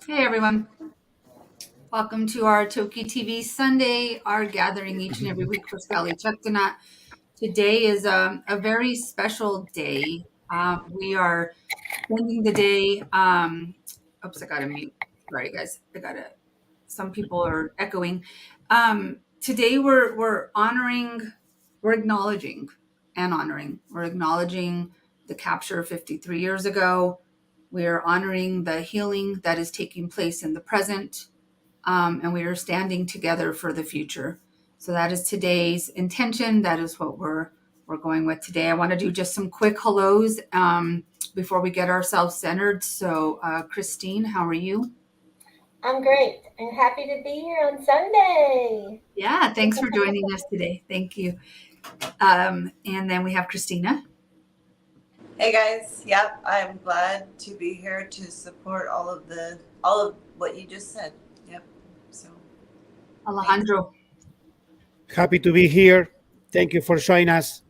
Hey everyone, welcome to our TokiTV Sunday, our gathering each and every week for Sk'aliCh'elh-tenaut. Today is a very special day. We are spending the day. Oops, I got to mute. Sorry, guys. Some people are echoing. Today we're honoring, we're acknowledging and honoring. We're acknowledging the capture 53 years ago. We are honoring the healing that is taking place in the present, and we are standing together for the future. So that is today's intention. That is what we're going with today. I want to do just some quick hellos before we get ourselves centered. So, Christine, how are you? I'm great and happy to be here on Sunday. Yeah, thanks for joining us today. Thank you. And then we have Christina. Hey guys, yep, I'm glad to be here to support all of what you just said. Yep. So Alejandro. Happy to be here. Thank you for showing us.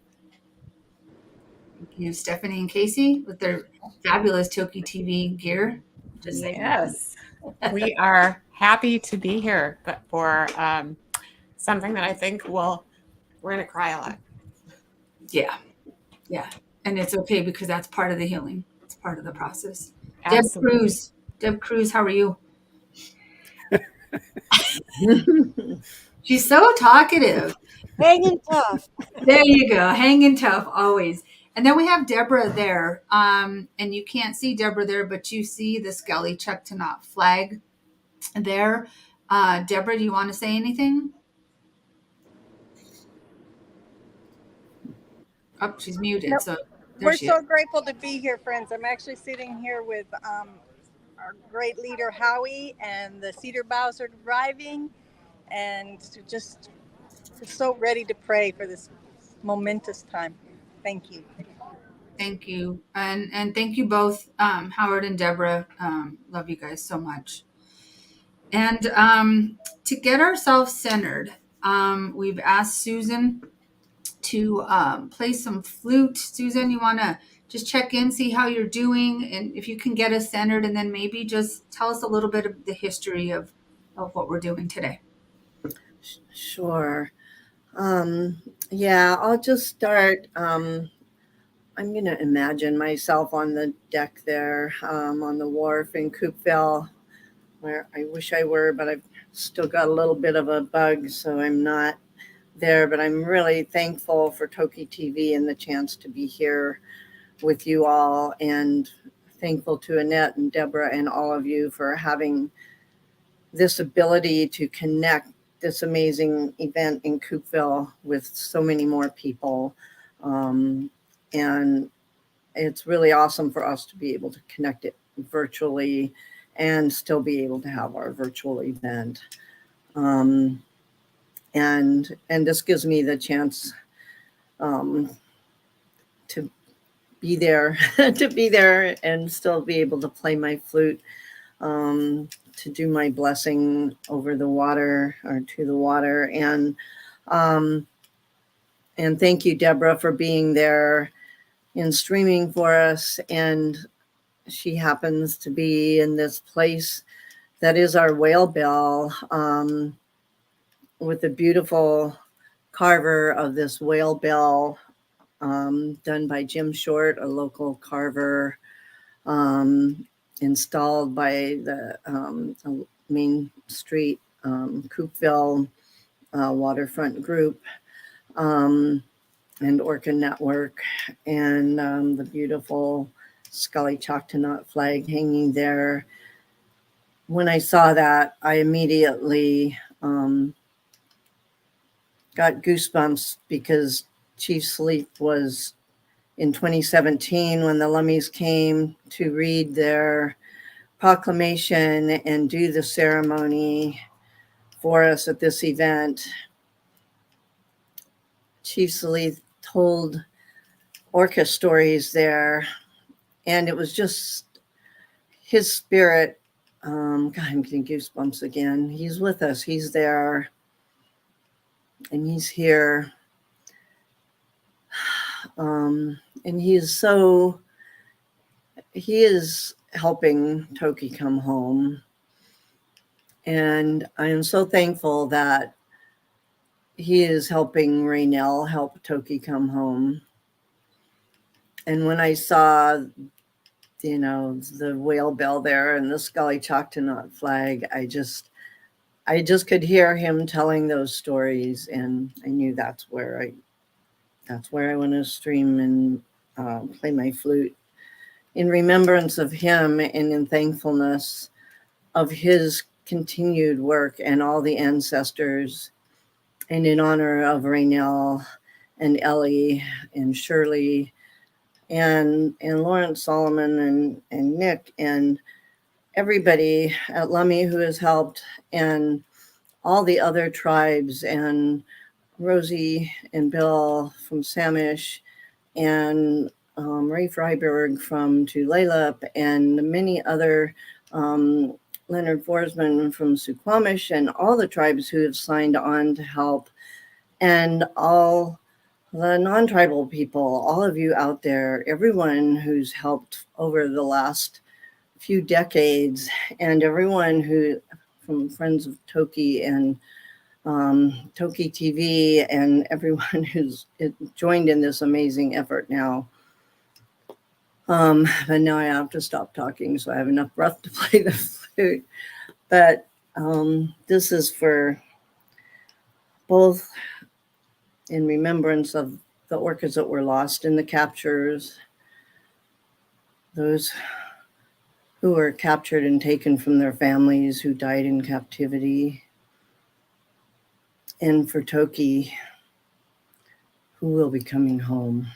Thank you, Stephanie and Casey, with their fabulous TokiTV gear. Yes, we are happy to be here, but for something that I think we're going to cry a lot. Yeah. And it's okay because that's part of the healing. It's part of the process. Absolutely. Deb Cruz, how are you? She's so talkative. Hanging tough. There you go. Hanging tough always. And then we have Deborah there. And you can't see Deborah there, but you see the Sk'aliCh'elh-tenaut flag there. Deborah, do you want to say anything? Oh, she's muted. Nope. So we're so grateful to be here, friends. I'm actually sitting here with our great leader, Howie, and the Cedar Boughs are arriving, and just so ready to pray for this momentous time. Thank you. Thank you. And thank you both, Howard and Deborah. Love you guys so much. And to get ourselves centered, we've asked Susan to play some flute. Susan, you want to just check in, see how you're doing, and if you can get us centered, and then maybe just tell us a little bit of the history of what we're doing today. Sure. Yeah, I'll just start. I'm going to imagine myself on the deck there, on the wharf in Coupeville, where I wish I were, but I've still got a little bit of a bug, so I'm not there. But I'm really thankful for TokiTV and the chance to be here with you all, and thankful to Annette and Deborah and all of you for having this ability to connect this amazing event in Coupeville with so many more people. And it's really awesome for us to be able to connect it virtually and still be able to have our virtual event. And this gives me the chance to be there, and still be able to play my flute, to do my blessing over the water, or to the water. And thank you, Deborah, for being there and streaming for us. And she happens to be in this place that is our whale bell, with a beautiful carver of this whale bell, done by Jim Short, a local carver, installed by the Main Street Coupeville waterfront group, and Orca Network, and the beautiful Sk'aliCh'elh-tenaut flag hanging there. When I saw that, I immediately got goosebumps, because Chief Sleep was in 2017 when the Lummies came to read their proclamation and do the ceremony for us at this event. Chief Sleep told orca stories there, and it was just his spirit. God, I'm getting goosebumps again. He's with us. He's there, and he's here. And he is helping Toki come home. And I am so thankful that he is helping Raynell help Toki come home. And when I saw, the whale bell there and the Sk'aliCh'elh-tenaut flag, I just could hear him telling those stories, and I knew that's where I want to stream and play my flute in remembrance of him and in thankfulness of his continued work and all the ancestors, and in honor of Raynell and Ellie and Shirley and Lawrence Solomon and Nick and everybody at Lummi who has helped, and all the other tribes, and Rosie and Bill from Samish, and Ray Freiberg from Tulalip, and many other, Leonard Forsman from Suquamish, and all the tribes who have signed on to help, and all the non-tribal people, all of you out there, everyone who's helped over the last few decades, and everyone who, from Friends of Toki and TokiTV, and everyone who's joined in this amazing effort now. But now I have to stop talking so I have enough breath to play the flute. But this is for both in remembrance of the orcas that were lost in the captures, those who were captured and taken from their families who died in captivity, and for Toki, who will be coming home.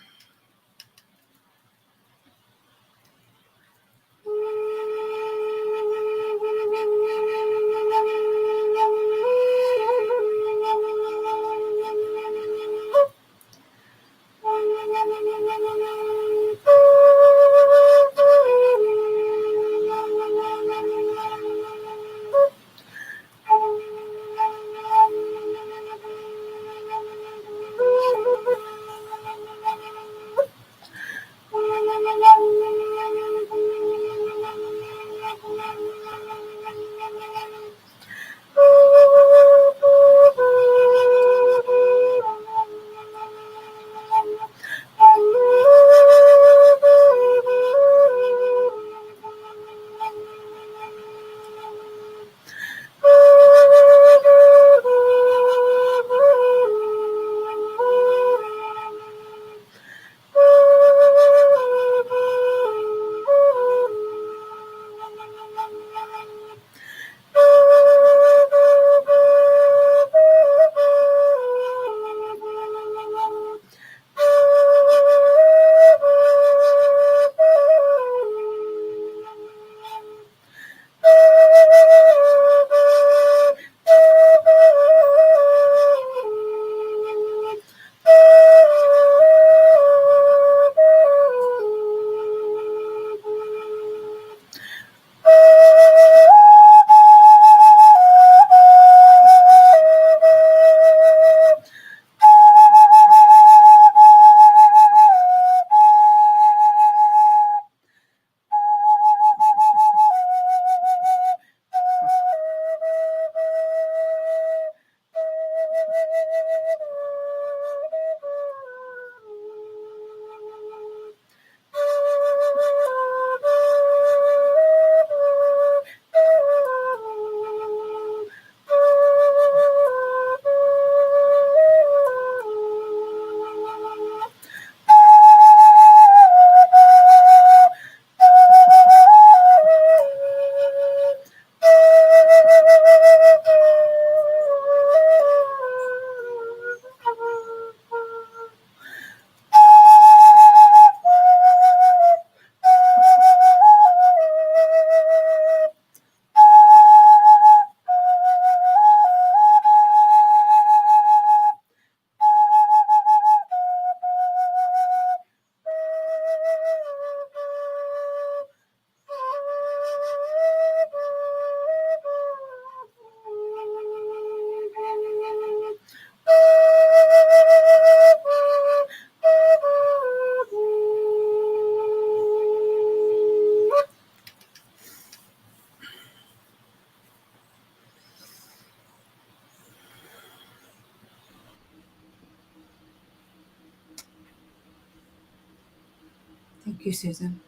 Thank you, Susan.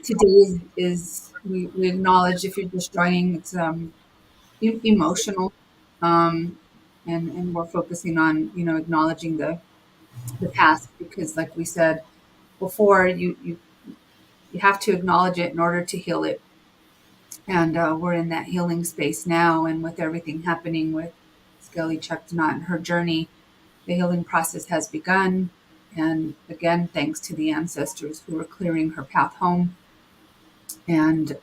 Today is we acknowledge, if you're just joining, it's emotional, and we're focusing on, acknowledging the past, because like we said before, you have to acknowledge it in order to heal it. And we're in that healing space now, and with everything happening with Sk'aliCh'elh-tenaut and her journey, the healing process has begun. And again, thanks to the ancestors who are clearing her path home. And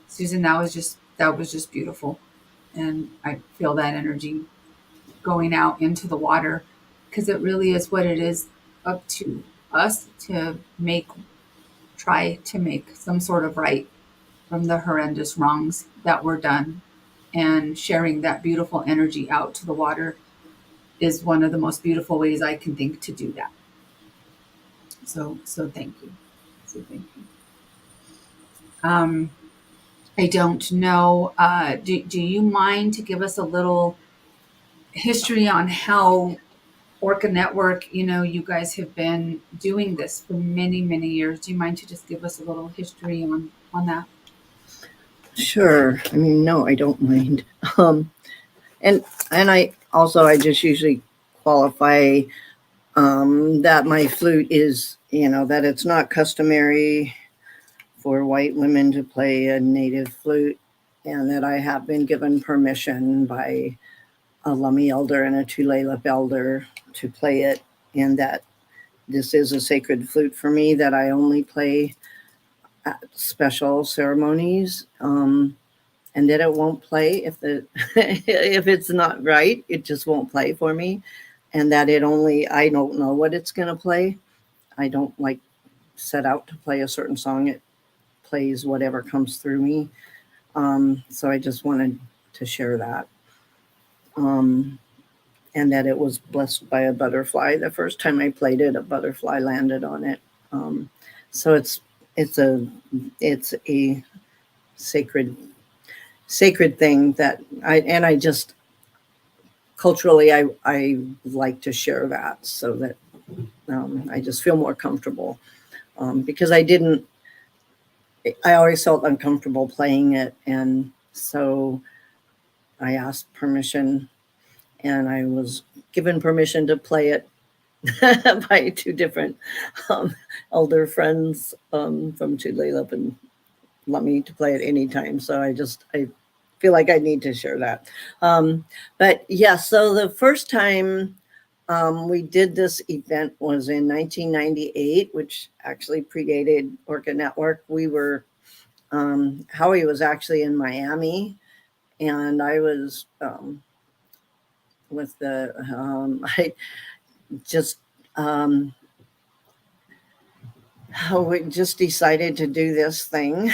Susan, that was just beautiful, and I feel that energy going out into the water, because it really is what it is, up to us to try to make some sort of right from the horrendous wrongs that were done, and sharing that beautiful energy out to the water is one of the most beautiful ways I can think to do that. So thank you. So thank you. I don't know. Do you mind to give us a little history on how Orca Network, you guys have been doing this for many, many years. Do you mind to just give us a little history on that? Sure. I mean, no, I don't mind. And I just usually qualify that my flute is, that it's not customary for white women to play a native flute, and that I have been given permission by a Lummi elder and a Tulalip elder to play it, and that this is a sacred flute for me that I only play at special ceremonies, and that it won't play if if it's not right, it just won't play for me, and that I don't know what it's going to play. I don't set out to play a certain song. It plays whatever comes through me. So I just wanted to share that. And that it was blessed by a butterfly. The first time I played it, a butterfly landed on it. So it's a sacred thing that I just culturally I like to share that, so that I just feel more comfortable, because I always felt uncomfortable playing it, and so I asked permission, and I was given permission to play it by two different elder friends from Tulalip and Lummi to play it anytime. So I feel like I need to share that. But yeah, so the first time we did this event was in 1998, which actually predated Orca Network. We were, Howie was actually in Miami, and I was with I just, we just decided to do this thing.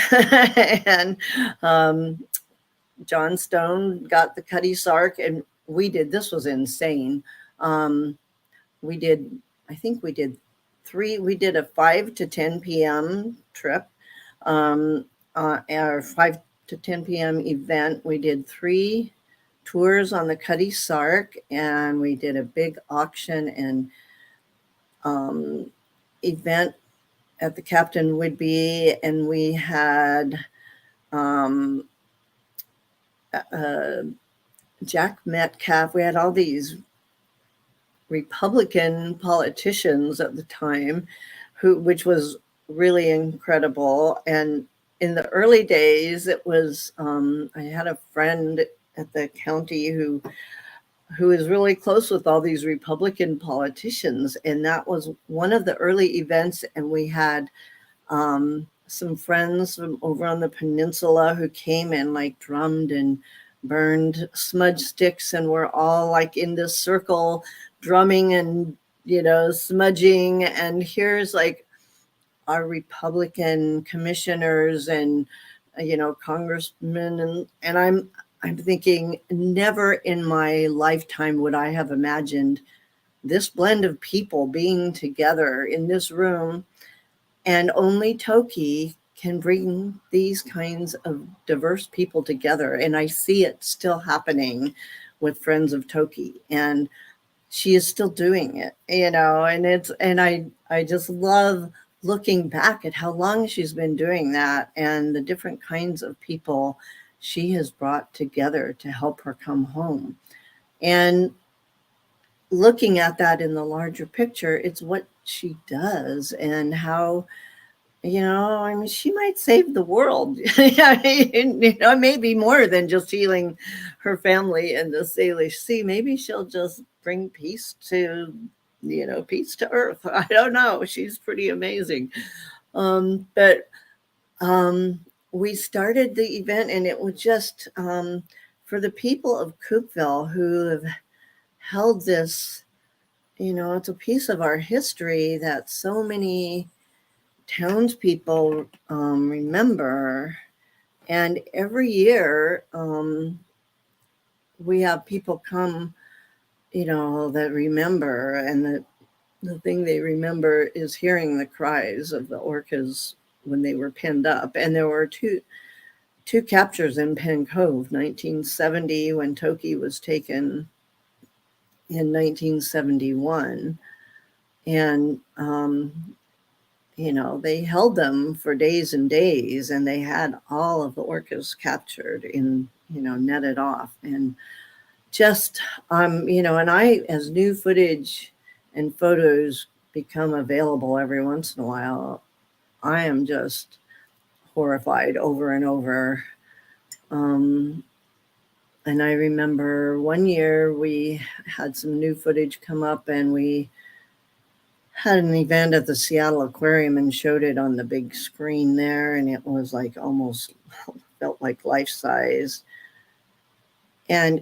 And John Stone got the Cuddy Sark, and this was insane. We did a 5 to 10 p.m. trip, our 5 to 10 p.m. event. We did 3 tours on the Cuddy Sark, and we did a big auction and event at the Captain Woodby, and we had Jack Metcalf. We had all these Republican politicians at the time, which was really incredible. And in the early days, it was I had a friend at the county who is really close with all these Republican politicians, and that was one of the early events. And we had some friends from over on the peninsula who came and drummed and burned smudge sticks, and we're all in this circle drumming and smudging, and here's our Republican commissioners and congressmen, and I'm thinking, never in my lifetime would I have imagined this blend of people being together in this room, and only Toki can bring these kinds of diverse people together. And I see it still happening with Friends of Toki, and she is still doing it, and I just love looking back at how long she's been doing that and the different kinds of people she has brought together to help her come home. And looking at that in the larger picture, it's what she does and how, I mean, she might save the world. Maybe more than just healing her family in the Salish Sea. Maybe she'll just bring peace to, peace to Earth. I don't know. She's pretty amazing. But we started the event, and it was just for the people of Coupeville who have held this. It's a piece of our history that so many townspeople remember. And every year we have people come, that remember. And the thing they remember is hearing the cries of the orcas when they were pinned up. And there were two captures in Penn Cove, 1970 when Toki was taken, in 1971. And they held them for days and days, and they had all of the orcas captured and, netted off. And just, and as new footage and photos become available every once in a while, I am just horrified over and over. And I remember one year we had some new footage come up, and we had an event at the Seattle Aquarium and showed it on the big screen there, and it was like almost felt like life size. And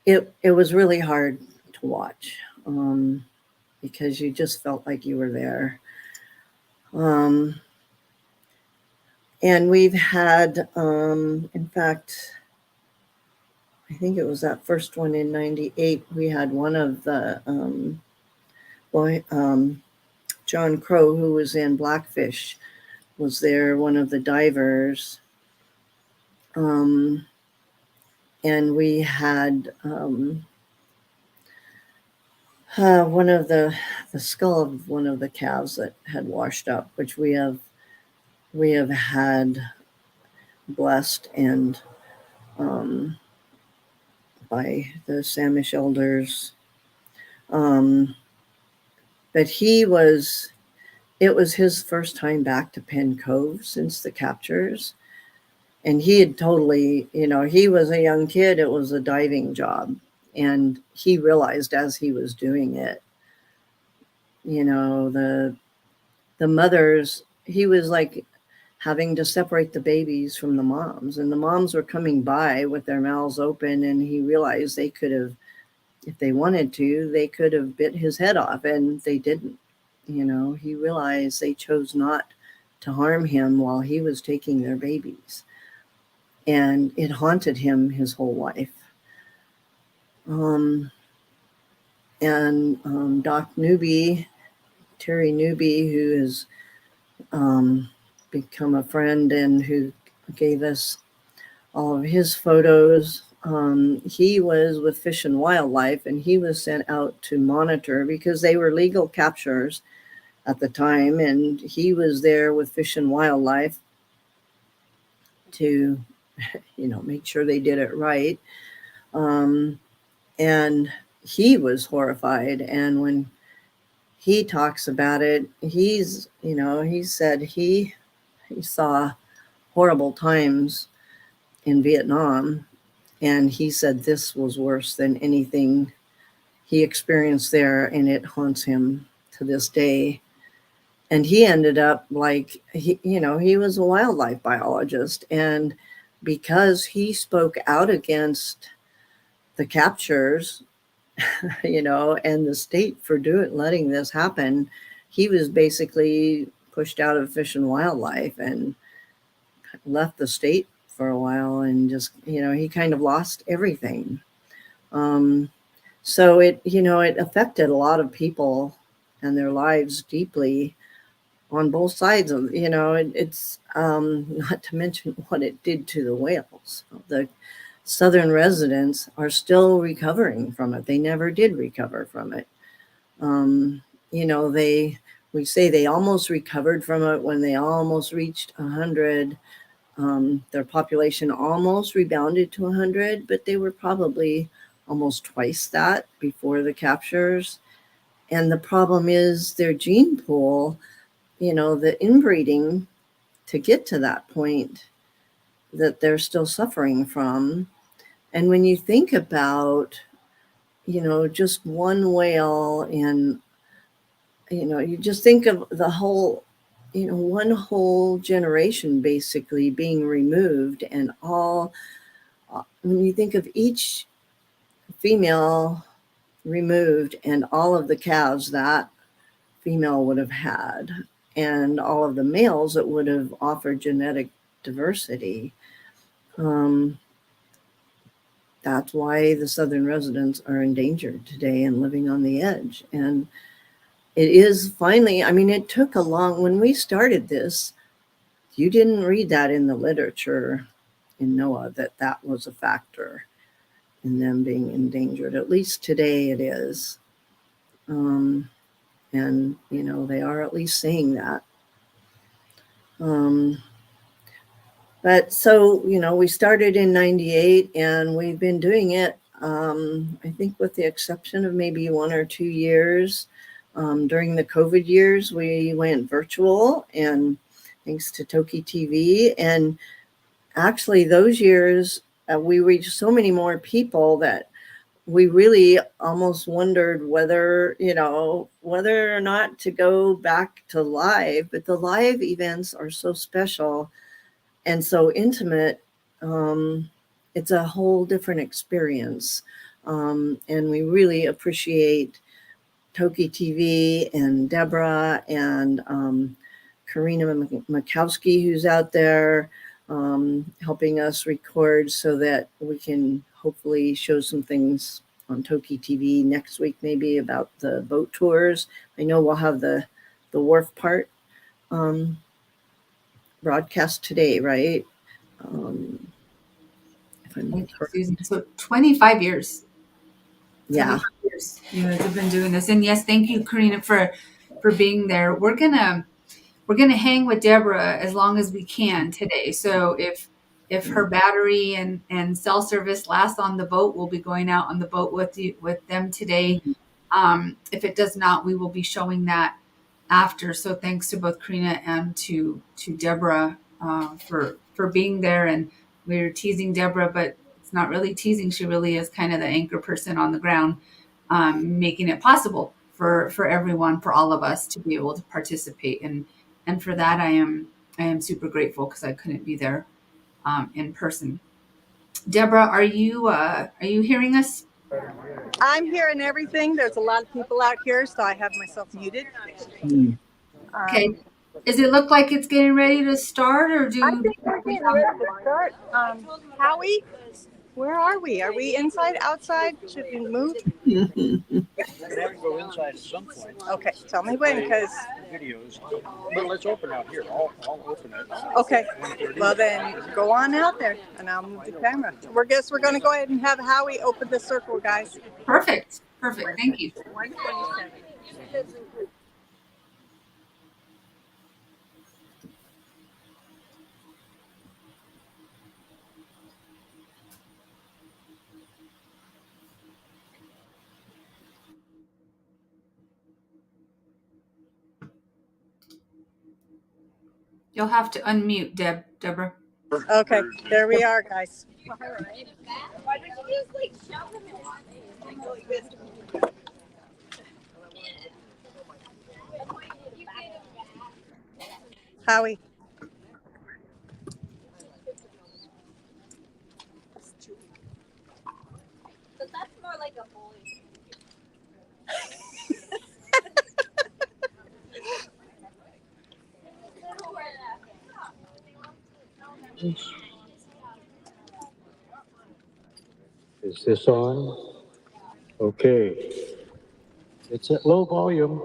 it was really hard to watch because you just felt like you were there. And we've had, in fact, I think it was that first one in 98, we had one of the, John Crow, who was in Blackfish, was there, one of the divers. And we had one of the skull of one of the calves that had washed up, which we have had blessed and by the Samish elders. But it was his first time back to Penn Cove since the captures. And he had totally, he was a young kid. It was a diving job. And he realized as he was doing it, the mothers, he was like having to separate the babies from the moms. And the moms were coming by with their mouths open. And he realized they could have, if they wanted to, they could have bit his head off. And they didn't. He realized they chose not to harm him while he was taking their babies. And it haunted him his whole life. Doc Newby, Terry Newby, who has become a friend and who gave us all of his photos, he was with Fish and Wildlife, and he was sent out to monitor because they were legal captures at the time, and he was there with Fish and Wildlife to make sure they did it right. And he was horrified. And when he talks about it, he said he saw horrible times in Vietnam. And he said this was worse than anything he experienced there. And it haunts him to this day. And he ended up he was a wildlife biologist. And because he spoke out against the captures, and the state for letting this happen, he was basically pushed out of Fish and Wildlife and left the state for a while, and just, he kind of lost everything. So it affected a lot of people and their lives deeply on both sides of, it's not to mention what it did to the whales. Southern residents are still recovering from it. They never did recover from it. You know, we say they almost recovered from it when they almost reached 100. Their population almost rebounded to 100, but they were probably almost twice that before the captures. And the problem is their gene pool, you know, the inbreeding to get to that point that they're still suffering from. And when you think about, you know, just one whale and, you know, you just think of the whole, you know, one whole generation basically being removed, and all, when you think of each female removed and all of the calves that female would have had, and all of the males that would have offered genetic diversity, that's why the southern residents are endangered today and living on the edge. And it is finally, I mean, it took a long, when we started this, you didn't read that in the literature in NOAA that that was a factor in them being endangered. At least today it is. And, you know, they are at least saying that. But so, you know, we started in 98 and we've been doing it, I think with the exception of maybe 1 or 2 years. During the COVID years, we went virtual, and thanks to TokiTV. And actually those years, we reached so many more people that we really almost wondered whether, you know, whether or not to go back to live. But the live events are so special and so intimate. It's a whole different experience. And we really appreciate TokiTV and Deborah and Karina Makowski, who's out there helping us record so that we can hopefully show some things on TokiTV next week, maybe about the boat tours. I know we'll have the wharf part broadcast today, right? If I'm Thank you, correct. Susan. So 25 years. Yeah. 25 years you guys have been doing this. And yes, thank you, Karina, for being there. We're gonna hang with Deborah as long as we can today. So if her battery and cell service lasts on the boat, we'll be going out on the boat with them today. If it does not, we will be showing that after. So thanks to both Karina and to Deborah for being there. And we're teasing Deborah, but it's not really teasing. She really is kind of the anchor person on the ground, making it possible for everyone, for all of us to be able to participate. And for that, I am super grateful because I couldn't be there in person. Deborah, are you hearing us? I'm hearing everything. There's a lot of people out here, so I have myself muted. Okay. Does it look like it's getting ready to start, or do I think we're getting ready to start. Howie, where are we? Are we inside, outside? Should we move? We have to go inside at some point. Okay, tell me when, because Videos. But let's open out here. I'll open it. okay. Well then, go on out there, and I'll move the camera. We're going to go ahead and have Howie open the circle, guys. perfect? Perfect. Thank you. 127. You'll have to unmute, Deborah. Okay, there we are, guys. Howie. But that's more like a boy. Is this on? Okay. It's at low volume.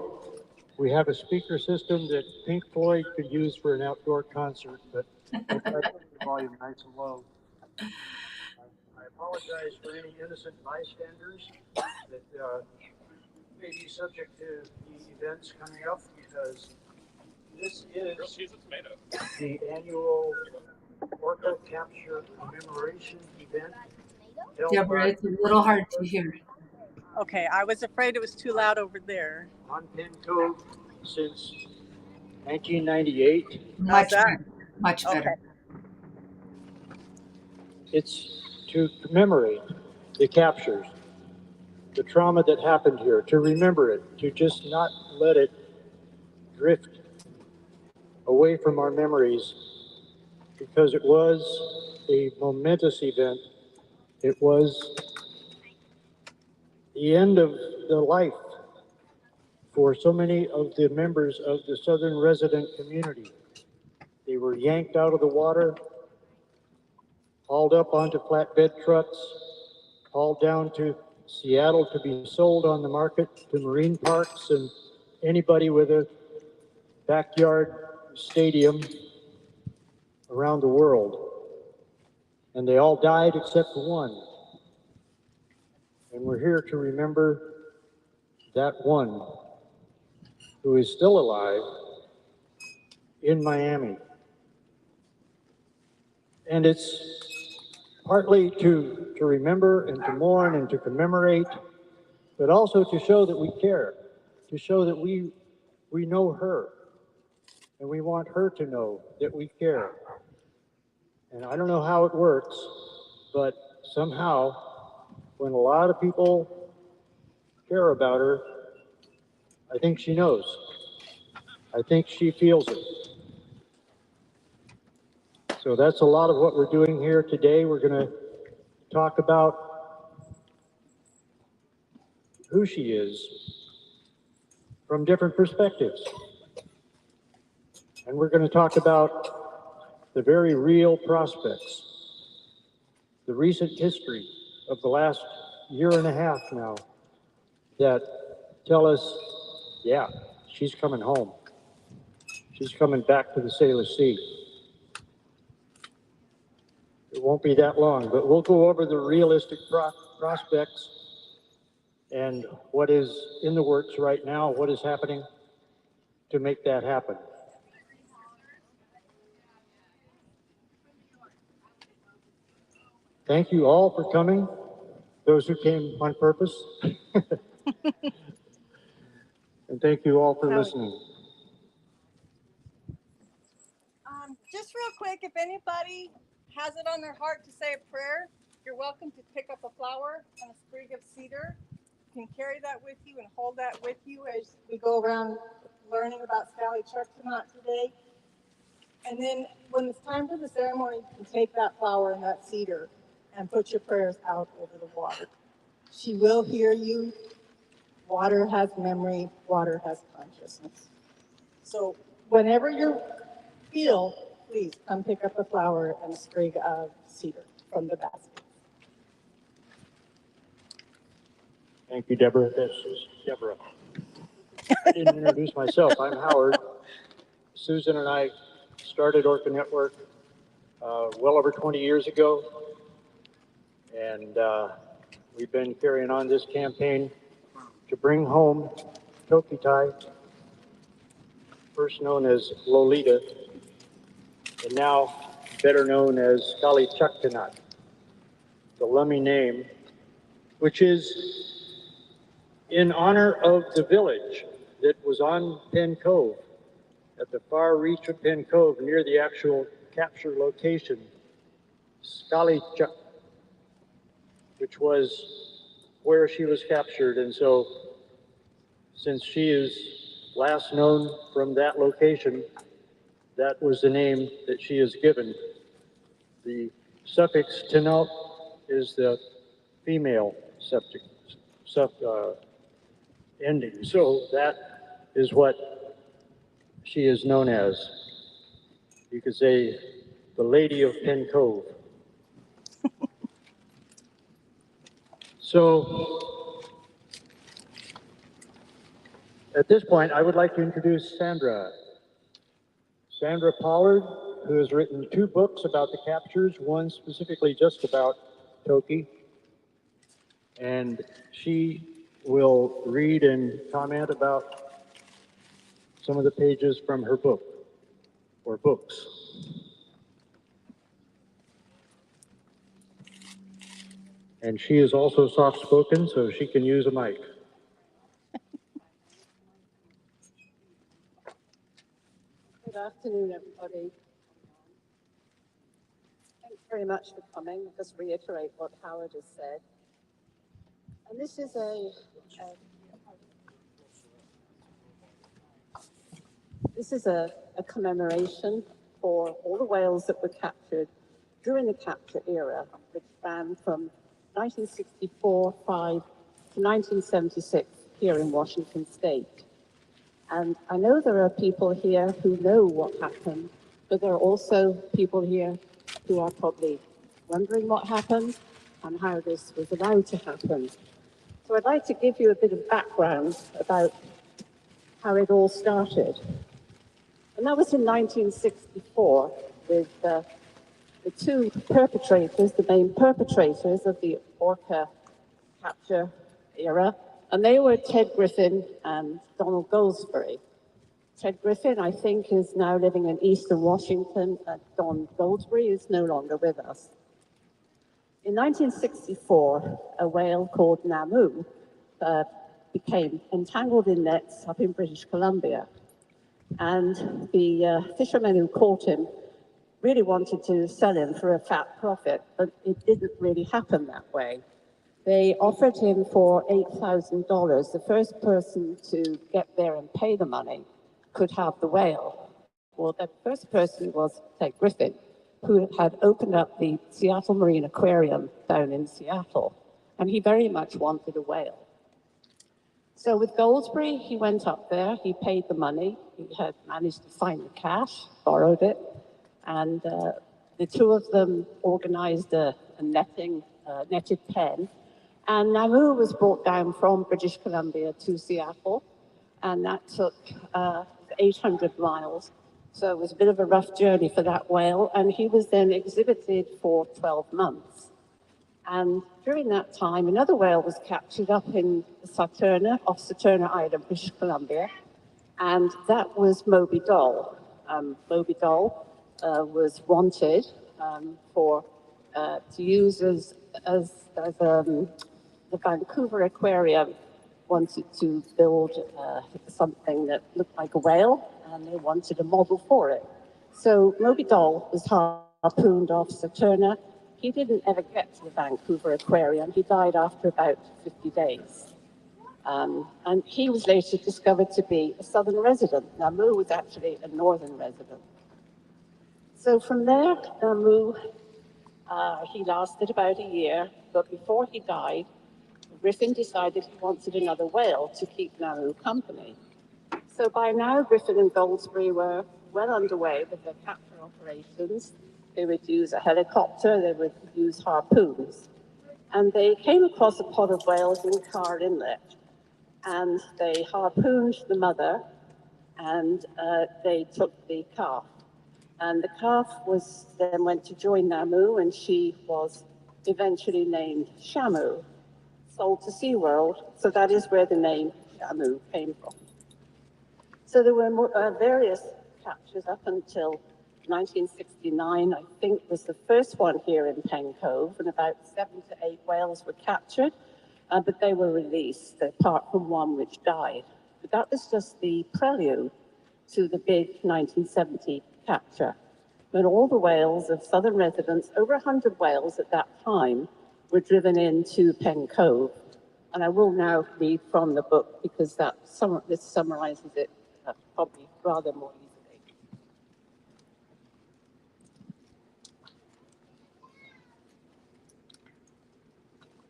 We have a speaker system that Pink Floyd could use for an outdoor concert, but I'll try to keep the volume nice and low. I apologize for any innocent bystanders that may be subject to the events coming up, because this is the annual orca capture commemoration event held Deborah, by it's a little hard to hear. Okay, I was afraid it was too loud over there. on Penn Cove since 1998. Much that? better. Much Okay. better. It's to commemorate the captures, the trauma that happened here, to remember it, to just not let it drift away from our memories, because it was a momentous event. It was the end of the life for so many of the members of the Southern resident community. They were yanked out of the water, hauled up onto flatbed trucks, hauled down to Seattle to be sold on the market to marine parks and anybody with a backyard stadium around the world. And they all died except one. And we're here to remember that one who is still alive in Miami. And it's partly to remember and to mourn and to commemorate, but also to show that we care, to show that we know her, and we want her to know that we care. And I don't know how it works, but somehow, when a lot of people care about her, I think she knows. I think she feels it. So that's a lot of what we're doing here today. We're going to talk about who she is from different perspectives. And we're going to talk about the very real prospects, the recent history of the last year and a half now that tell us, yeah, she's coming home. She's coming back to the Salish Sea. It won't be that long, but we'll go over the realistic prospects and what is in the works right now, what is happening to make that happen. Thank you all for coming, those who came on purpose. And thank you all for listening. Just real quick, if anybody has it on their heart to say a prayer, you're welcome to pick up a flower and a sprig of cedar. You can carry that with you and hold that with you as we go around learning about Sk'aliCh'elh-tenaut today. And then when it's time for the ceremony, you can take that flower and that cedar and put your prayers out over the water. She will hear you. Water has memory, water has consciousness. So whenever you feel, please come pick up a flower and a sprig of cedar from the basket. Thank you, Deborah. This is Deborah. I didn't introduce myself. I'm Howard. Susan and I started Orca Network well over 20 years ago. And we've been carrying on this campaign to bring home TokiTV, first known as Lolita, and now better known as Sk'aliCh'elh-tenaut, the Lummi name, which is in honor of the village that was on Penn Cove, at the far reach of Penn Cove, near the actual capture location, Sk'aliCh'elh, which was where she was captured. And so, since she is last known from that location, that was the name that she is given. The suffix tenaut is the female ending. So that is what she is known as. You could say the Lady of Penn Cove. So at this point, I would like to introduce Sandra. Sandra Pollard, who has written 2 books about the captures, one specifically just about Toki, and she will read and comment about some of the pages from her book, or books. And she is also soft-spoken, so she can use a mic. Good afternoon, everybody. Thanks very much for coming. I'll just reiterate what Howard has said. And this is a commemoration for all the whales that were captured during the capture era, which ran from 1964-5 to 1976 here in Washington State. And I know there are people here who know what happened, but there are also people here who are probably wondering what happened and how this was allowed to happen. So I'd like to give you a bit of background about how it all started. And that was in 1964 with the two perpetrators, the main perpetrators of the orca capture era, and they were Ted Griffin and Donald Goldsberry. Ted Griffin, I think, is now living in Eastern Washington, and Don Goldsberry is no longer with us. In 1964, a whale called Namu became entangled in nets up in British Columbia. And the fishermen who caught him really wanted to sell him for a fat profit, but it didn't really happen that way. They offered him for $8,000. The first person to get there and pay the money could have the whale. Well, that first person was Ted Griffin, who had opened up the Seattle Marine Aquarium down in Seattle, and he very much wanted a whale. So with Goldsberry, he went up there, he paid the money, he had managed to find the cash, borrowed it, and the two of them organized a netted pen. And Namu was brought down from British Columbia to Seattle, and that took 800 miles. So it was a bit of a rough journey for that whale, and he was then exhibited for 12 months. And during that time, another whale was captured up in Saturna, off Saturna Island, British Columbia, and that was Moby Doll. Moby Doll was wanted to use as the Vancouver Aquarium wanted to build something that looked like a whale, and they wanted a model for it. So Moby Doll was harpooned off Saturna. He didn't ever get to the Vancouver Aquarium. He died after about 50 days. And he was later discovered to be a southern resident. Namu was actually a northern resident. So from there, Namu, he lasted about a year, but before he died, Griffin decided he wanted another whale to keep Namu company. So by now, Griffin and Goldsberry were well underway with their capture operations. They would use a helicopter, they would use harpoons. And they came across a pod of whales in Carr Inlet. And they harpooned the mother, and they took the calf. And the calf then went to join Namu, and she was eventually named Shamu, sold to SeaWorld. So that is where the name Shamu came from. So there were various captures up until 1969, I think, was the first one here in Pen Cove, and about 7 to 8 whales were captured, but they were released, apart from one which died. But that was just the prelude to the big 1970 capture, when all the whales of southern residents, over 100 whales at that time, were driven into Pen Cove. And I will now read from the book, because this summarizes it probably rather more easily.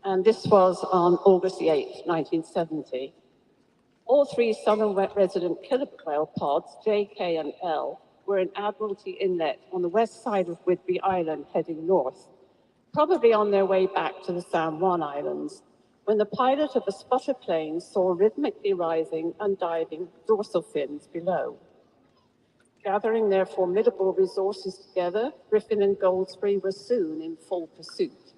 And this was on August the 8th, 1970. All 3 southern resident killer whale pods, J, K, and L, were in Admiralty Inlet on the west side of Whidbey Island, heading north, probably on their way back to the San Juan Islands, when the pilot of a spotter plane saw rhythmically rising and diving dorsal fins below. Gathering their formidable resources together, Griffin and Goldsberry were soon in full pursuit.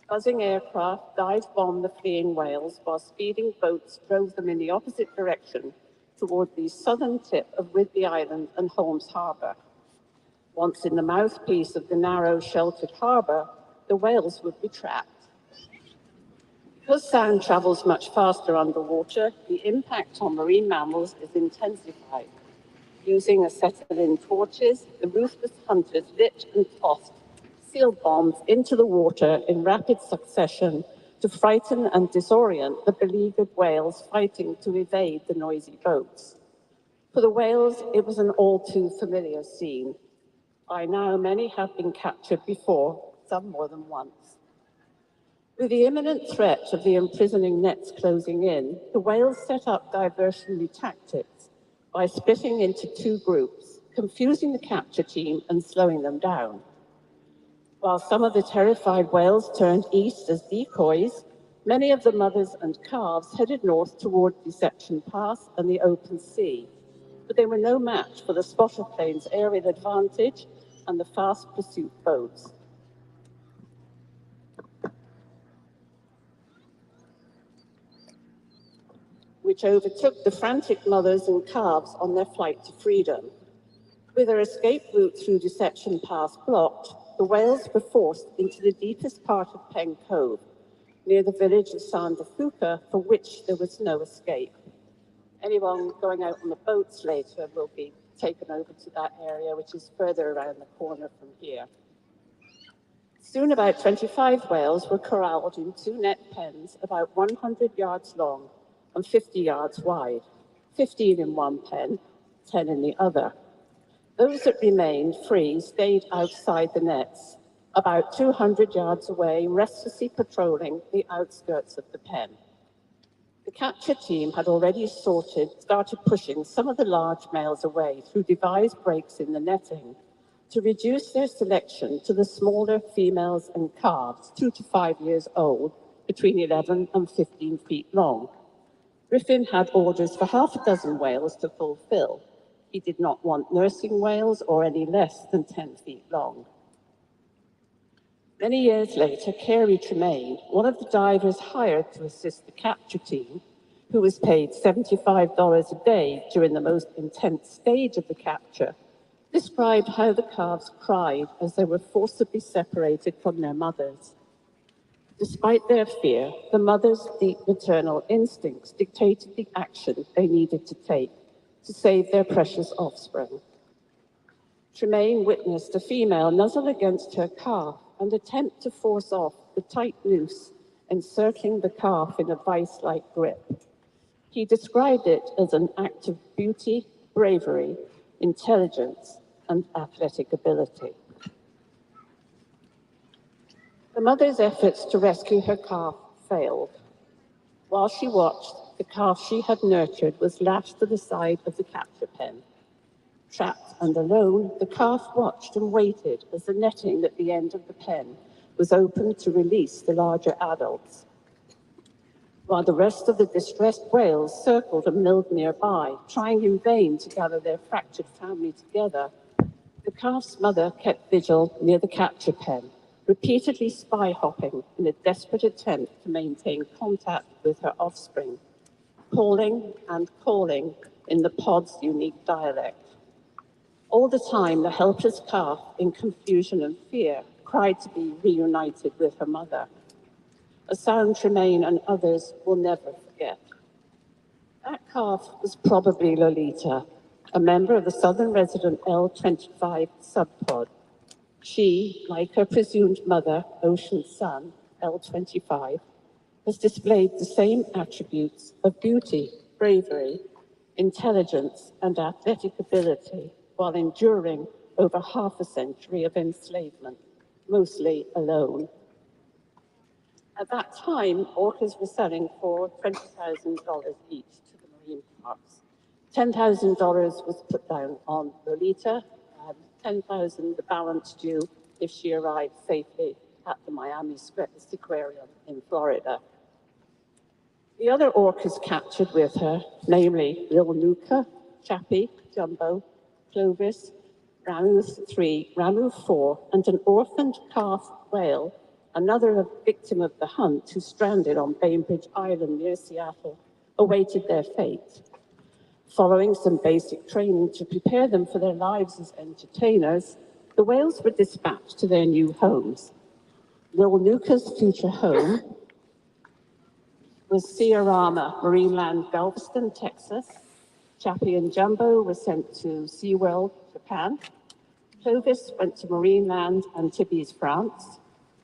Buzzing aircraft dive-bombed the fleeing whales while speeding boats drove them in the opposite direction toward the southern tip of Whidbey Island and Holmes Harbour. Once in the mouthpiece of the narrow, sheltered harbour, the whales would be trapped. Because sound travels much faster underwater, the impact on marine mammals is intensified. Using acetylene torches, the ruthless hunters lit and tossed seal bombs into the water in rapid succession to frighten and disorient the beleaguered whales fighting to evade the noisy boats. For the whales, it was an all too familiar scene. By now, many have been captured before, some more than once. With the imminent threat of the imprisoning nets closing in, the whales set up diversionary tactics by splitting into two groups, confusing the capture team and slowing them down. While some of the terrified whales turned east as decoys, many of the mothers and calves headed north toward Deception Pass and the open sea. But they were no match for the spotter plane's aerial advantage and the fast pursuit boats. Which overtook the frantic mothers and calves on their flight to freedom. With their escape route through Deception Pass blocked, the whales were forced into the deepest part of Pen Cove, near the village of Sandafuka, for which there was no escape. Anyone going out on the boats later will be taken over to that area, which is further around the corner from here. Soon about 25 whales were corralled in two net pens about 100 yards long and 50 yards wide, 15 in one pen, 10 in the other. Those that remained free stayed outside the nets, about 200 yards away, restlessly patrolling the outskirts of the pen. The capture team had already started pushing some of the large males away through devised breaks in the netting to reduce their selection to the smaller females and calves, 2 to 5 years old, between 11 and 15 feet long. Griffin had orders for half a dozen whales to fulfill. He did not want nursing whales or any less than 10 feet long. Many years later, Carey Tremaine, one of the divers hired to assist the capture team, who was paid $75 a day during the most intense stage of the capture, described how the calves cried as they were forcibly separated from their mothers. Despite their fear, the mothers' deep maternal instincts dictated the action they needed to take to save their precious offspring. Tremaine witnessed a female nuzzle against her calf and attempt to force off the tight noose encircling the calf in a vice-like grip. He described it as an act of beauty, bravery, intelligence, and athletic ability. The mother's efforts to rescue her calf failed. While she watched, the calf she had nurtured was lashed to the side of the capture pen. Trapped and alone, the calf watched and waited as the netting at the end of the pen was opened to release the larger adults. While the rest of the distressed whales circled and milled nearby, trying in vain to gather their fractured family together, the calf's mother kept vigil near the capture pen, repeatedly spy-hopping in a desperate attempt to maintain contact with her offspring, calling and calling in the pod's unique dialect. All the time, the helpless calf, in confusion and fear, cried to be reunited with her mother, a sound Tremaine and others will never forget. That calf was probably Lolita, a member of the Southern Resident L25 subpod. She, like her presumed mother, Ocean's Sun, L25, has displayed the same attributes of beauty, bravery, intelligence, and athletic ability while enduring over half a century of enslavement, mostly alone. At that time, orcas were selling for $20,000 each to the marine parks. $10,000 was put down on Lolita, and $10,000 the balance due if she arrived safely at the Miami Aquarium in Florida. The other orcas captured with her, namely Lil Nuka, Chappie, Jumbo, Clovis, Ramu 3, Ramu 4, and an orphaned calf whale, another victim of the hunt who stranded on Bainbridge Island near Seattle, awaited their fate. Following some basic training to prepare them for their lives as entertainers, the whales were dispatched to their new homes. Will Nuka's future home was Siorama Marineland, Galveston, Texas. Chappie and Jumbo were sent to SeaWorld, Japan. Clovis went to Marineland Antibes, France.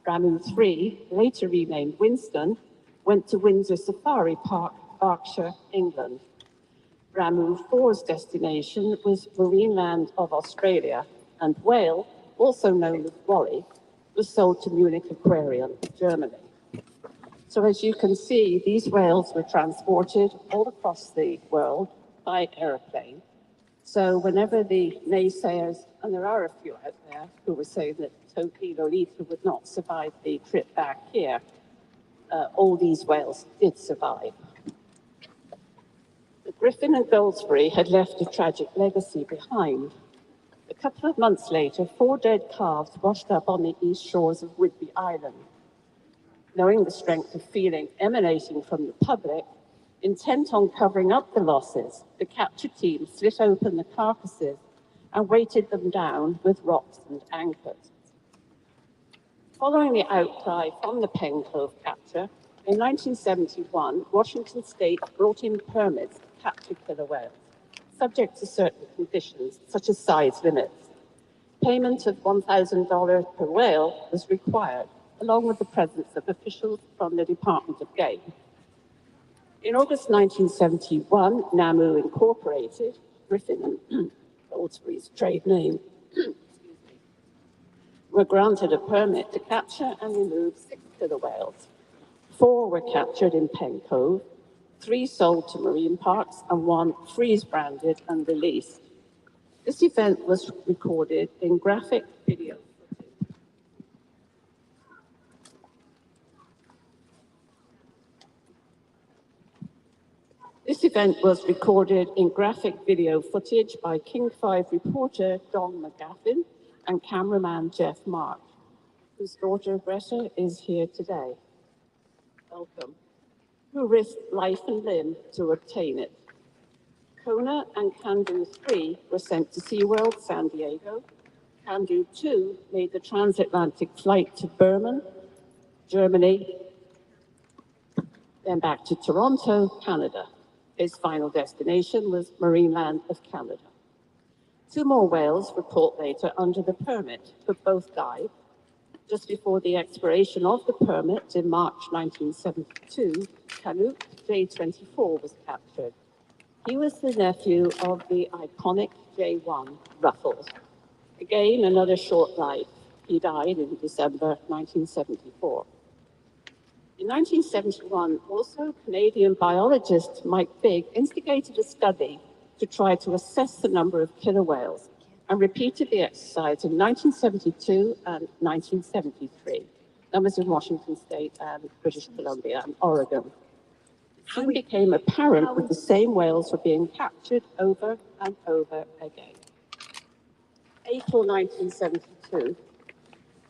Ramu 3, later renamed Winston, went to Windsor Safari Park, Berkshire, England. Ramu 4's destination was Marineland of Australia, and Whale, also known as Wally, was sold to Munich Aquarium, Germany. So as you can see, these whales were transported all across the world by airplane. So whenever the naysayers, and there are a few out there who were saying that TokiTV would not survive the trip back here, all these whales did survive. The Griffin and Goldsbury had left a tragic legacy behind. A couple of months later, 4 dead calves washed up on the east shores of Whidbey Island. Knowing the strength of feeling emanating from the public, intent on covering up the losses, the capture team slit open the carcasses and weighted them down with rocks and anchors. Following the outcry from the Pen Cove capture, in 1971, Washington State brought in permits to capture killer whales, subject to certain conditions, such as size limits. Payment of $1,000 per whale was required, along with the presence of officials from the Department of Game. In August 1971, NAMU Incorporated, Griffin and Goldsbury's trade name, were granted a permit to capture and remove 6 killer whales. 4 were captured in Pen Cove, 3 sold to marine parks, and 1 freeze-branded and released. This event was recorded in graphic video. This event was recorded in graphic video footage by King 5 reporter Don McGaffin and cameraman Jeff Mark, whose daughter Greta is here today. Welcome. Who risked life and limb to obtain it. Kona and Candu 3 were sent to SeaWorld San Diego. Candu 2 made the transatlantic flight to Bremen, Germany, then back to Toronto, Canada. His final destination was Marineland of Canada. 2 more whales were caught later under the permit, but both died. Just before the expiration of the permit in March 1972, Canuck J24 was captured. He was the nephew of the iconic J1 Ruffles. Again, another short life. He died in December 1974. In 1971, also Canadian biologist Mike Bigg instigated a study to try to assess the number of killer whales and repeated the exercise in 1972 and 1973. That was in Washington State and British Columbia and Oregon. It soon became apparent that the same whales were being captured over and over again. April 1972.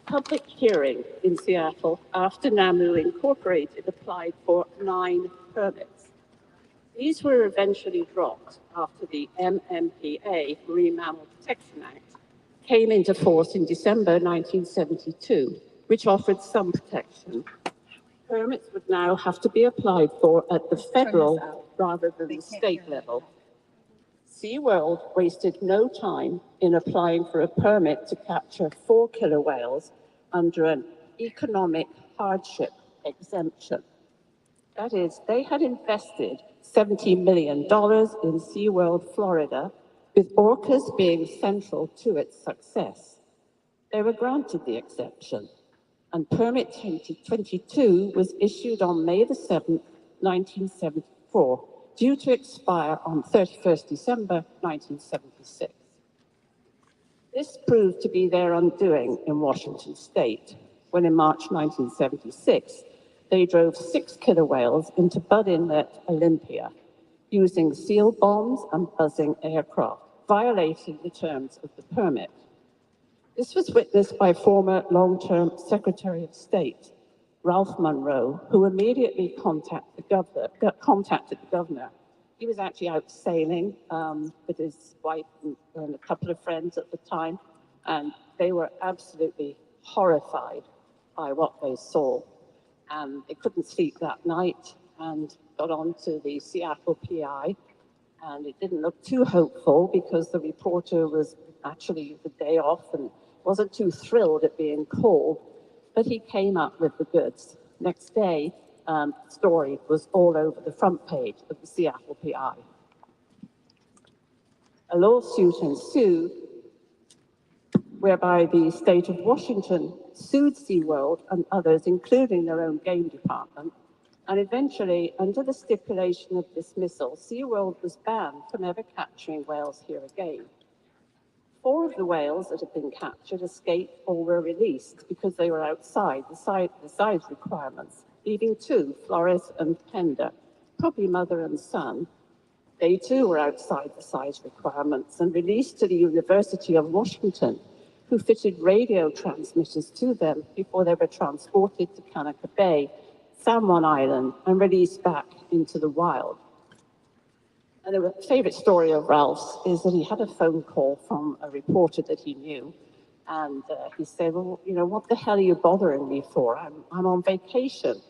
Public hearing in Seattle after NAMU Incorporated applied for 9 permits. These were eventually dropped after the MMPA, Marine Mammal Protection Act, came into force in December 1972, which offered some protection. Permits would now have to be applied for at the federal rather than the state level. SeaWorld wasted no time in applying for a permit to capture 4 killer whales under an economic hardship exemption. That is, they had invested $70 million in SeaWorld, Florida, with orcas being central to its success. They were granted the exception, and permit 2022 was issued on May the 7th, 1974, due to expire on 31st December 1976. This proved to be their undoing in Washington State, when in March 1976, they drove 6 killer whales into Bud Inlet, Olympia, using seal bombs and buzzing aircraft, violating the terms of the permit. This was witnessed by former long-term Secretary of State, Ralph Munro, who immediately contacted the governor. He was actually out sailing with his wife and a couple of friends at the time, and they were absolutely horrified by what they saw. And they couldn't sleep that night and got on to the Seattle PI, and it didn't look too hopeful because the reporter was actually the day off and wasn't too thrilled at being called, but he came up with the goods. Next day, the story was all over the front page of the Seattle PI. A lawsuit ensued whereby the state of Washington sued SeaWorld and others, including their own game department, and eventually, under the stipulation of dismissal, SeaWorld was banned from ever capturing whales here again. 4 of the whales that had been captured escaped or were released because they were outside the size requirements, leaving 2, Flores and Pender, probably mother and son. They too were outside the size requirements and released to the University of Washington, who fitted radio transmitters to them before they were transported to Kanaka Bay, San Juan Island, and released back into the wild. And the favorite story of Ralph's is that he had a phone call from a reporter that he knew. And he said, well, you know, what the hell are you bothering me for? I'm on vacation.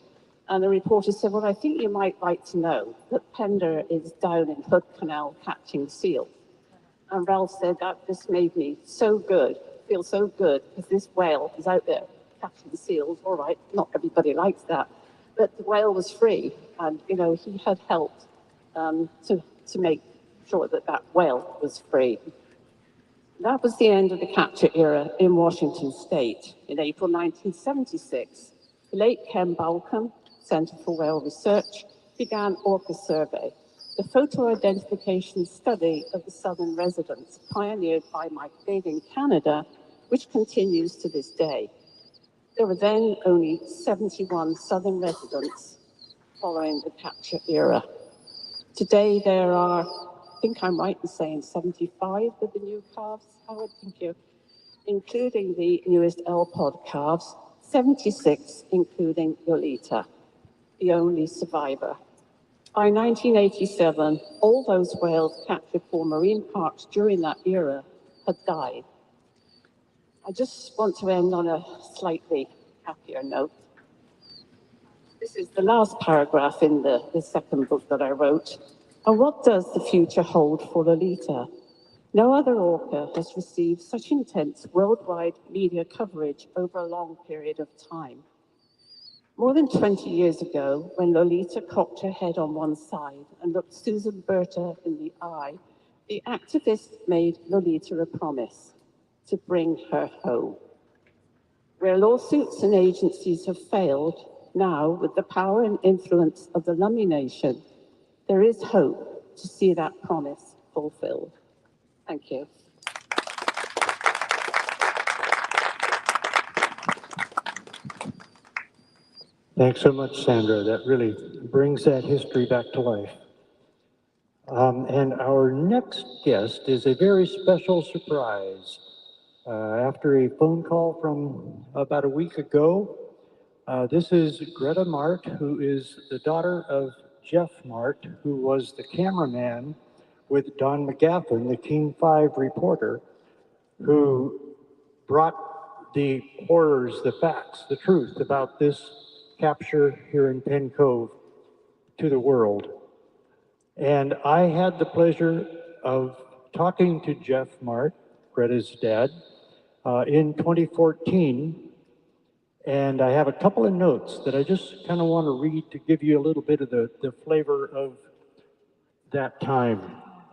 And the reporter said, well, I think you might like to know that Pender is down in Hood Canal catching seals. And Ralph said, that just made me so good, feel so good, because this whale is out there catching seals. All right, not everybody likes that. But the whale was free. And, you know, he had helped to make sure that that whale was free. That was the end of the capture era in Washington State. In April 1976, the late Ken Balcom, Center for Whale Research, began Orca Survey, the photo identification study of the southern residents pioneered by Mike Daly in Canada, which continues to this day. There were then only 71 southern residents following the capture era. Today, there are, I think I'm right in saying 75 of the new calves, Howard, thank you, including the newest L-pod calves, 76 including Lolita, the only survivor. By 1987, all those whales captured for marine parks during that era had died. I just want to end on a slightly happier note. This is the last paragraph in the second book that I wrote. And what does the future hold for Lolita? No other orca has received such intense worldwide media coverage over a long period of time. More than 20 years ago, when Lolita cocked her head on one side and looked Susan Berta in the eye, the activists made Lolita a promise to bring her home. Where lawsuits and agencies have failed, now, with the power and influence of the Lummi Nation, there is hope to see that promise fulfilled. Thank you. Thanks so much, Sandra. That really brings that history back to life. And our next guest is a very special surprise. After a phone call from about a week ago, this is Greta Mart, who is the daughter of Jeff Mart, who was the cameraman with Don McGaffin, the King 5 reporter, who brought the horrors, the facts, the truth about this capture here in Penn Cove to the world. And I had the pleasure of talking to Jeff Mart, Greta's dad, in 2014. And I have a couple of notes that I just kind of want to read to give you a little bit of the flavor of that time.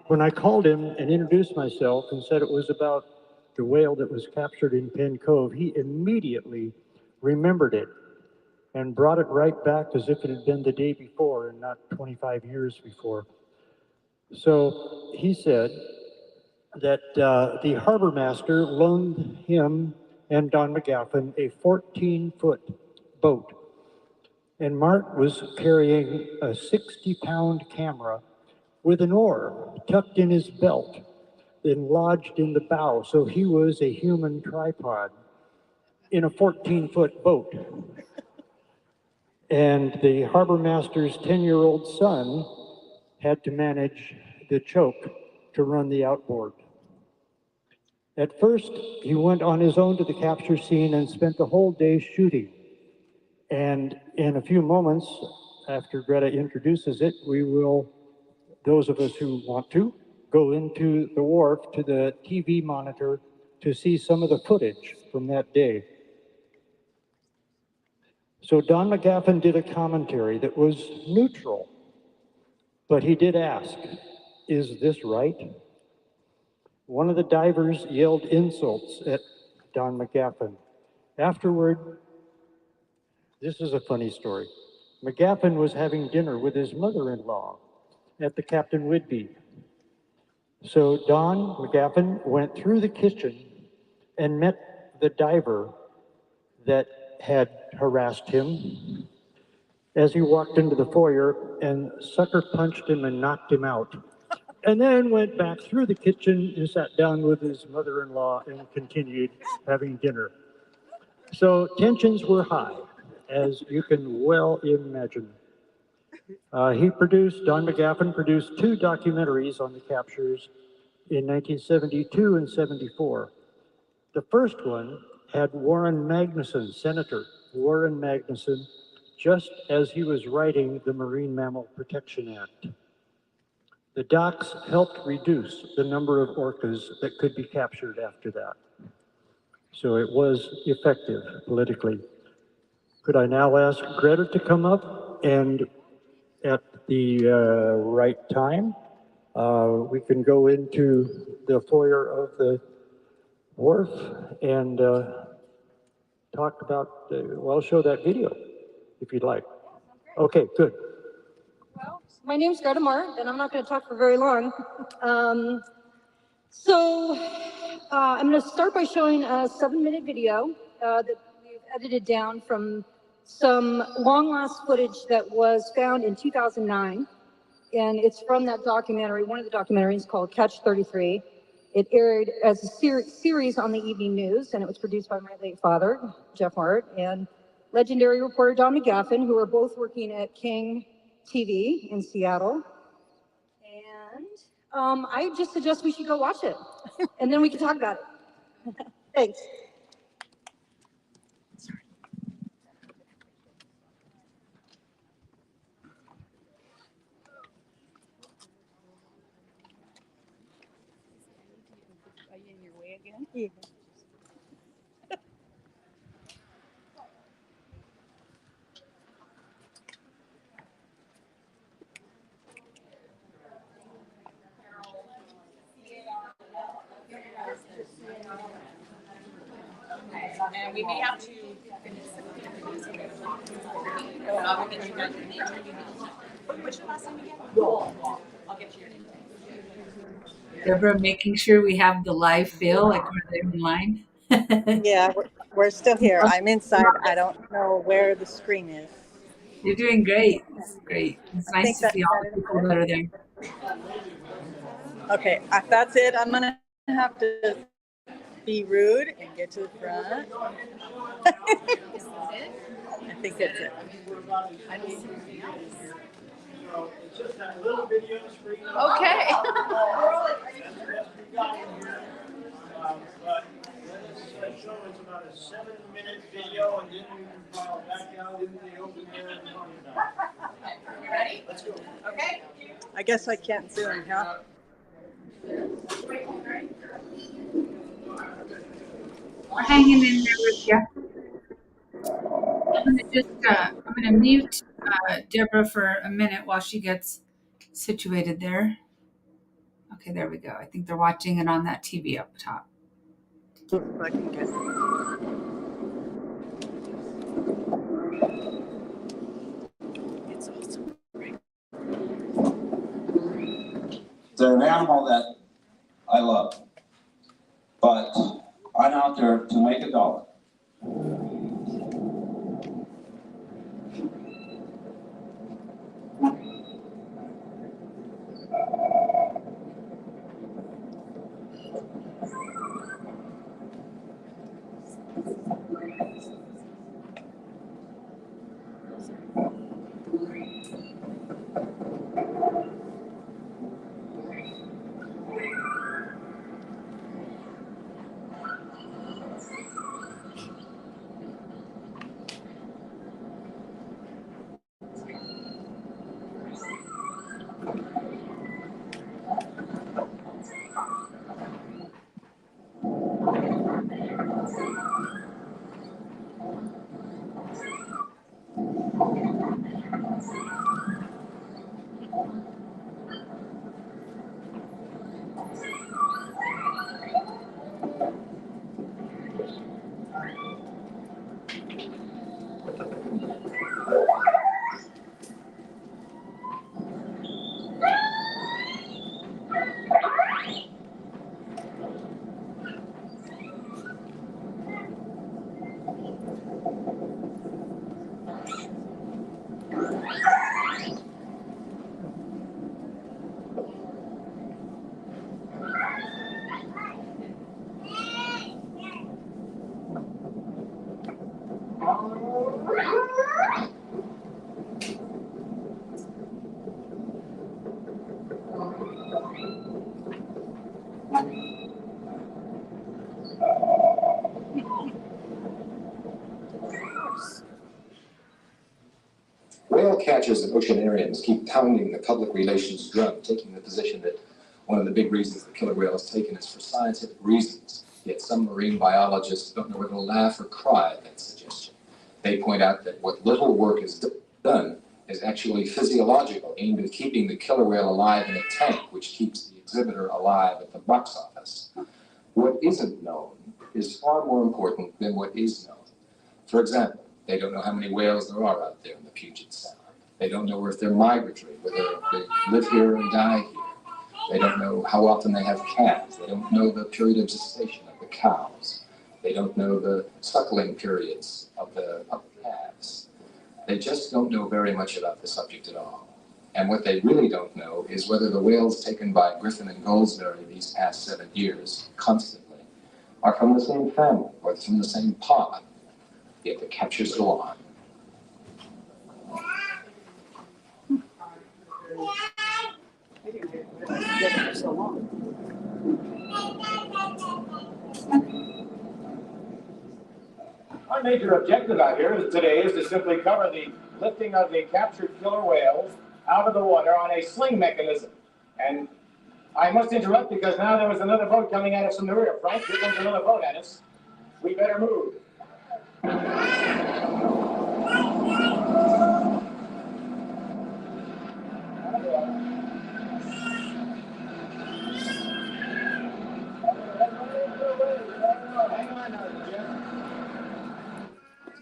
When I called him and introduced myself and said it was about the whale that was captured in Penn Cove, he immediately remembered it and brought it right back as if it had been the day before and not 25 years before. So he said that the harbor master loaned him and Don McGaffin a 14-foot boat. And Mart was carrying a 60-pound camera with an oar tucked in his belt then lodged in the bow. So he was a human tripod in a 14-foot boat. And the harbor master's 10-year-old son had to manage the choke to run the outboard. At first, he went on his own to the capture scene and spent the whole day shooting. And in a few moments, after Greta introduces it, we will, those of us who want to, go into the wharf to the TV monitor to see some of the footage from that day. So Don McGaffin did a commentary that was neutral, but he did ask, "Is this right?" One of the divers yelled insults at Don McGaffin. Afterward, this is a funny story. McGaffin was having dinner with his mother-in-law at the Captain Whidbey. So Don McGaffin went through the kitchen and met the diver that had harassed him as he walked into the foyer and sucker punched him and knocked him out. And then went back through the kitchen and sat down with his mother-in-law and continued having dinner. So tensions were high, as you can well imagine. Don McGaffin produced 2 documentaries on the captures in 1972 and 74. The first one had Warren Magnuson, Senator Warren Magnuson, just as he was writing the Marine Mammal Protection Act. The docs helped reduce the number of orcas that could be captured after that. So it was effective politically. Could I now ask Greta to come up, and at the right time, we can go into the foyer of the wharf and talk about, well, show that video if you'd like. Okay, good. Well, my name's Greta Moore, and I'm not going to talk for very long. I'm going to start by showing a 7-minute video that we've edited down from some long-lost footage that was found in 2009. And it's from that documentary, one of the documentaries called Catch 33. It aired as a series on the evening news, and it was produced by my late father, Jeff Hart, and legendary reporter Don McGaffin, who were both working at King TV in Seattle. And I just suggest we should go watch it, and then we can talk about it. Thanks. Are you in your way again? Yeah. And we may have to finish What's your last name again? I'll get you your name. Deborah, making sure we have the live feel, like we're there in line. Yeah, we're still here. I'm inside. I don't know where the screen is. You're doing great. It's great. It's I nice think to see all the people that are there. Okay, if that's it, I'm going to have to be rude and get to the front. I think that's it. Okay. It's about a 7-minute video, and then you can file back out into the open air and talk about it. You ready? Let's go. Okay. I guess I can't zoom, huh? We're hanging in there with you. I'm gonna mute Deborah for a minute while she gets situated there. Okay, there we go. I think they're watching it on that TV up top. I can get it. It's awesome. They're an animal that I love, but I'm out there to make a dollar. catchers and oceanarians keep pounding the public relations drum, taking the position that one of the big reasons the killer whale is taken is for scientific reasons. Yet some marine biologists don't know whether to laugh or cry at that suggestion. They point out that what little work is done is actually physiological, aimed at keeping the killer whale alive in a tank, which keeps the exhibitor alive at the box office. What isn't known is far more important than what is known. For example, they don't know how many whales there are out there in the Puget Sound. They don't know if they're migratory, whether they live here and die here. They don't know how often they have calves. They don't know the period of gestation of the cows. They don't know the suckling periods of the calves. They just don't know very much about the subject at all. And what they really don't know is whether the whales taken by Griffin and Goldsberry these past 7 years, constantly, are from the same family or from the same pod. Yet the captures go on. Our major objective out here today is to simply cover the lifting of the captured killer whales out of the water on a sling mechanism. And I must interrupt because now there was another boat coming at us from the rear. Frank, here comes another boat at us. We better move.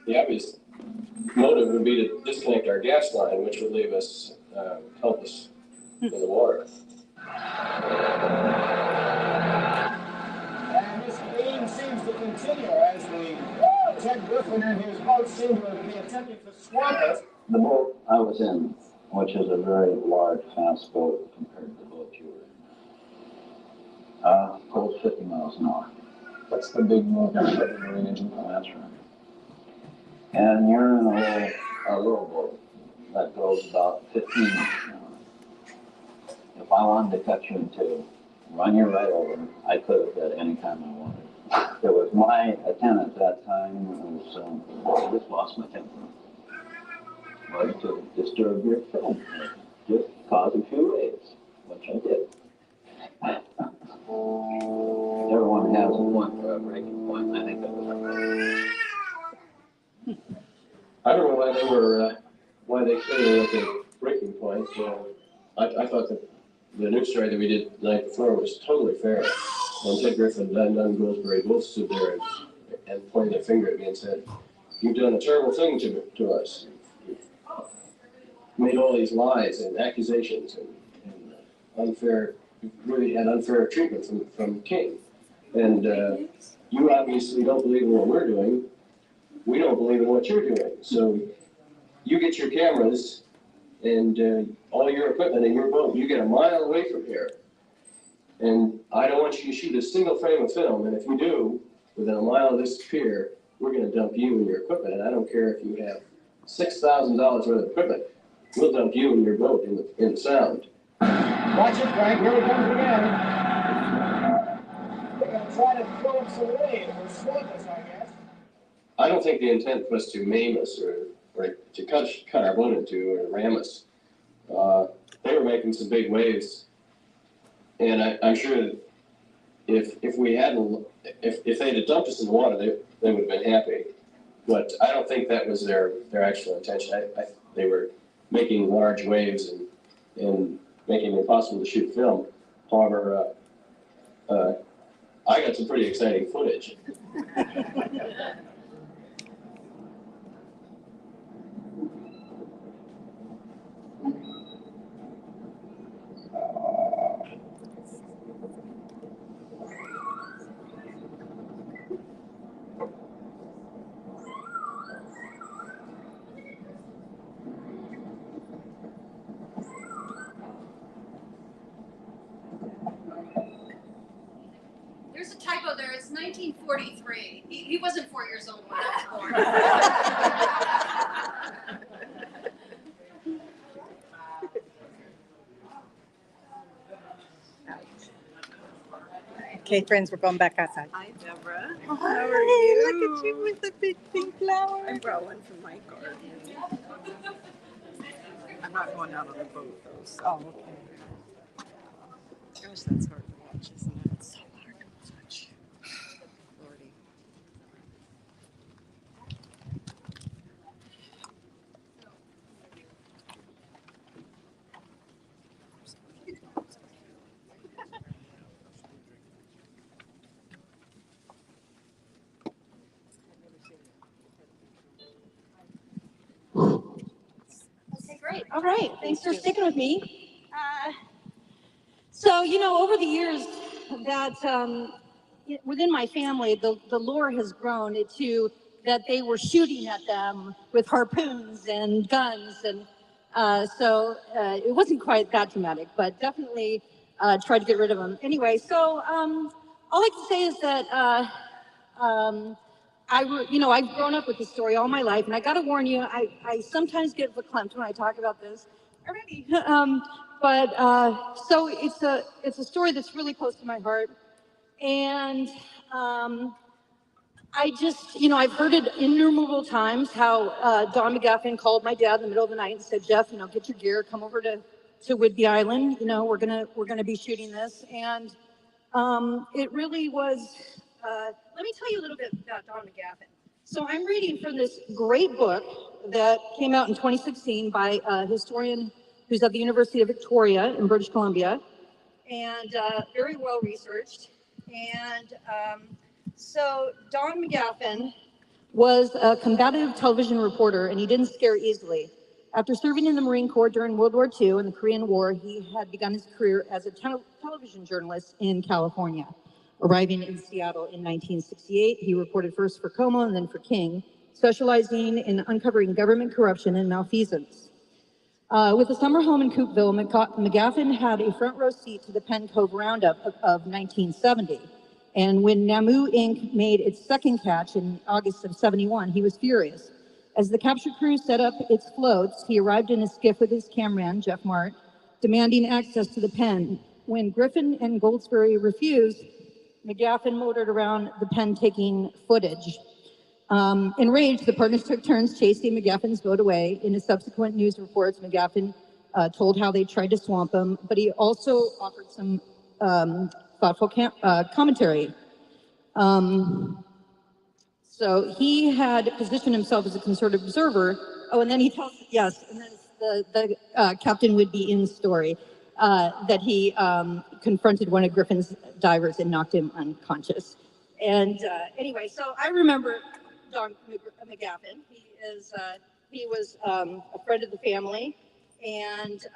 The obvious motive would be to disconnect our gas line, which would leave us helpless in the water. And this theme seems to continue as the Ted Griffin and his boat seem to be attempting to swamp us. The boat I was in, which is a very large, fast boat compared to the boat you were in, goes 50 miles an hour. That's the big submarine engine. Oh, that's right. And you're in a little boat that goes about 15 miles an hour. If I wanted to cut you in two, run you right over, I could have at any time I wanted. It was my intent at that time was, I just lost my temper, was to disturb your film, just cause a few waves, which I did. Everyone has a point for a breaking point. I think that was right. I don't know why they say they were at the breaking point. I thought that the news story that we did the night before was totally fair. When Ted Griffin and Don Goldsberry both stood there and pointed a finger at me and said, "You've done a terrible thing to us. You've made all these lies and accusations and unfair, you've really had unfair treatment from King. And you obviously don't believe in what we're doing. We don't believe in what you're doing. So you get your cameras and all your equipment and your boat, you get a mile away from here. And I don't want you to shoot a single frame of film. And if you do, within a mile of this pier, we're going to dump you and your equipment. And I don't care if you have $6,000 worth of equipment. We'll dump you and your boat in the Sound." Watch it, Frank. Here he comes again. They're going to try to throw us away or swamp us, I guess. I don't think the intent was to maim us or to cut our boat into or ram us. They were making some big waves. And I'm sure that if they'd have dumped us in the water, they would have been happy. But I don't think that was their actual intention. They were making large waves and making it impossible to shoot film. However, I got some pretty exciting footage. There's a typo there. It's 1943. He wasn't 4 years old when I was born. Okay, friends, we're going back outside. Hi, Deborah. Oh, How are hi, you? look at you with the big pink flower. I brought one from my garden. I'm not going out on a boat though. So. Oh, okay. Gosh, that's hard to watch, isn't it? It's so hard to watch. Lordy. Okay, great. All right. Thanks for sticking with me. So, over the years that within my family, the lore has grown to that they were shooting at them with harpoons and guns. And it wasn't quite that dramatic, but definitely tried to get rid of them. Anyway, so all I can say is that I've grown up with this story all my life, and I got to warn you, I sometimes get verklempt when I talk about this. Already. So it's a story that's really close to my heart, and I just, I've heard it innumerable times how Don McGuffin called my dad in the middle of the night and said, Jeff, get your gear, come over to Whidbey Island. We're gonna be shooting this, and it really was. Let me tell you a little bit about Don McGuffin. So I'm reading from this great book that came out in 2016 by a historian who's at the University of Victoria in British Columbia, and very well researched. And so Don McGuffin was a combative television reporter, and he didn't scare easily. After serving in the Marine Corps during World War II and the Korean War, he had begun his career as a television journalist in California. Arriving in Seattle in 1968, he reported first for Como and then for King, specializing in uncovering government corruption and malfeasance. With a summer home in Coupeville, McGuffin had a front row seat to the Penn Cove Roundup of 1970. And when Namu Inc. made its second catch in August of 71, he was furious. As the capture crew set up its floats, he arrived in a skiff with his cameraman, Jeff Mart, demanding access to the pen. When Griffin and Goldsberry refused, McGuffin motored around the pen taking footage. Enraged, the partners took turns chasing McGuffin's boat away. In his subsequent news reports, McGuffin told how they tried to swamp him, but he also offered some thoughtful commentary. So he had positioned himself as a conservative observer. Oh, and then he tells, yes, and then the Captain Whidbey story that he confronted one of Griffin's divers and knocked him unconscious. And anyway, so I remember Don McGuffin. He was a friend of the family, and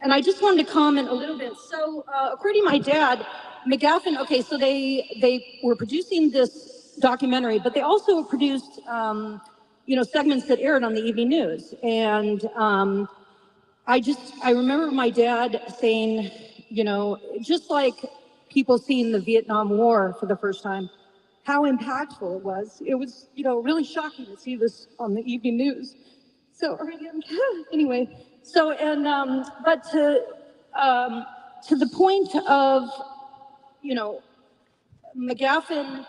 and I just wanted to comment a little bit. So according to my dad, McGuffin, okay, so they were producing this documentary, but they also produced, segments that aired on the evening news. And I remember my dad saying, just like people seeing the Vietnam War for the first time, how impactful it was. It was, really shocking to see this on the evening news. So anyway, so but to the point of, McGuffin,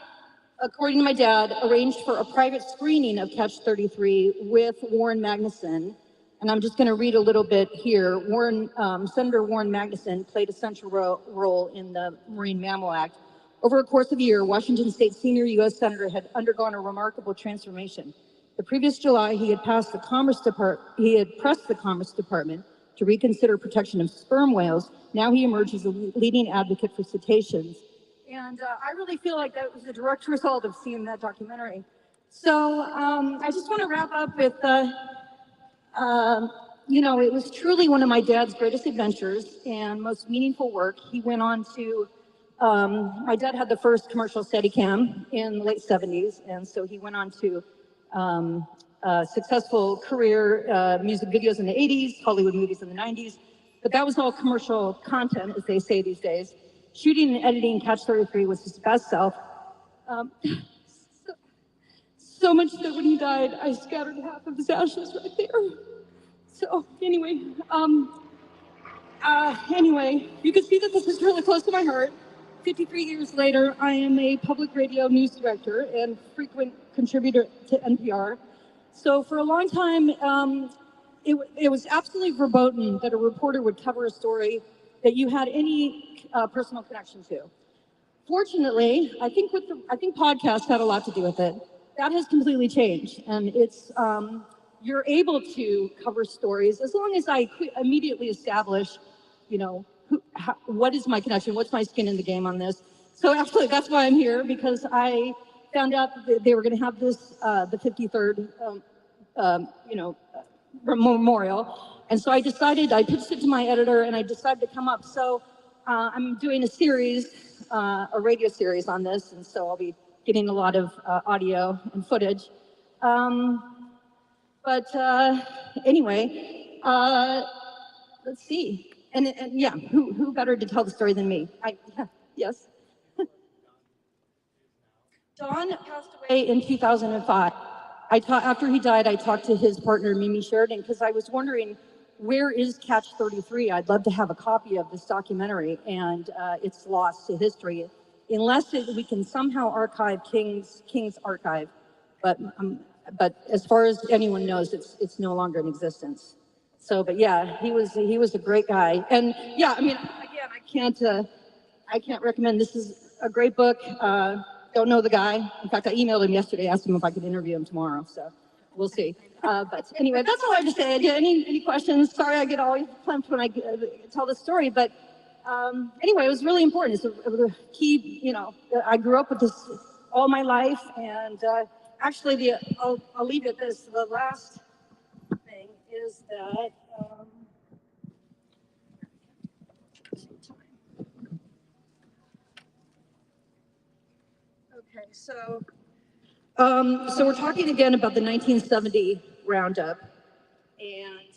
according to my dad, arranged for a private screening of Catch 33 with Warren Magnuson. And I'm just going to read a little bit here. Senator Warren Magnuson played a central role in the Marine Mammal Act. Over a course of a year, Washington State's senior U.S. Senator had undergone a remarkable transformation. The previous July, he had pressed the Commerce Department to reconsider protection of sperm whales. Now he emerges as a leading advocate for cetaceans. And I really feel like that was a direct result of seeing that documentary. So I just want to wrap up with, it was truly one of my dad's greatest adventures and most meaningful work. He went on to, my dad had the first commercial Steadicam in the late 70s, and so he went on to successful career, music videos in the 80s, Hollywood movies in the 90s, but that was all commercial content, as they say these days. Shooting and editing Catch 33 was his best self. So much that when he died, I scattered half of his ashes right there. So anyway, you can see that this is really close to my heart. 53 years later, I am a public radio news director and frequent contributor to NPR. So for a long time, it was absolutely verboten that a reporter would cover a story that you had any personal connection to. Fortunately, I think podcasts had a lot to do with it. That has completely changed, and it's you're able to cover stories as long as I immediately establish, what is my connection, what's my skin in the game on this. So actually, that's why I'm here, because I found out that they were going to have this the 53rd, memorial, and so I pitched it to my editor, and I decided to come up. So I'm doing a series, a radio series on this, and so I'll be getting a lot of audio and footage. But anyway, let's see. And yeah, who better to tell the story than me? Yes. Don passed away in 2005. After he died, I talked to his partner, Mimi Sheridan, because I was wondering, where is Catch 33? I'd love to have a copy of this documentary, and it's lost to history, unless we can somehow archive King's archive. But as far as anyone knows, it's no longer in existence. So, but yeah, he was a great guy, and yeah, I mean, again, I can't recommend. This is a great book. Don't know the guy. In fact, I emailed him yesterday, asked him if I could interview him tomorrow. So we'll see. But anyway, that's all I have to say. Any questions? Sorry, I get always pumped when I tell the story. But anyway, it was really important. It's a key. I grew up with this all my life, and actually, I'll leave it this. The last thing is that. Okay, so we're talking again about the 1970 roundup, and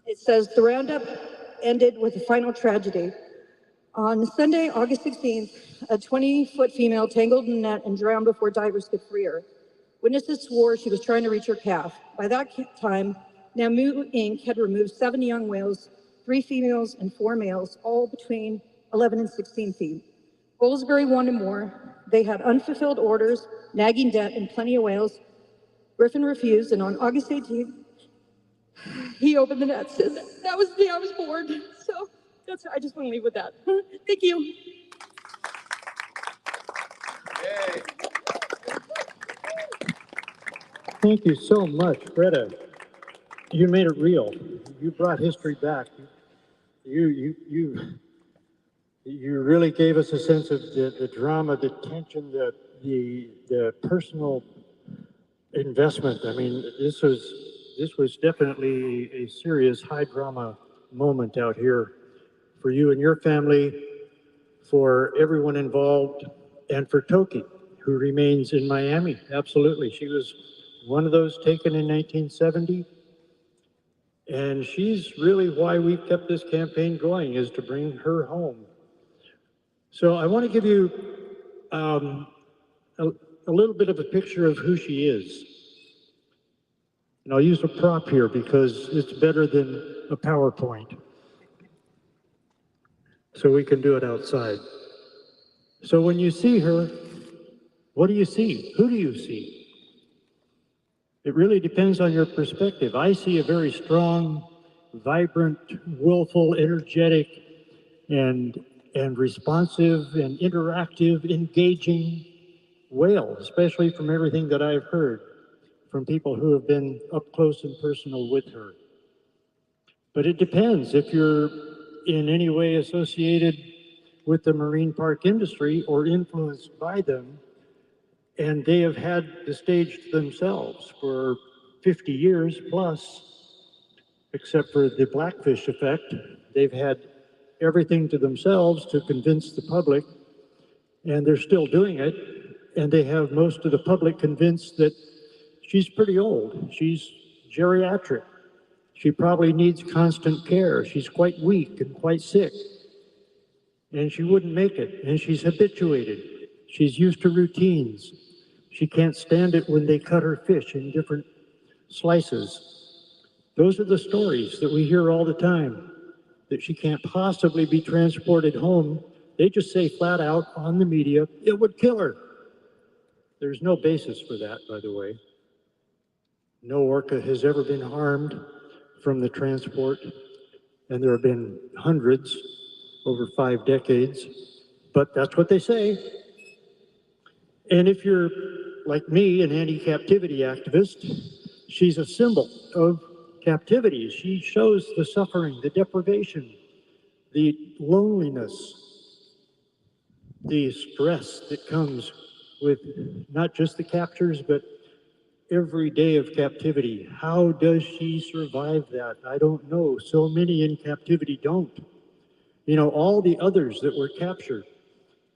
it says the roundup ended with a final tragedy. On Sunday, August 16th, a 20-foot female tangled in a net and drowned before divers could free her. Witnesses swore she was trying to reach her calf. By that time, Namu Inc. had removed 7 young whales, 3 females and 4 males, all between 11 and 16 feet. Goldsberry wanted more. They had unfulfilled orders, nagging debt, and plenty of whales. Griffin refused, and on August 18th, he opened the nets. And that was the day I was born. So I just want to leave with that. Thank you. Yay. Thank you so much, Greta. You made it real. You brought history back. You really gave us a sense of the drama, the tension, the personal investment. I mean, this was definitely a serious high drama moment out here for you and your family, for everyone involved, and for Toki, who remains in Miami. Absolutely. She was one of those taken in 1970. And she's really why we've kept this campaign going, is to bring her home. So I want to give you a little bit of a picture of who she is. And I'll use a prop here because it's better than a PowerPoint. So we can do it outside. So when you see her, what do you see? Who do you see? It really depends on your perspective. I see a very strong, vibrant, willful, energetic, and responsive and interactive, engaging whale, especially from everything that I've heard from people who have been up close and personal with her. But it depends if you're in any way associated with the marine park industry or influenced by them, and they have had the stage to themselves for 50 years plus, except for the Blackfish effect. They've had everything to themselves to convince the public, and they're still doing it, and they have most of the public convinced that she's pretty old. She's geriatric. She probably needs constant care. She's quite weak and quite sick, and she wouldn't make it, and she's habituated. She's used to routines. She can't stand it when they cut her fish in different slices. Those are the stories that we hear all the time, that she can't possibly be transported home. They just say flat out on the media, it would kill her. There's no basis for that, by the way. No orca has ever been harmed from the transport, and there have been hundreds over 5 decades, but that's what they say. And if you're like me, an anti-captivity activist, she's a symbol of captivity. She shows the suffering, the deprivation, the loneliness, the stress that comes with not just the captures, but every day of captivity. How does she survive that? I don't know. So many in captivity don't. You know, all the others that were captured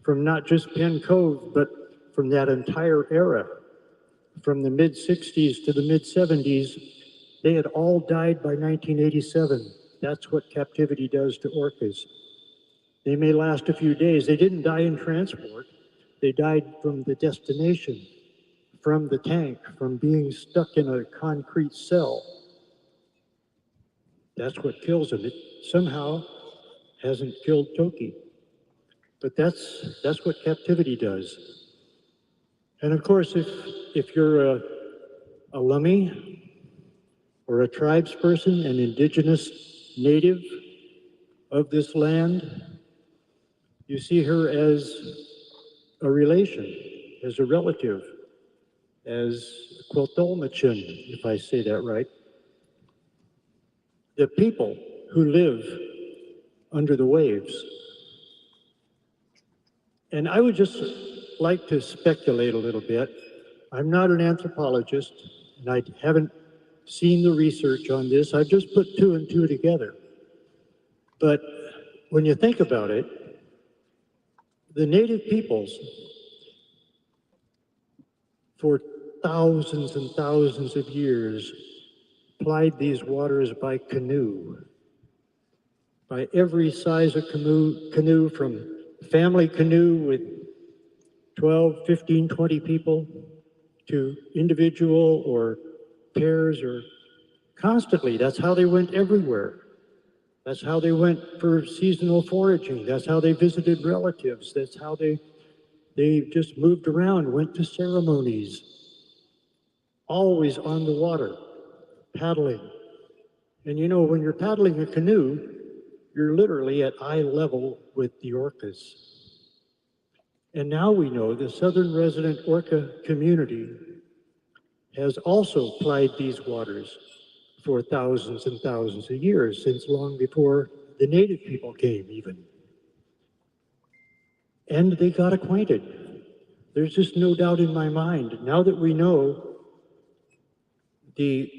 from not just Penn Cove, but from that entire era, from the mid-60s to the mid-70s, they had all died by 1987. That's what captivity does to orcas. They may last a few days. They didn't die in transport. They died from the destination, from the tank, from being stuck in a concrete cell. That's what kills them. It somehow hasn't killed Toki. But that's what captivity does. And of course, if you're a Lummi or a tribes person, an indigenous native of this land, you see her as a relation, as a relative, as Sk'aliCh'elh-tenaut, if I say that right. The people who live under the waves. And I would just like to speculate a little bit. I'm not an anthropologist, and I haven't seen the research on this. I've just put 2 and 2 together. But when you think about it, the native peoples, for thousands and thousands of years, plied these waters by canoe, by every size of canoe from family canoe with 12, 15, 20 people to individual or pairs or constantly. That's how they went everywhere. That's how they went for seasonal foraging. That's how they visited relatives. That's how they just moved around, went to ceremonies, always on the water, paddling. And you know, when you're paddling a canoe, you're literally at eye level with the orcas. And now we know the southern resident orca community has also plied these waters for thousands and thousands of years, since long before the native people came even. And they got acquainted. There's just no doubt in my mind, now that we know the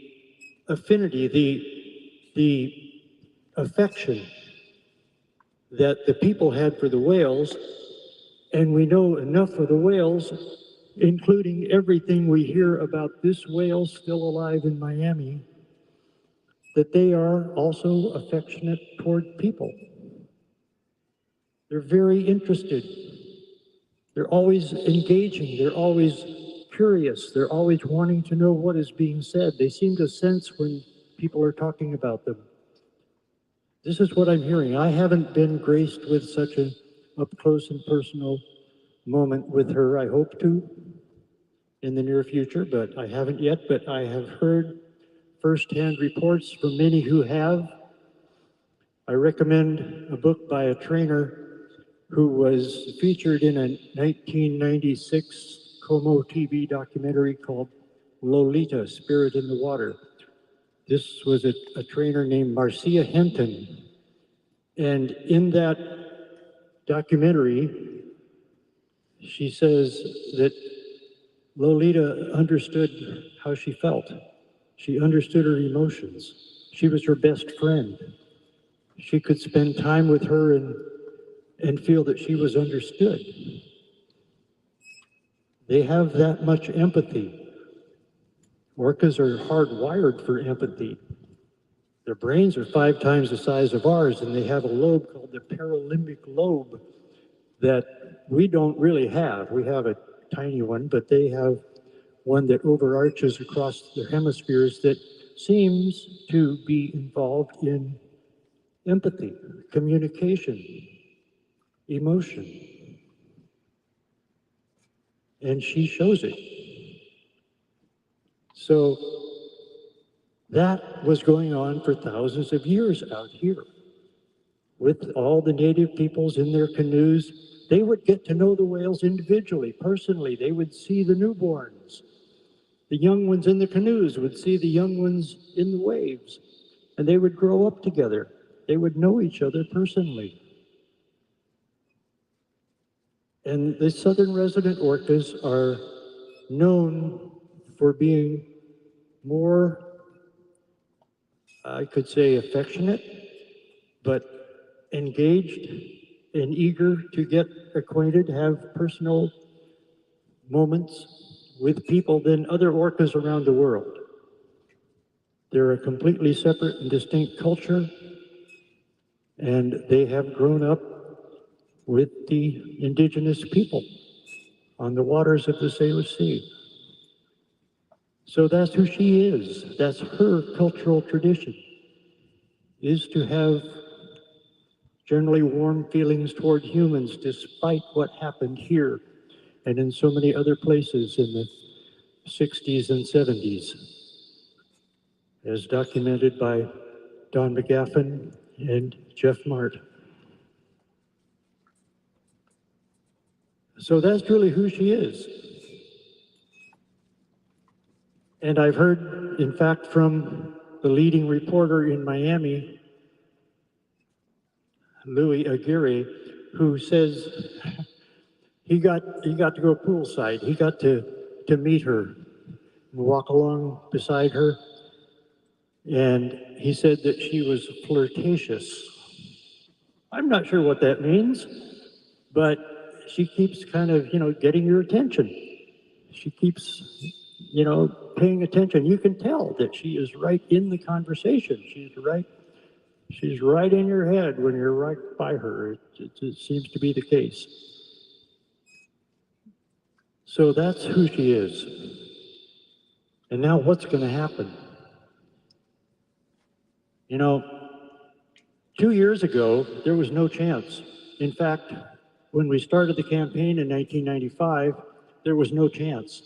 affinity, the affection that the people had for the whales, and we know enough of the whales, including everything we hear about this whale still alive in Miami, that they are also affectionate toward people. They're very interested. They're always engaging. They're always curious. They're always wanting to know what is being said. They seem to sense when people are talking about them. This is what I'm hearing. I haven't been graced with such an up-close and personal moment with her. I hope to in the near future, but I haven't yet. But I have heard firsthand reports from many who have. I recommend a book by a trainer who was featured in a 1996 Como TV documentary called Lolita, Spirit in the Water. This was a trainer named Marcia Hinton. And in that documentary, she says that Lolita understood how she felt. She understood her emotions. She was her best friend. She could spend time with her and feel that she was understood. They have that much empathy. Orcas are hardwired for empathy. Their brains are 5 times the size of ours, and they have a lobe called the paralimbic lobe that we don't really have. We have a tiny one, but they have one that overarches across their hemispheres that seems to be involved in empathy, communication, emotion. And she shows it. So That was going on for thousands of years out here. With all the native peoples in their canoes, they would get to know the whales individually, personally. They would see the newborns. The young ones in the canoes would see the young ones in the waves, and they would grow up together. They would know each other personally. And the southern resident orcas are known for being more, I could say, affectionate, but engaged and eager to get acquainted, have personal moments with people than other orcas around the world. They're a completely separate and distinct culture, and they have grown up with the indigenous people on the waters of the Salish Sea. So that's who she is. That's her cultural tradition, is to have generally warm feelings toward humans despite what happened here and in so many other places in the 60s and 70s, as documented by Don McGaffin and Jeff Mart. So that's really who she is. And I've heard, in fact, from the leading reporter in Miami, Louis Aguirre, who says he got to go poolside. He got to meet her and walk along beside her. And he said that she was flirtatious. I'm not sure what that means, but she keeps kind of, getting your attention. She keeps, paying attention. You can tell that she is right in the conversation. She's right in your head when you're right by her. It seems to be the case. So that's who she is. And now what's going to happen? 2 years ago, there was no chance. In fact, when we started the campaign in 1995, there was no chance.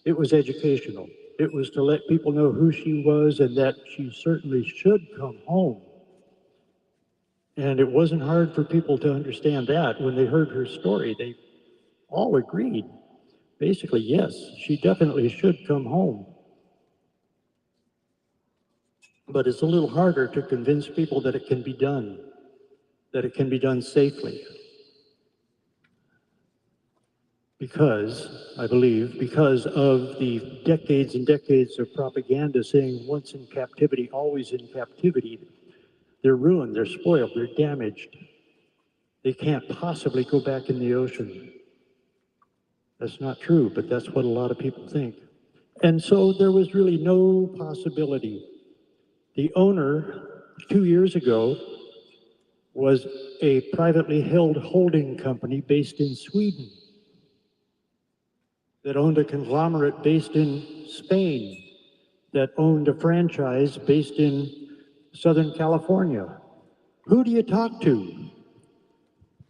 It was educational. It was to let people know who she was and that she certainly should come home. And it wasn't hard for people to understand that. When they heard her story, they all agreed. Basically, yes, she definitely should come home. But it's a little harder to convince people that it can be done, that it can be done safely. Because, I believe, because of the decades and decades of propaganda saying once in captivity, always in captivity, they're ruined, they're spoiled, they're damaged. They can't possibly go back in the ocean. That's not true, but that's what a lot of people think. And so there was really no possibility. The owner, 2 years ago, was a privately held holding company based in Sweden that owned a conglomerate based in Spain, that owned a franchise based in Southern California. Who do you talk to?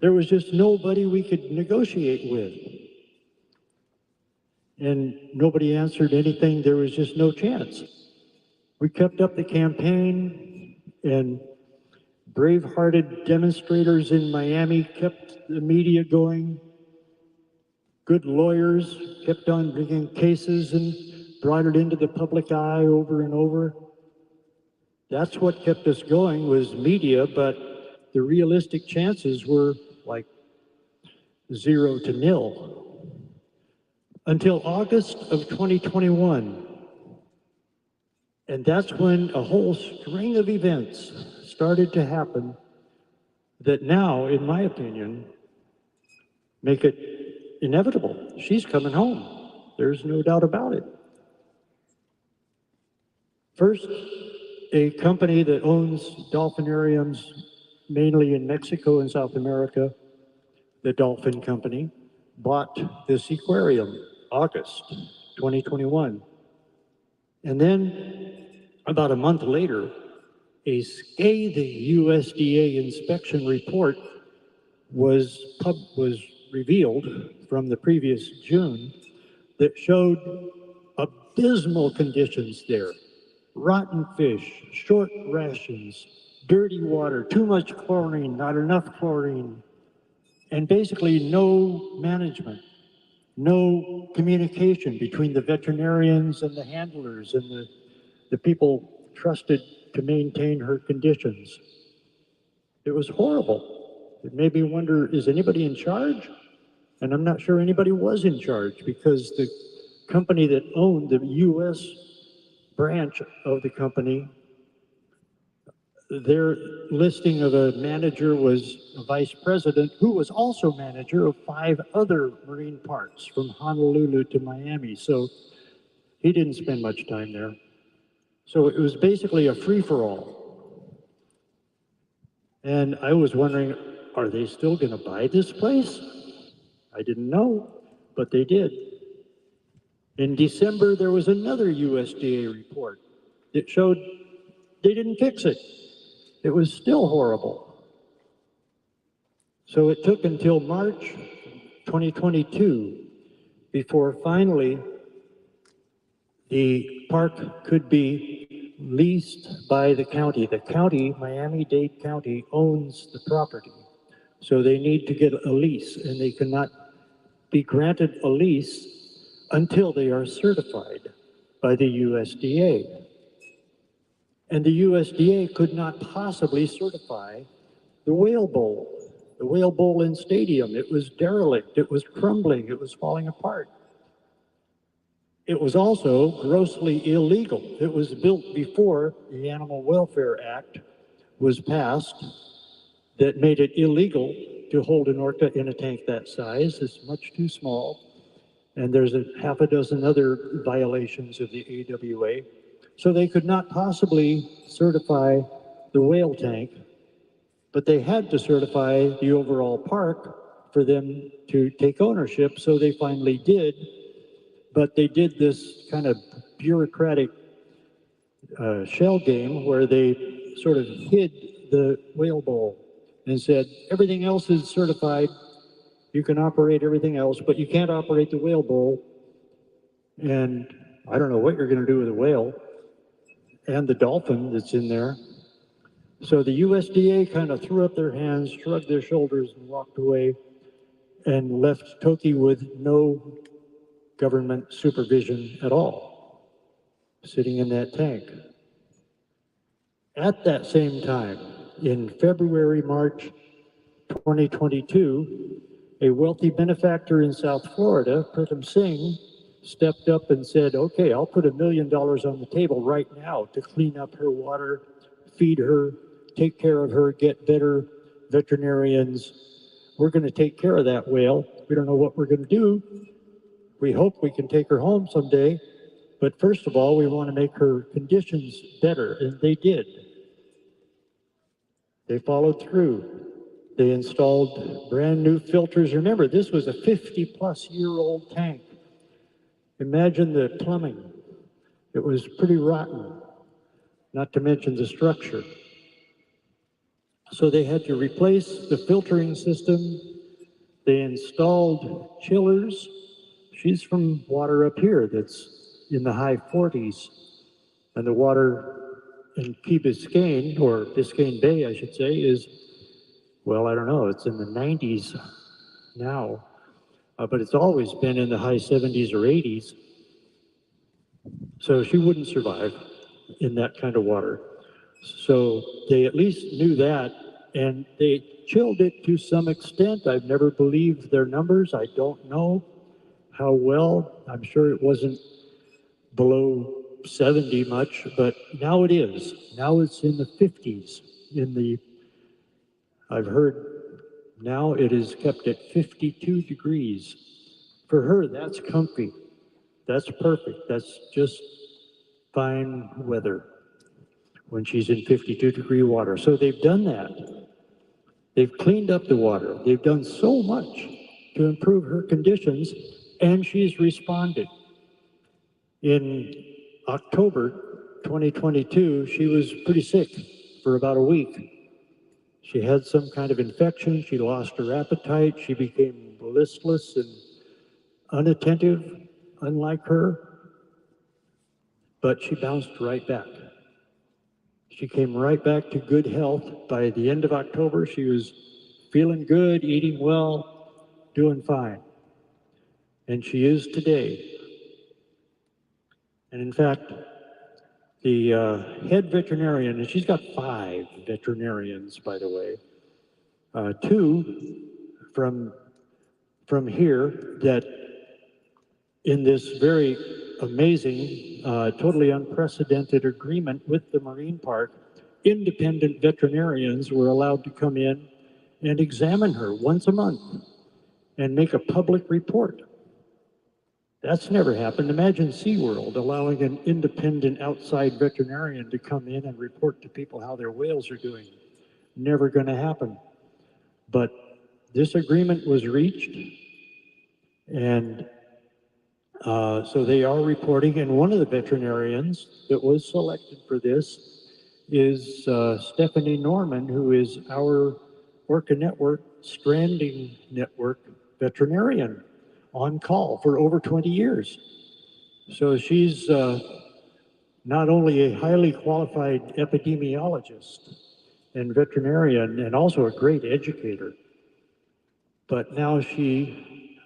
There was just nobody we could negotiate with. And nobody answered anything. There was just no chance. We kept up the campaign, and brave-hearted demonstrators in Miami kept the media going. Good lawyers kept on bringing cases and brought it into the public eye over and over. That's what kept us going, was media, but the realistic chances were like 0 to nil. Until August of 2021. And that's when a whole string of events started to happen that now, in my opinion, make it inevitable. She's coming home. There's no doubt about it. First, a company that owns dolphinariums mainly in Mexico and South America, the Dolphin Company, bought this aquarium, August 2021. And then about a month later, a scathing USDA inspection report was revealed from the previous June that showed abysmal conditions there, rotten fish, short rations, dirty water, too much chlorine, not enough chlorine, and basically no management, no communication between the veterinarians and the handlers and the people trusted to maintain her conditions. It was horrible. It made me wonder, is anybody in charge? And I'm not sure anybody was in charge, because the company that owned the U.S. branch of the company, their listing of a manager was a vice president who was also manager of 5 other marine parks from Honolulu to Miami. So he didn't spend much time there. So it was basically a free-for-all. And I was wondering, are they still going to buy this place? I didn't know, but they did. In December, there was another USDA report that showed they didn't fix it. It was still horrible. So it took until March 2022 before finally the park could be leased by the county. The county, Miami-Dade County, owns the property. So they need to get a lease, and they cannot be granted a lease until they are certified by the USDA. And the USDA could not possibly certify the whale bowl. The whale bowl and stadium, it was derelict, it was crumbling, it was falling apart. It was also grossly illegal. It was built before the Animal Welfare Act was passed that made it illegal to hold an orca in a tank that size. It's much too small. And there's a half a dozen other violations of the AWA. So they could not possibly certify the whale tank, but they had to certify the overall park for them to take ownership, so they finally did. But they did this kind of bureaucratic shell game where they sort of hid the whale bowl and said, everything else is certified, you can operate everything else, but you can't operate the whale bowl. And I don't know what you're going to do with the whale and the dolphin that's in there. So the USDA kind of threw up their hands, shrugged their shoulders, and walked away and left Toki with no government supervision at all, sitting in that tank. At that same time, in February, March 2022, a wealthy benefactor in South Florida, Pritam Singh, stepped up and said, okay, I'll put $1 million on the table right now to clean up her water, feed her, take care of her, get better veterinarians. We're going to take care of that whale. We don't know what we're going to do. We hope we can take her home someday. But first of all, we want to make her conditions better. And they did. They followed through. They installed brand new filters. Remember, this was a 50-plus-year-old tank. Imagine the plumbing. It was pretty rotten, not to mention the structure. So they had to replace the filtering system. They installed chillers. She's from water up here that's in the high 40s. And the water in Key Biscayne, or Biscayne Bay, I should say, is, well, I don't know, it's in the 90s now. But it's always been in the high 70s or 80s. So she wouldn't survive in that kind of water. So they at least knew that, and they chilled it to some extent. I've never believed their numbers. I don't know how well. I'm sure it wasn't below 70 much, but now it is. Now it's in the 50s. I've heard now it is kept at 52 degrees. For her, that's comfy. That's perfect. That's just fine weather when she's in 52-degree water. So they've done that. They've cleaned up the water. They've done so much to improve her conditions, and she's responded. In October 2022, she was pretty sick for about a week. She had some kind of infection. She lost her appetite. She became listless and unattentive, unlike her. But she bounced right back. She came right back to good health. By the end of October, she was feeling good, eating well, doing fine. And she is today. And in fact, the head veterinarian, and she's got 5 veterinarians, by the way, 2 from here that in this very amazing, totally unprecedented agreement with the Marine Park, independent veterinarians were allowed to come in and examine her once a month and make a public report. That's never happened. Imagine SeaWorld allowing an independent outside veterinarian to come in and report to people how their whales are doing. Never going to happen. But this agreement was reached, and so they are reporting, and one of the veterinarians that was selected for this is Stephanie Norman, who is our Orca Network Stranding Network veterinarian on call for over 20 years. So she's not only a highly qualified epidemiologist and veterinarian and also a great educator, but now she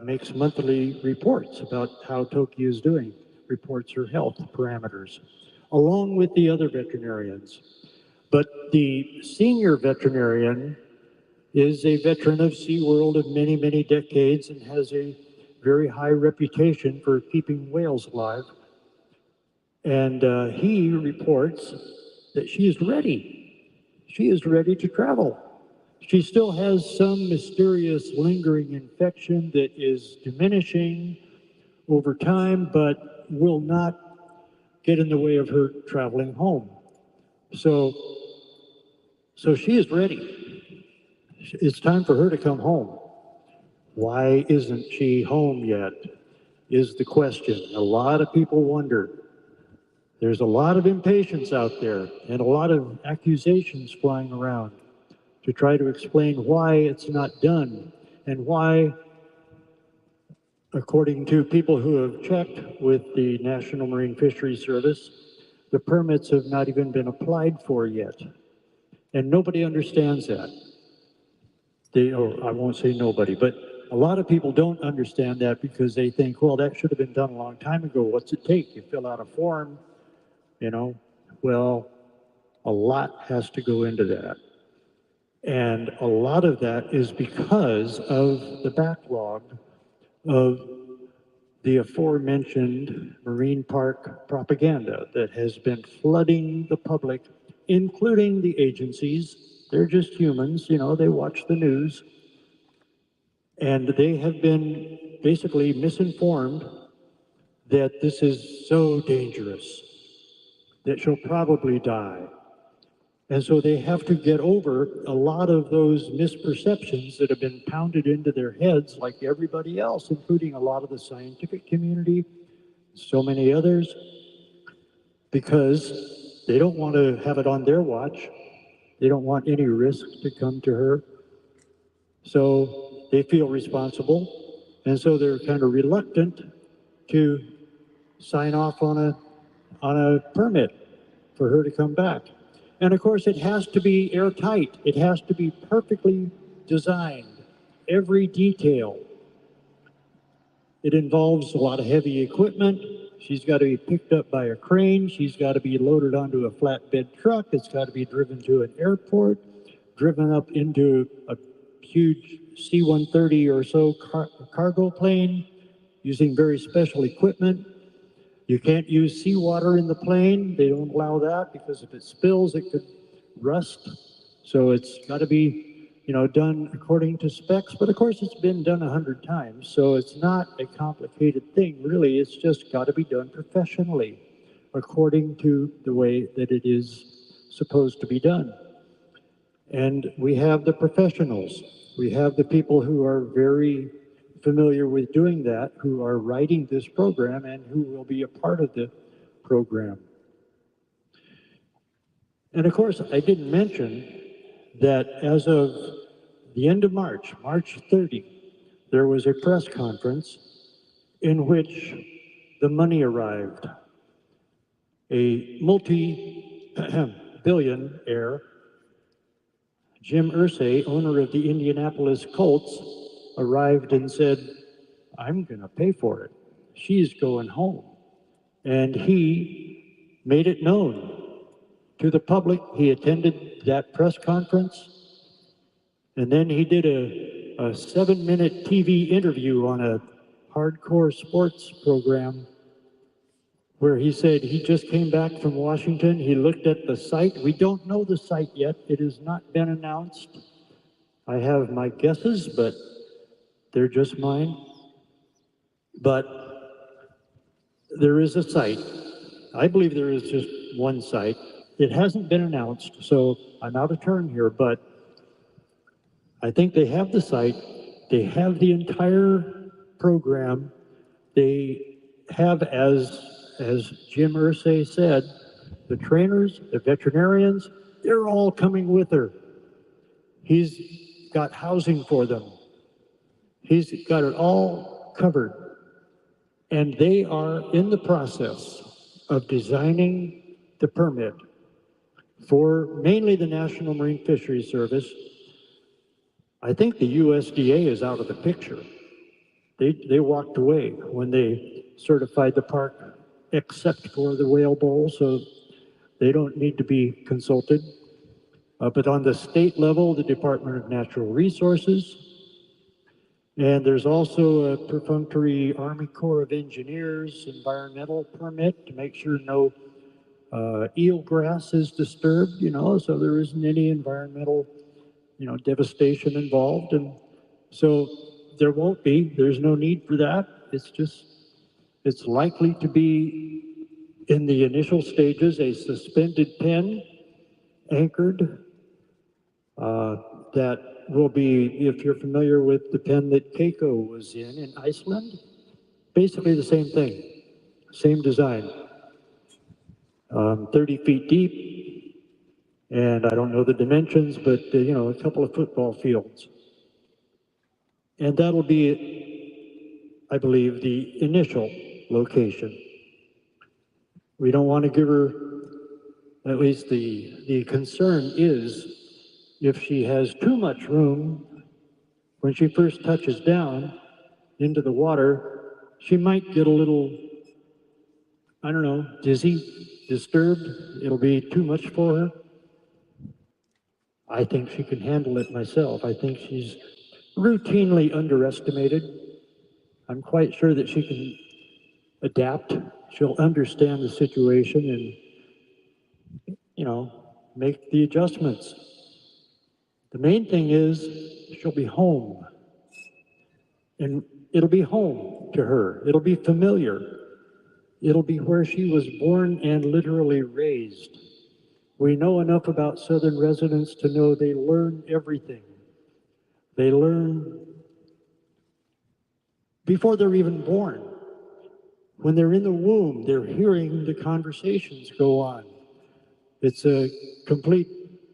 makes monthly reports about how Toki is doing, reports her health parameters, along with the other veterinarians. But the senior veterinarian is a veteran of SeaWorld of many, many decades and has a very high reputation for keeping whales alive. And he reports that she is ready. She is ready to travel. She still has some mysterious lingering infection that is diminishing over time, but will not get in the way of her traveling home. So she is ready. It's time for her to come home. Why isn't she home yet is the question. A lot of people wonder. There's a lot of impatience out there and a lot of accusations flying around to try to explain why it's not done and why, according to people who have checked with the National Marine Fisheries Service, the permits have not even been applied for yet. And nobody understands that. I won't say nobody, but a lot of people don't understand that because they think, well, that should have been done a long time ago. What's it take? You fill out a form, you know. Well, a lot has to go into that. And a lot of that is because of the backlog of the aforementioned marine park propaganda that has been flooding the public, including the agencies. They're just humans, you know, they watch the news. And they have been basically misinformed that this is so dangerous, that she'll probably die. And so they have to get over a lot of those misperceptions that have been pounded into their heads like everybody else, including a lot of the scientific community, so many others, because they don't want to have it on their watch. They don't want any risk to come to her. So they feel responsible. And so they're kind of reluctant to sign off on a permit for her to come back. And of course, it has to be airtight. It has to be perfectly designed, every detail. It involves a lot of heavy equipment. She's got to be picked up by a crane. She's got to be loaded onto a flatbed truck. It's got to be driven to an airport, driven up into a huge C-130 or so cargo plane using very special equipment. You can't use seawater in the plane. They don't allow that because if it spills, it could rust. So it's got to be, you know, done according to specs. But of course, it's been done 100 times. So it's not a complicated thing, really. It's just got to be done professionally according to the way that it is supposed to be done. And we have the professionals. We have the people who are very familiar with doing that, who are writing this program and who will be a part of the program. And of course, I didn't mention that as of the end of March 30, there was a press conference in which the money arrived. A billionaire Jim Irsay, owner of the Indianapolis Colts, arrived and said, "I'm going to pay for it. She's going home." And he made it known to the public. He attended that press conference, and then he did a 7-minute TV interview on a hardcore sports program where he said he just came back from Washington. He looked at the site. We don't know the site yet. It has not been announced. I have my guesses, but they're just mine. But there is a site. I believe there is just one site. It hasn't been announced, so I'm out of turn here, but I think they have the site. They have the entire program. They have, as Jim Irsay said, the trainers, the veterinarians, they're all coming with her. He's got housing for them. He's got it all covered. And they are in the process of designing the permit for mainly the National Marine Fisheries Service. I think the USDA is out of the picture. They walked away when they certified the park, except for the whale bowl, so they don't need to be consulted. But on the state level, the Department of Natural Resources, and there's also a perfunctory Army Corps of Engineers environmental permit to make sure no eelgrass is disturbed, so there isn't any environmental, devastation involved. And so there won't be, there's no need for that. It's likely to be in the initial stages, a suspended pen anchored that will be, if you're familiar with the pen that Keiko was in Iceland, basically the same thing, same design. 30 feet deep, and I don't know the dimensions, but a couple of football fields. And that'll be, I believe, the initial location. We don't want to give her, at least the concern is, if she has too much room, when she first touches down into the water, she might get a little, I don't know, dizzy, disturbed. It'll be too much for her. I think she can handle it myself. I think she's routinely underestimated. I'm quite sure that she can adapt. She'll understand the situation and, make the adjustments. The main thing is she'll be home. And it'll be home to her. It'll be familiar. It'll be where she was born and literally raised. We know enough about Southern residents to know they learn everything. They learn before they're even born. When they're in the womb, they're hearing the conversations go on. It's a complete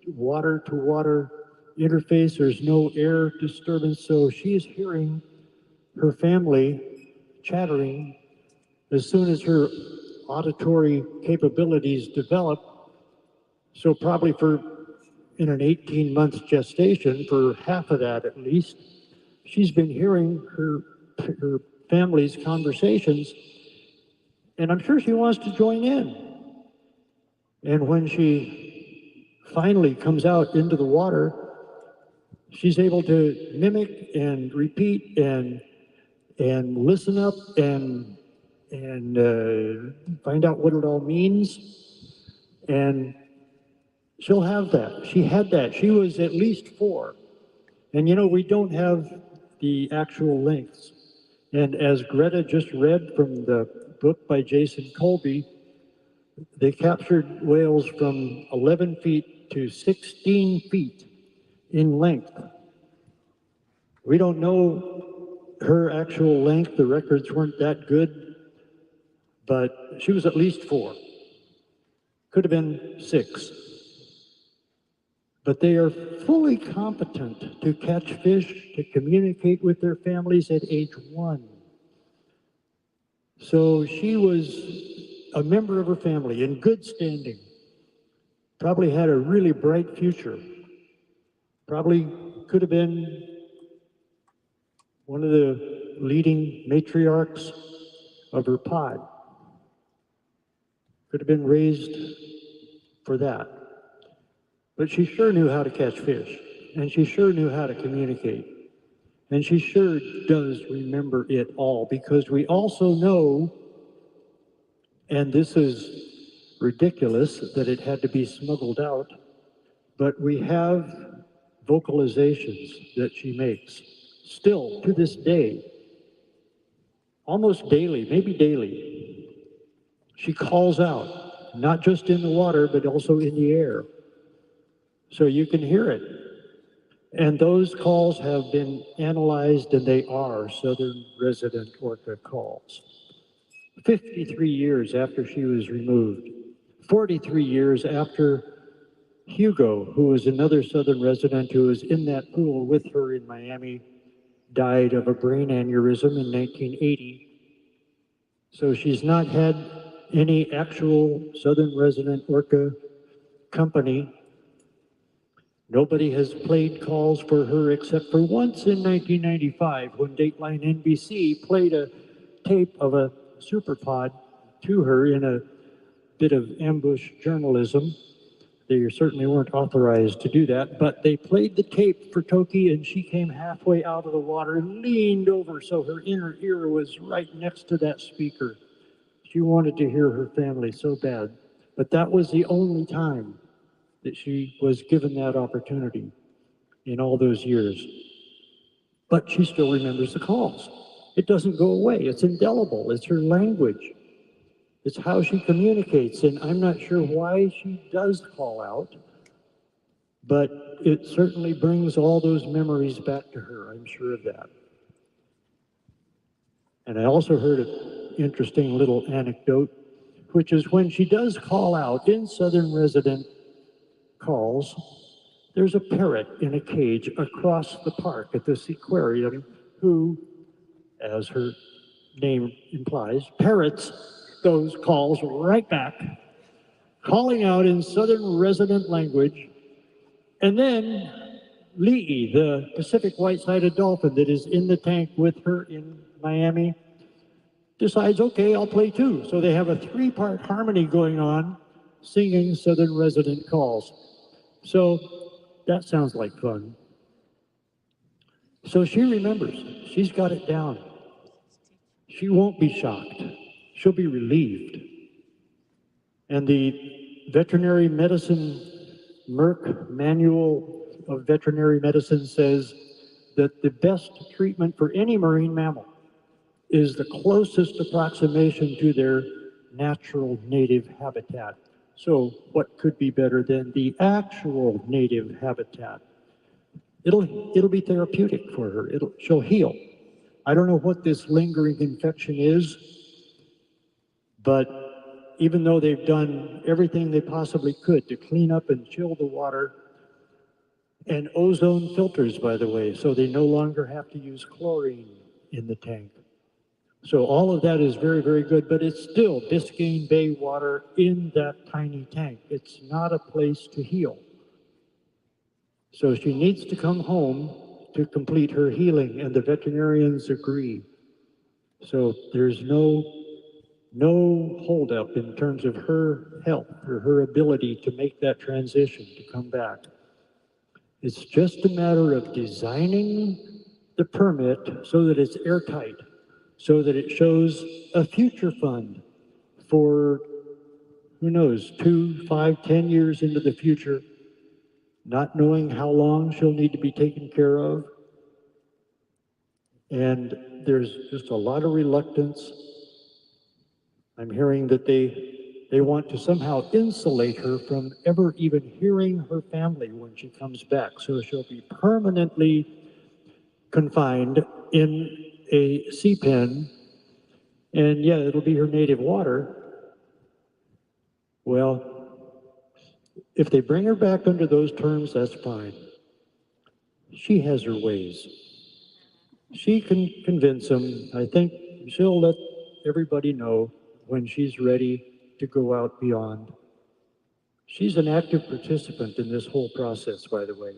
water-to-water interface. There's no air disturbance, so she's hearing her family chattering. As soon as her auditory capabilities develop, so probably in an 18-month gestation, for half of that at least, she's been hearing her family's conversations, and I'm sure she wants to join in. And when she finally comes out into the water, she's able to mimic and repeat and listen up and find out what it all means. And she'll have that. She had that. She was at least 4. And we don't have the actual lengths. And as Greta just read from the book by Jason Colby, they captured whales from 11 feet to 16 feet in length. We don't know her actual length. The records weren't that good, but she was at least 4. Could have been 6. But they are fully competent to catch fish, to communicate with their families at age 1. So she was a member of her family in good standing. probably had a really bright future. Probably could have been one of the leading matriarchs of her pod. Could have been raised for that. But she sure knew how to catch fish, and she sure knew how to communicate. And she sure does remember it all, because we also know, and this is ridiculous that it had to be smuggled out, but we have vocalizations that she makes still to this day, almost daily, maybe daily. She calls out, not just in the water, but also in the air. So you can hear it. And those calls have been analyzed, and they are Southern resident orca calls. 53 years after she was removed, 43 years after Hugo, who was another Southern resident who was in that pool with her in Miami, died of a brain aneurysm in 1980. So she's not had any actual Southern resident orca company. Nobody has played calls for her except for once in 1995 when Dateline NBC played a tape of a superpod to her in a bit of ambush journalism. They certainly weren't authorized to do that, but they played the tape for Toki, and she came halfway out of the water and leaned over so her inner ear was right next to that speaker. She wanted to hear her family so bad, but that was the only time that she was given that opportunity in all those years. But she still remembers the calls. It doesn't go away. It's indelible. It's her language. It's how she communicates, and I'm not sure why she does call out, but it certainly brings all those memories back to her. I'm sure of that. And I also heard an interesting little anecdote, which is when she does call out in Southern resident calls, there's a parrot in a cage across the park at this aquarium who, as her name implies, parrots those calls right back, calling out in Southern resident language. And then Lee, the Pacific white-sided dolphin that is in the tank with her in Miami, decides, okay, I'll play too. So they have a three-part harmony going on, singing Southern resident calls. So that sounds like fun. So she remembers. She's got it down. She won't be shocked. She'll be relieved. And the veterinary medicine Merck Manual of Veterinary Medicine says that the best treatment for any marine mammal is the closest approximation to their natural native habitat. So what could be better than the actual native habitat? It'll be therapeutic for her. She'll heal. I don't know what this lingering infection is, but even though they've done everything they possibly could to clean up and chill the water, and ozone filters, by the way, so they no longer have to use chlorine in the tank. So all of that is very, very good, but it's still Biscayne Bay water in that tiny tank. It's not a place to heal. So she needs to come home to complete her healing, and the veterinarians agree. So there's no holdup in terms of her health or her ability to make that transition to come back. It's just a matter of designing the permit so that it's airtight, so that it shows a future fund for, who knows, 2, 5, 10 years into the future, not knowing how long she'll need to be taken care of. And there's just a lot of reluctance. I'm hearing that they want to somehow insulate her from ever even hearing her family when she comes back. So she'll be permanently confined in a sea pen. And yeah, it'll be her native water. Well, if they bring her back under those terms, that's fine. She has her ways. She can convince them. I think she'll let everybody know when she's ready to go out beyond. She's an active participant in this whole process, by the way.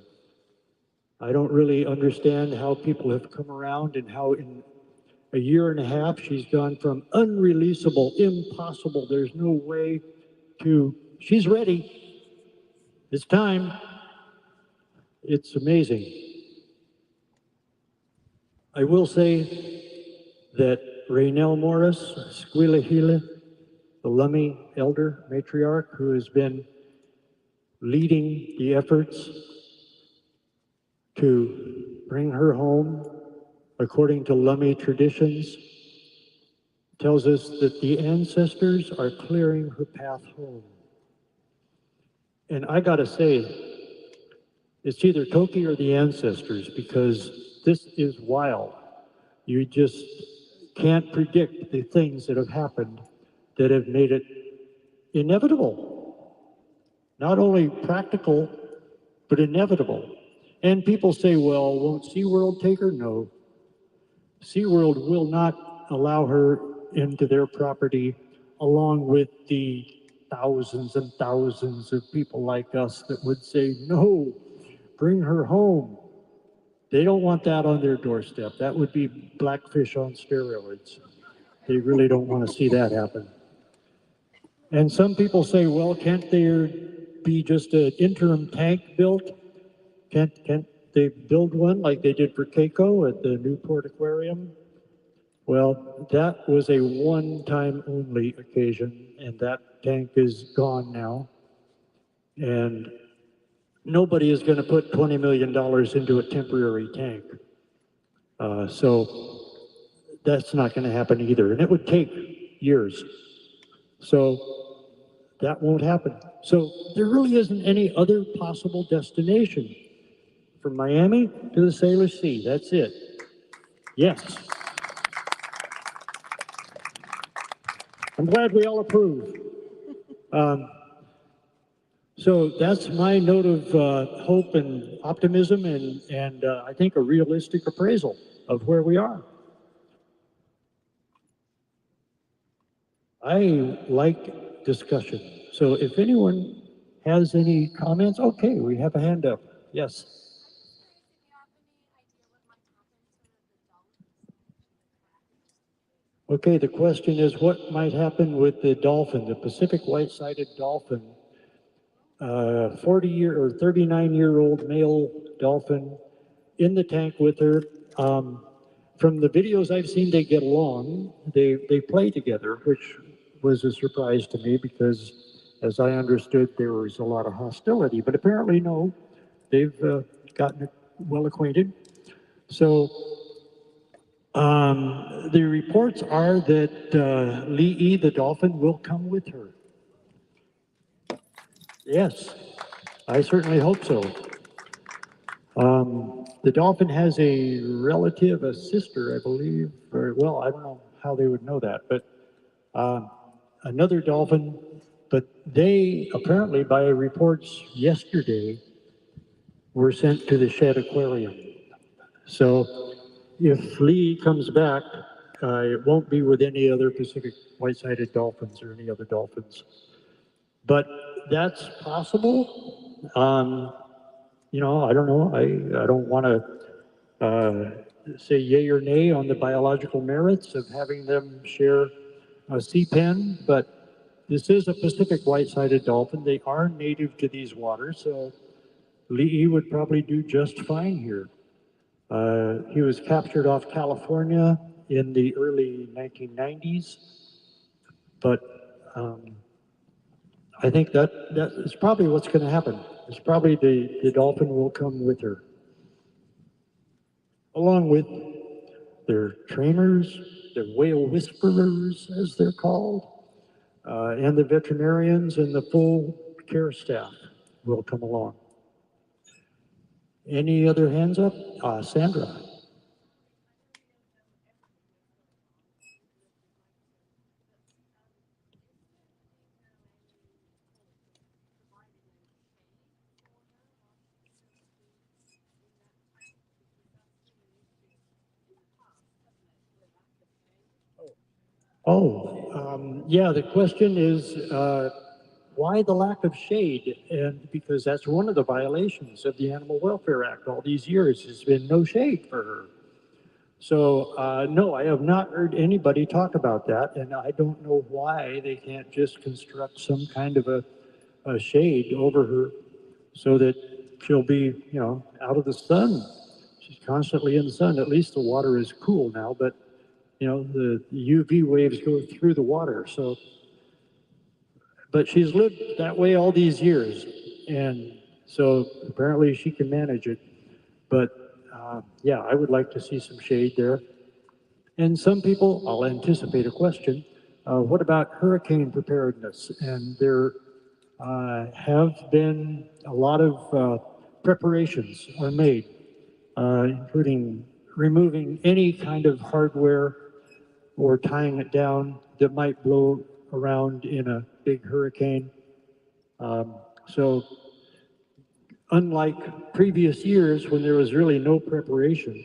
I don't really understand how people have come around and how in a year and a half she's gone from unreleasable, impossible, there's no way, to she's ready. It's time. It's amazing. I will say that Raynell Morris, Sk'aliCh'elh-tenaut, the Lummi elder matriarch who has been leading the efforts to bring her home according to Lummi traditions, tells us that the ancestors are clearing her path home. And I gotta say, it's either Toki or the ancestors, because this is wild. You just can't predict the things that have happened that have made it inevitable. Not only practical, but inevitable. And people say, well, won't SeaWorld take her? No. SeaWorld will not allow her into their property along with the thousands and thousands of people like us that would say, no, bring her home. They don't want that on their doorstep. That would be blackfish on steroids. They really don't want to see that happen. And some people say, well, can't there be just an interim tank built? Can't they build one like they did for Keiko at the Newport Aquarium? Well, that was a one-time only occasion, and that tank is gone now. And nobody is going to put $20 million into a temporary tank. So that's not going to happen either. And it would take years. So that won't happen. So there really isn't any other possible destination. From Miami to the Salish Sea, that's it. Yes. I'm glad we all approve. So that's my note of hope and optimism and I think a realistic appraisal of where we are. I like discussion. So if anyone has any comments, okay, we have a hand up. Yes. Okay, the question is what might happen with the dolphin, the Pacific white-sided dolphin, 40-year or 39-year-old male dolphin in the tank with her. From the videos I've seen, they get along. They play together, which was a surprise to me because, as I understood, there was a lot of hostility. But apparently, no, they've gotten well acquainted. So the reports are that Li'i, the dolphin, will come with her. Yes, I certainly hope so. The dolphin has a relative, a sister, I believe, or, well, I don't know how they would know that, but another dolphin, but they apparently, by reports yesterday, were sent to the Shed Aquarium. So if Lee comes back, it won't be with any other Pacific white-sided dolphins or any other dolphins. But that's possible. You know, I don't know. I don't want to say yay or nay on the biological merits of having them share a sea pen, but this is a Pacific white-sided dolphin. They are native to these waters, so Li'i would probably do just fine here. He was captured off California in the early 1990s, but I think that is probably what's going to happen. It's probably the dolphin will come with her, along with their trainers, their whale whisperers, as they're called, and the veterinarians and the full care staff will come along. Any other hands up? Sandra. Yeah, the question is, why the lack of shade? And because that's one of the violations of the Animal Welfare Act all these years has been no shade for her. So no, I have not heard anybody talk about that, and I don't know why they can't just construct some kind of a shade over her so that she'll be, you know, out of the sun. She's constantly in the sun. At least the water is cool now, but you know, the UV waves go through the water. So, but she's lived that way all these years, and so apparently she can manage it. But yeah, I would like to see some shade there. And some people, I'll anticipate a question, what about hurricane preparedness? And there have been a lot of preparations are made, including removing any kind of hardware or tying it down that might blow around in a big hurricane. So unlike previous years when there was really no preparation,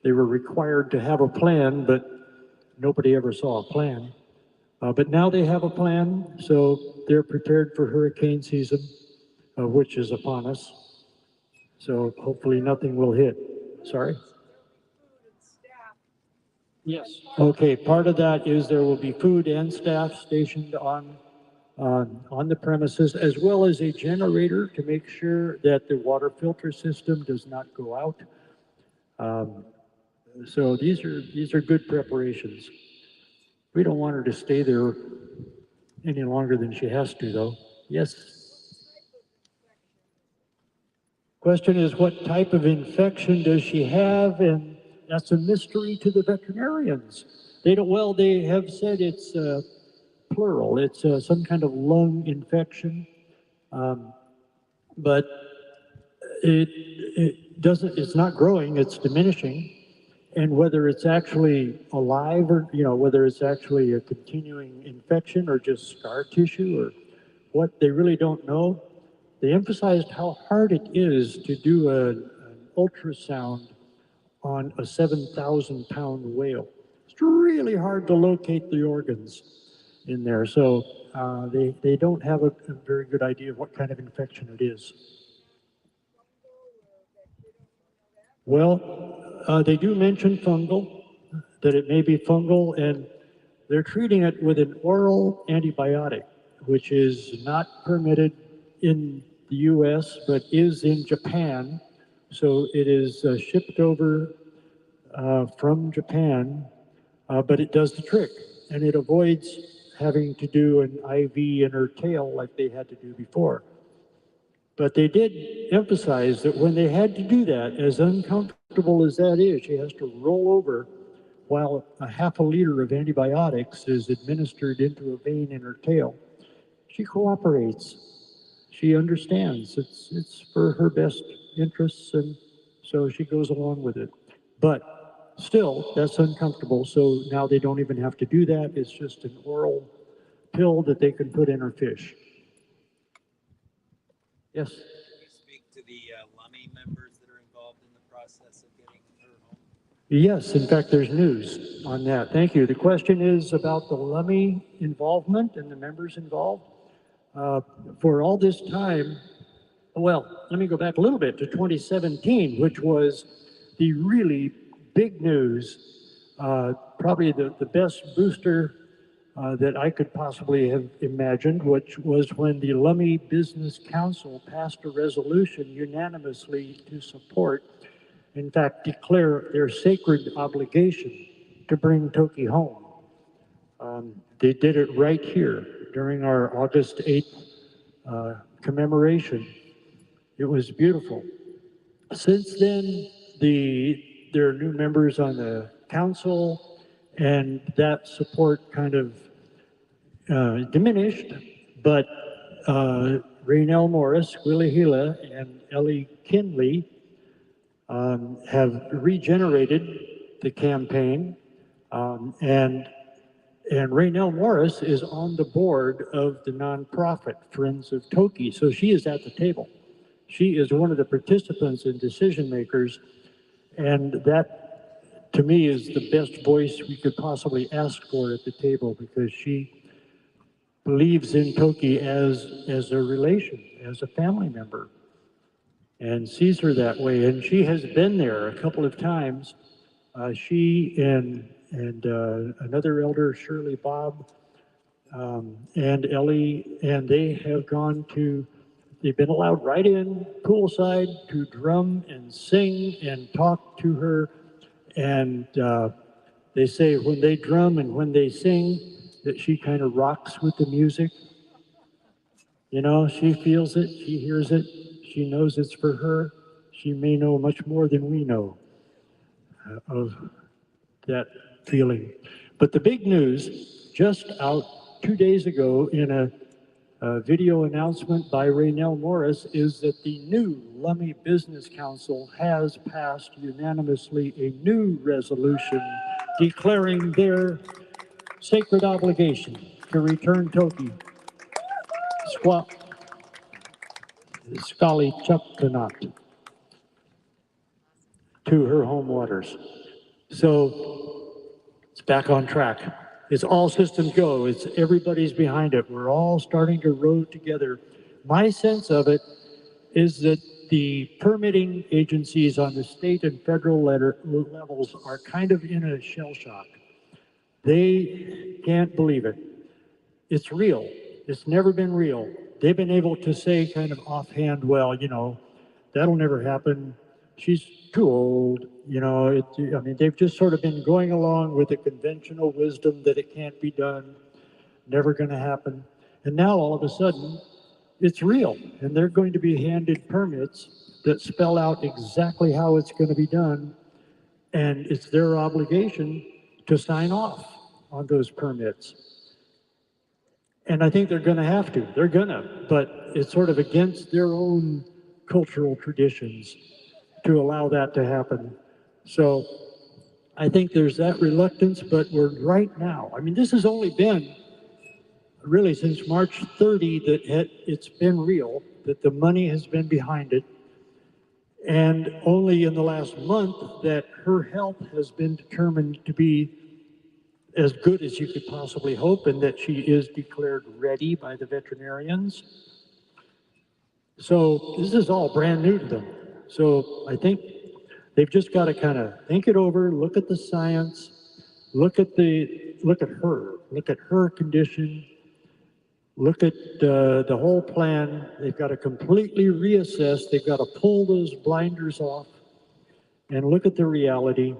they were required to have a plan, but nobody ever saw a plan. But now they have a plan, so they're prepared for hurricane season, which is upon us. So hopefully nothing will hit. Sorry? Yes. Okay, part of that is there will be food and staff stationed on the premises, as well as a generator to make sure that the water filter system does not go out. So these are good preparations. We don't want her to stay there any longer than she has to, though. Yes? Question is, what type of infection does she have? And that's a mystery to the veterinarians. They don't, well, they have said it's plural. It's some kind of lung infection. But it doesn't, it's not growing, it's diminishing. And whether it's actually alive or, you know, whether it's actually a continuing infection or just scar tissue or what, they really don't know. They emphasized how hard it is to do an ultrasound on a 7,000-pound whale. It's really hard to locate the organs in there. So they don't have a very good idea of what kind of infection it is. Well, they do mention fungal, that it may be fungal, and they're treating it with an oral antibiotic, which is not permitted in the US, but is in Japan. So it is shipped over from Japan, but it does the trick, and it avoids having to do an IV in her tail like they had to do before. But they did emphasize that when they had to do that, as uncomfortable as that is, she has to roll over while a half a liter of antibiotics is administered into a vein in her tail. She cooperates. She understands it's for her best interests, and so she goes along with it. But still, that's uncomfortable, so now they don't even have to do that. It's just an oral pill that they can put in her fish. Yes? Can you speak to the LUMI members that are involved in the process of getting her home? Yes, in fact, there's news on that. Thank you. The question is about the LUMI involvement and the members involved. For all this time, well, let me go back a little bit to 2017, which was the really big news, probably the best booster that I could possibly have imagined, which was when the LUMI Business Council passed a resolution unanimously to support, in fact, declare their sacred obligation to bring Toki home. They did it right here during our August 8th commemoration. It was beautiful. Since then, there are new members on the council, and that support kind of diminished, but Raynell Morris, Willie Gila, and Ellie Kinley have regenerated the campaign, and Raynell Morris is on the board of the nonprofit Friends of Toki, so she is at the table. She is one of the participants and decision makers, and that, to me, is the best voice we could possibly ask for at the table, because she believes in Toki as a relation, as a family member, and sees her that way. And she has been there a couple of times. She and another elder, Shirley Bob, and Ellie, and they have they've been allowed right in poolside to drum and sing and talk to her. And they say when they drum and when they sing, that she kind of rocks with the music. You know, she feels it, she hears it, she knows it's for her. She may know much more than we know of that feeling. But the big news, just out 2 days ago in a video announcement by Raynell Morris, is that the new Lummi Business Council has passed unanimously a new resolution declaring their sacred obligation to return Toki, Sk'aliCh'elh-tenaut, to her home waters. So it's back on track. It's all systems go. It's everybody's behind it. We're all starting to row together. My sense of it is that the permitting agencies on the state and federal levels are kind of in a shell shock. They can't believe it. It's real. It's never been real. They've been able to say kind of offhand, well, you know, that'll never happen. She's too old. You know, I mean, they've just sort of been going along with the conventional wisdom that it can't be done, never going to happen. And now all of a sudden, it's real. And they're going to be handed permits that spell out exactly how it's going to be done. And it's their obligation to sign off on those permits. And I think they're going to have to. They're going to. But it's sort of against their own cultural traditions to allow that to happen. So I think there's that reluctance, but we're right now. I mean, this has only been really since March 30 that it's been real, that the money has been behind it. And only in the last month that her health has been determined to be as good as you could possibly hope, and that she is declared ready by the veterinarians. So this is all brand new to them. So I think they've just got to kind of think it over, look at the science, look at her condition, look at the whole plan. They've got to completely reassess. They've got to pull those blinders off and look at the reality.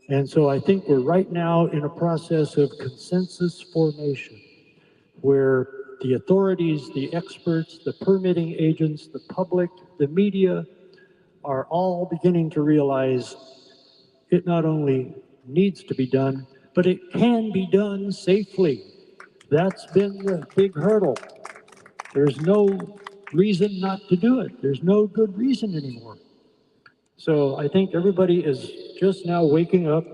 And so I think we're right now in a process of consensus formation, where the authorities, the experts, the permitting agents, the public, the media are all beginning to realize it not only needs to be done, but it can be done safely. That's been the big hurdle. There's no reason not to do it. There's no good reason anymore. So I think everybody is just now waking up.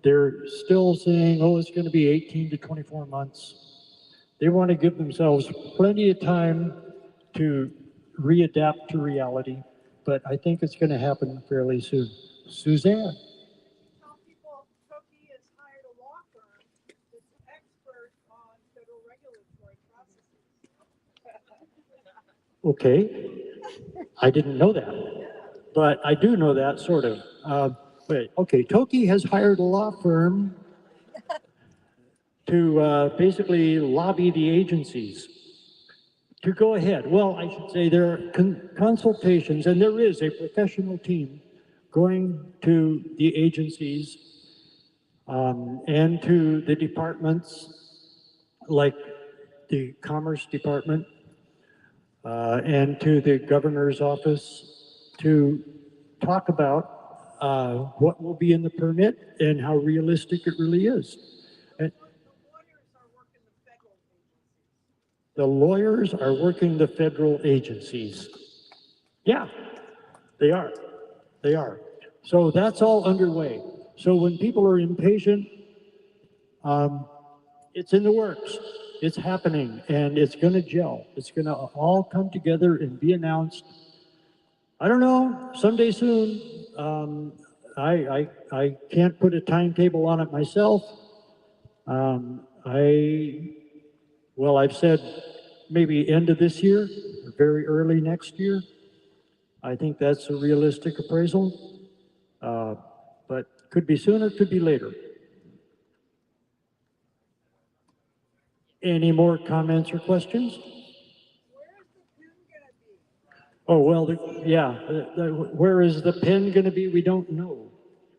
They're still saying, oh, it's going to be 18 to 24 months. They want to give themselves plenty of time to readapt to reality, but I think it's going to happen fairly soon. Suzanne. Some people, Toki has hired a law firm that's expert on federal regulatory processes. Okay, I didn't know that, but I do know that sort of. Okay, Toki has hired a law firm to basically lobby the agencies to go ahead. Well, I should say there are consultations, and there is a professional team going to the agencies and to the departments like the Commerce Department and to the governor's office to talk about what will be in the permit and how realistic it really is. And the lawyers are working the federal agencies. Yeah, they are. They are. So that's all underway. So when people are impatient, it's in the works. It's happening, and it's going to gel. It's going to all come together and be announced. I don't know, someday soon. I can't put a timetable on it myself. I well, I've said maybe end of this year, or very early next year. I think that's a realistic appraisal, but could be sooner, could be later. Any more comments or questions? Oh, well, where is the pin going to be? We don't know.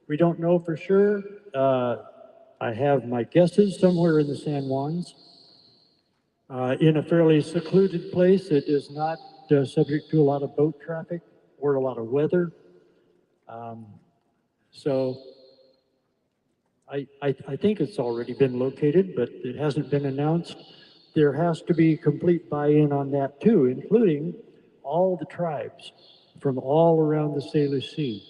We don't know for sure. I have my guesses somewhere in the San Juans, in a fairly secluded place that is not subject to a lot of boat traffic or a lot of weather. So I think it's already been located, but it hasn't been announced. There has to be complete buy-in on that too, including all the tribes from all around the Salish Sea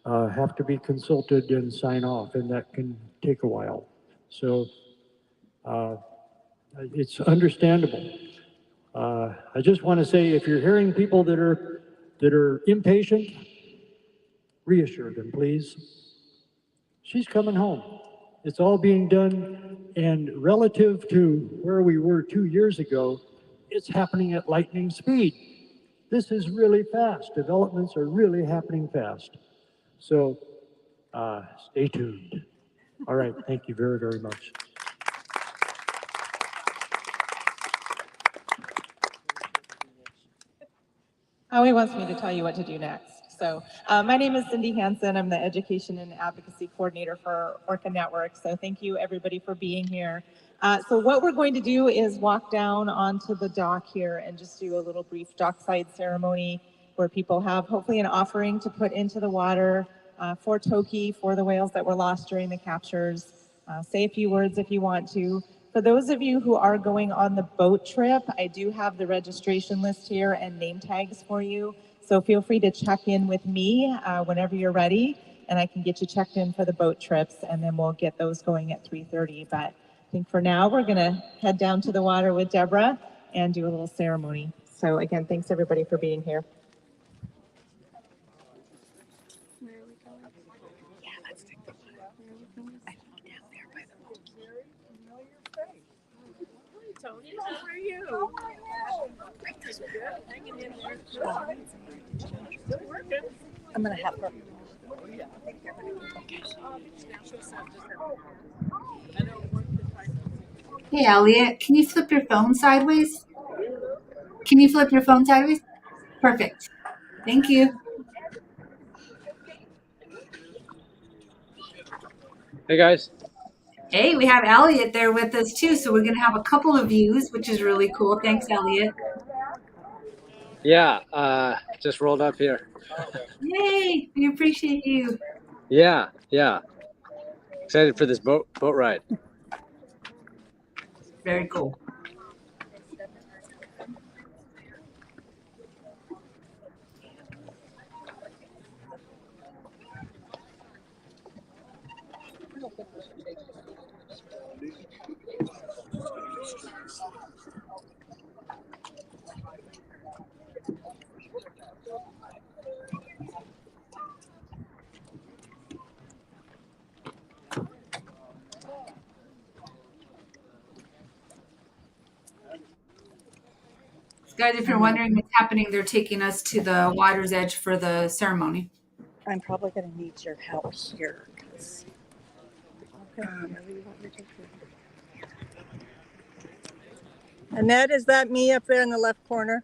have to be consulted and sign off, and that can take a while. So it's understandable. I just want to say, if you're hearing people that are impatient, reassure them, please. She's coming home. It's all being done, and relative to where we were 2 years ago, it's happening at lightning speed. This is really fast. Developments are really happening fast. So stay tuned. All right, thank you very, very much. Howie wants me to tell you what to do next. So my name is Cindy Hansen. I'm the Education and Advocacy Coordinator for Orca Network. So thank you everybody for being here. So what we're going to do is walk down onto the dock here and just do a little brief dockside ceremony where people have hopefully an offering to put into the water for Toki, for the whales that were lost during the captures. Say a few words if you want to. For those of you who are going on the boat trip, I do have the registration list here and name tags for you. So feel free to check in with me whenever you're ready, and I can get you checked in for the boat trips, and then we'll get those going at 3:30. But I think for now, we're gonna head down to the water with Deborah and do a little ceremony. So again, thanks everybody for being here. Where are we going? Yeah, let's take the water. Where are we going? I think down there by the boat. Tony, how are you? Oh, I know. Hanging in there. Still working. I'm gonna have her. Hey, Elliot, can you flip your phone sideways? Can you flip your phone sideways? Perfect. Thank you. Hey, guys. Hey, we have Elliot there with us too, so we're going to have a couple of views, which is really cool. Thanks, Elliot. Yeah, just rolled up here. Yay, we appreciate you. Yeah. Excited for this boat ride. Very cool. Guys, if you're wondering what's happening, they're taking us to the water's edge for the ceremony. I'm probably going to need your help here. Annette, is that me up there in the left corner?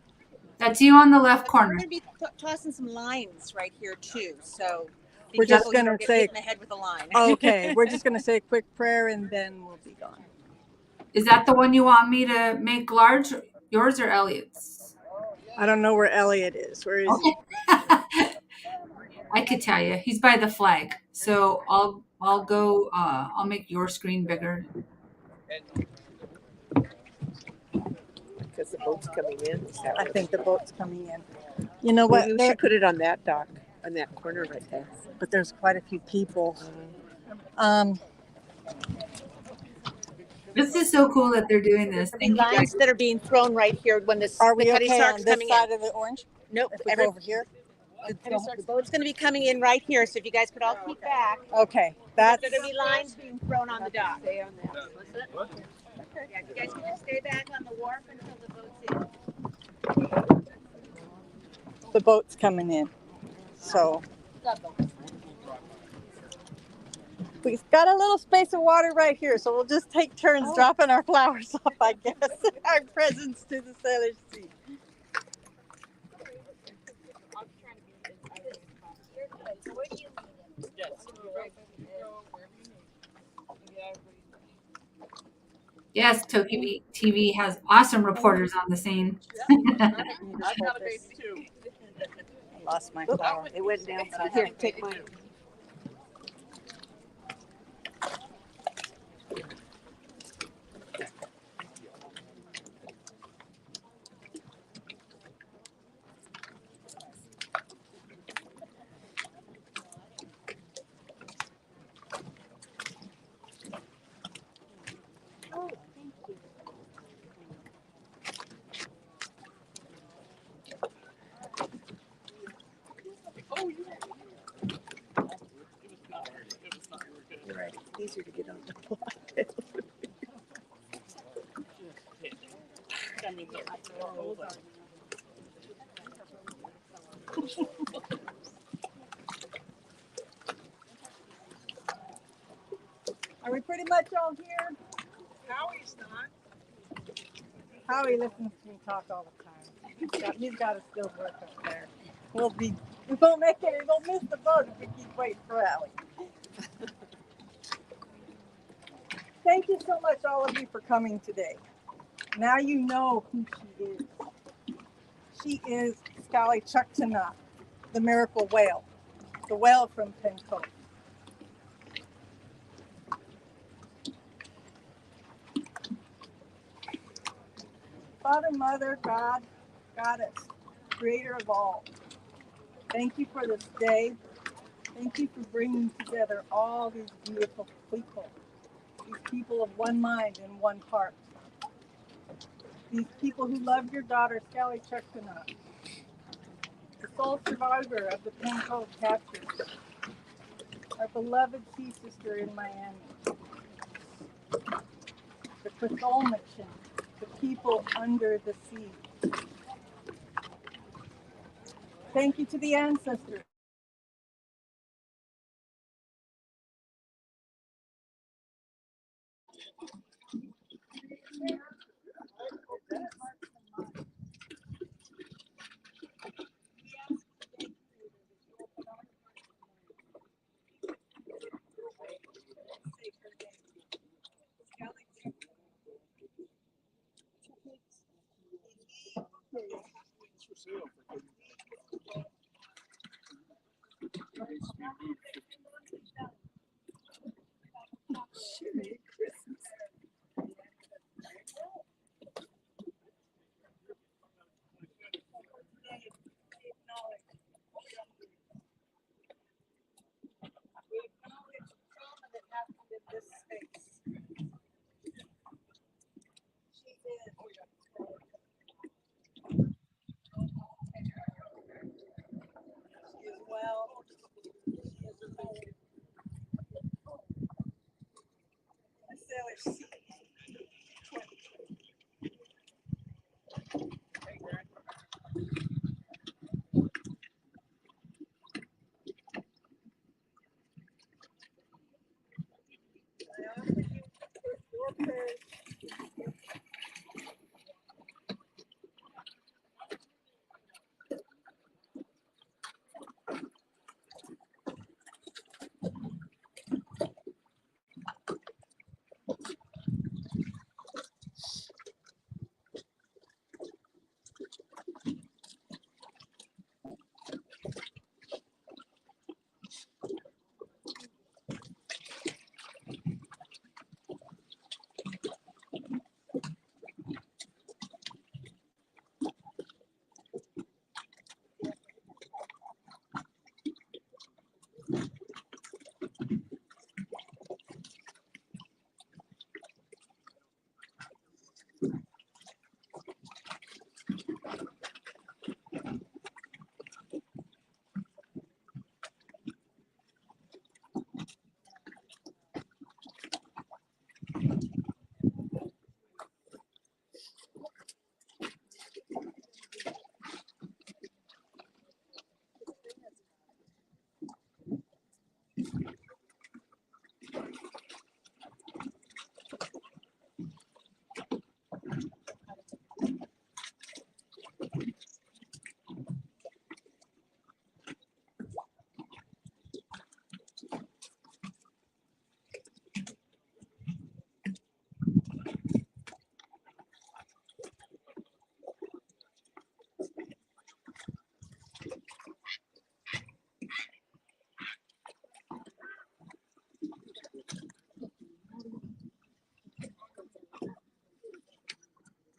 That's you on the left corner. We're going to be tossing some lines right here too, so We're just going to say hit in the head with a line. Okay, we're just going to say a quick prayer and then we'll be gone. Is that the one you want me to make large? Yours or Elliot's? I don't know where Elliot is. Where is he? I could tell you. He's by the flag. So I'll go. I'll make your screen bigger. Because the boat's coming in. I think the boat's coming in. You know what? We should put it on that dock, on that corner right there. But there's quite a few people. This is so cool that they're doing this. Thank you Lines guys. that are being thrown right here when the Are we cutty okay shark's on this coming side in. of the orange? Nope. If we go over here? The boat's going to be coming in right here, so if you guys could all keep back. Okay, that's... There's going to be lines being thrown on the dock. Yeah, you guys can just stay back on the wharf until the boat's in. The boat's coming in. So we've got a little space of water right here, so we'll just take turns dropping our flowers off, I guess. Our presents to the sailors' sea. Yes, TokiTV has awesome reporters on the scene. I've got a baby too. I lost my flower. It went down. So here, take mine. Right. Easier to get on the plot. Are we pretty much all here? Howie's not. Howie listens to me talk all the time. He's got to still work up there. We won't make it. We won't miss the boat if we keep waiting for Howie. Thank you so much, all of you, for coming today. Now you know who she is. She is Sk'aliCh'elh-tenaut, the miracle whale, the whale from Penn Cove. Father, Mother, God, Goddess, Creator of all, thank you for this day. Thank you for bringing together all these beautiful people of one mind and one heart. These people who love your daughter, Sk'aliCh'elh-tenaut, the sole survivor of the Penn Cove capture, our beloved sea sister in Miami, the Sk'aliCh'elh-tenaut, the people under the sea. Thank you to the ancestors.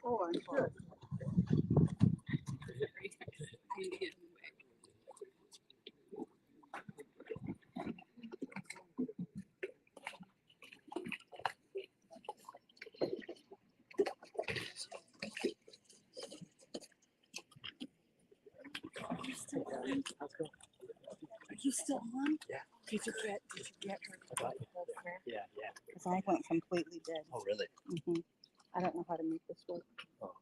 Oh, I'm sure. Are you still on? Yeah. Did you get her whole prayer? Yeah, yeah. Because I went completely dead. Oh, really? I don't know how to make this work. Oh.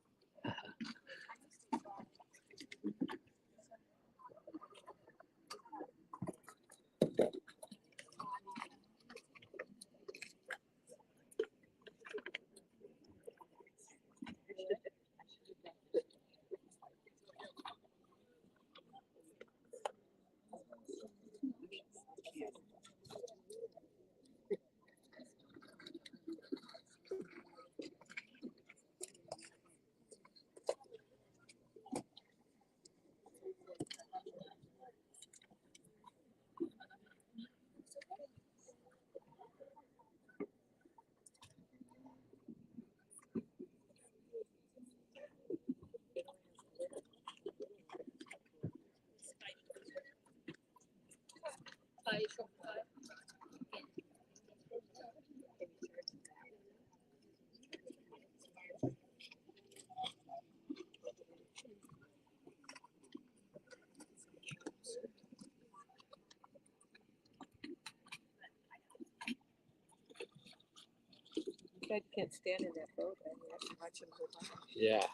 I can't stand in that boat. I have to watch him go by. Yeah.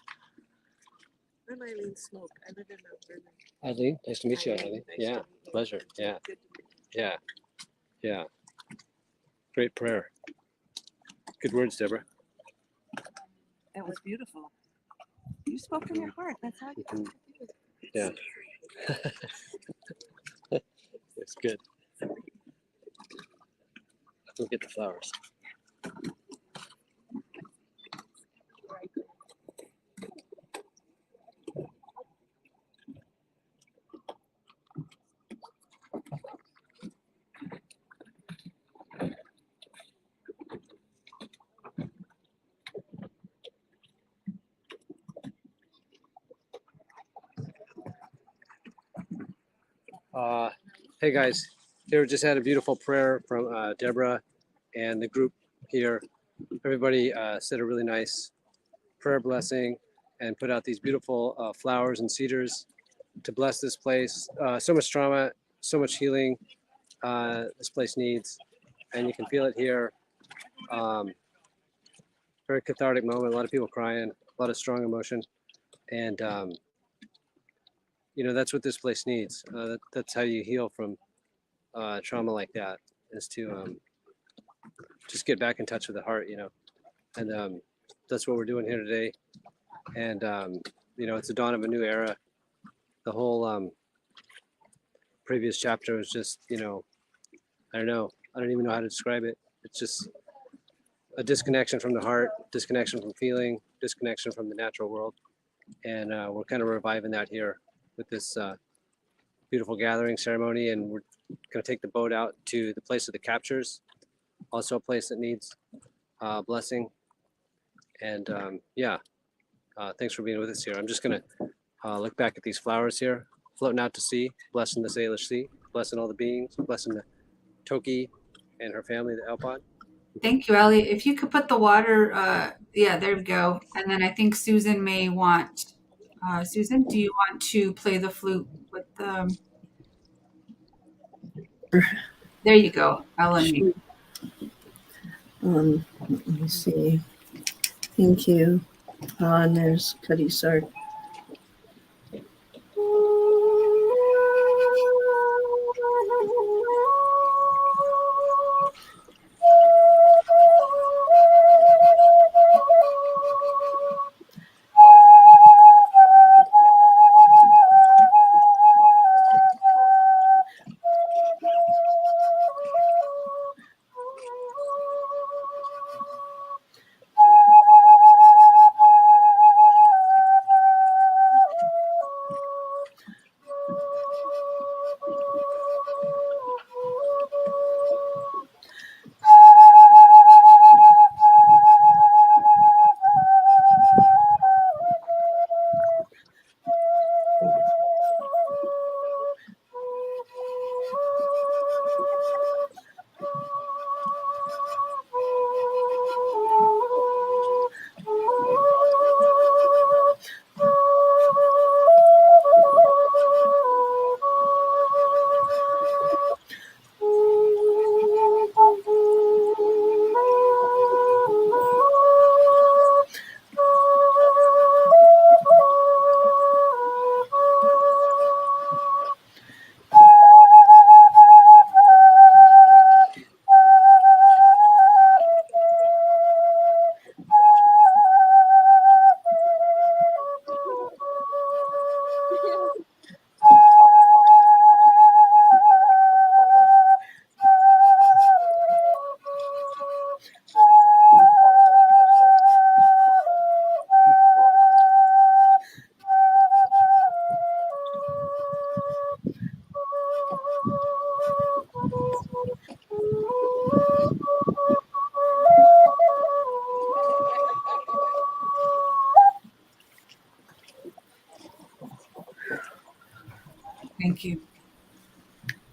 I'm Eileen Smoke. I live in Mount Vernon. Eileen, nice to meet you, Eileen. Nice to Yeah, meet you. pleasure. Yeah, Good to meet yeah, yeah. Great prayer. Good words, Deborah. you. It was beautiful. You spoke from your heart. That's how you Mhm. Yeah. It's good. Go get the flowers. Hey guys, here we just had a beautiful prayer from Deborah and the group here. Everybody said a really nice prayer blessing and put out these beautiful flowers and cedars to bless this place. So much trauma, so much healing this place needs, and you can feel it here. Very cathartic moment, a lot of people crying, a lot of strong emotion, and you know, that's what this place needs. That's how you heal from trauma like that, is to just get back in touch with the heart, you know. And that's what we're doing here today. And you know, it's the dawn of a new era. The whole previous chapter was just, you know, I don't even know how to describe it. It's just a disconnection from the heart, disconnection from feeling, disconnection from the natural world. And we're kind of reviving that here with this beautiful gathering ceremony. And we're going to take the boat out to the place of the captures, also a place that needs blessing. And yeah, thanks for being with us here. I'm just going to look back at these flowers here, floating out to sea, blessing the Salish Sea, blessing all the beings, blessing the Toki and her family, the Elpod. Thank you, Ellie. If you could put the water, yeah, there we go. And then I think Susan may want, Susan, do you want to play the flute with there you go. I'll unmute. Let me see. Thank you. And there's Cuddy Sark.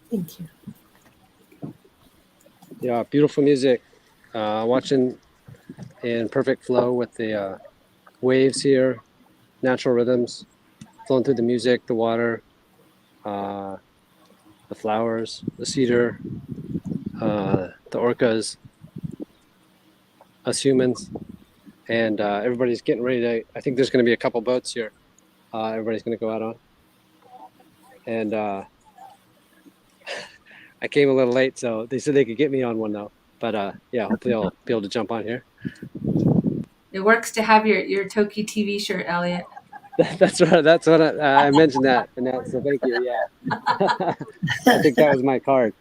Thank you. Yeah, beautiful music. Watching in perfect flow with the waves here, natural rhythms flowing through the music, the water, the flowers, the cedar, the orcas, us humans, and everybody's getting ready to. I think there's going to be a couple boats here. Everybody's going to go out on, and I came a little late, so they said they could get me on one though. But yeah, hopefully I'll be able to jump on here. It works to have your TokiTV shirt, Elliot. That's right. That's what I mentioned that, and that. So thank you. Yeah, I think that was my card.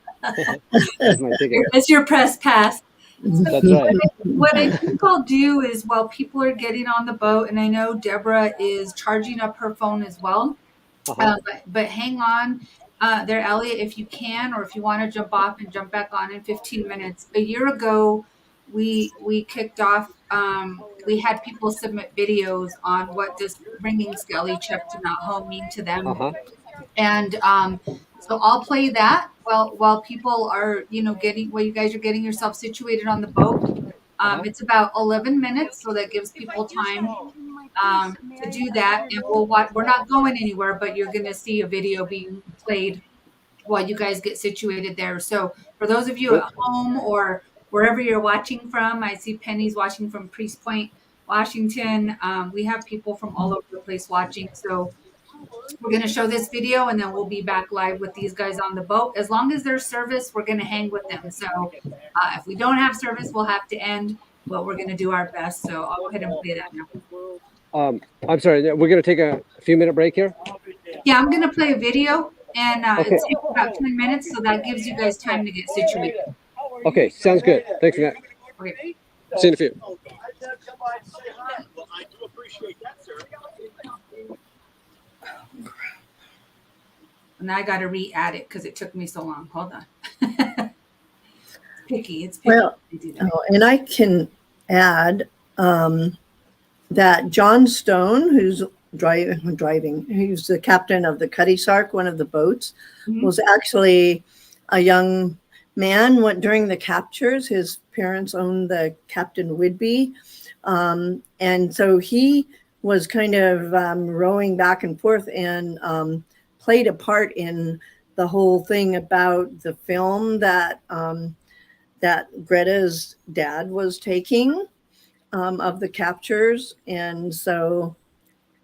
That's my ticket. It's your press pass. That's right. What I think I'll do is while people are getting on the boat, and I know Deborah is charging up her phone as well, but hang on there, Elliot, if you can, or if you want to jump off and jump back on in 15 minutes. A year ago, we kicked off. We had people submit videos on what does bringing Sk'aliCh'elh-tenaut home mean to them, and so I'll play that while people are while you guys are getting yourself situated on the boat. It's about 11 minutes, so that gives people time to do that, and we'll watch. We're not going anywhere, but you're going to see a video being played while you guys get situated there. So for those of you at home or wherever you're watching from, I see Penny's watching from Priest Point, Washington. We have people from all over the place watching. So we're going to show this video, and then we'll be back live with these guys on the boat. As long as there's service, we're going to hang with them. So if we don't have service, we'll have to end, but we're going to do our best. So I'll go ahead and play that now. I'm sorry. We're going to take a few-minute break here. Yeah, I'm going to play a video, and it takes about 10 minutes, so that gives you guys time to get situated. Okay, sounds good. Thanks for that. Okay. See you in a few. Well, I do appreciate that, sir. And I got to re-add it because it took me so long. Hold on. It's picky. It's picky. Well, and I can add that John Stone, who's driving, who's the captain of the Cutty Sark, one of the boats, was actually a young man. During the captures, his parents owned the Captain Whidbey. And so he was kind of rowing back and forth and played a part in the whole thing about the film that that Greta's dad was taking of the captures. And so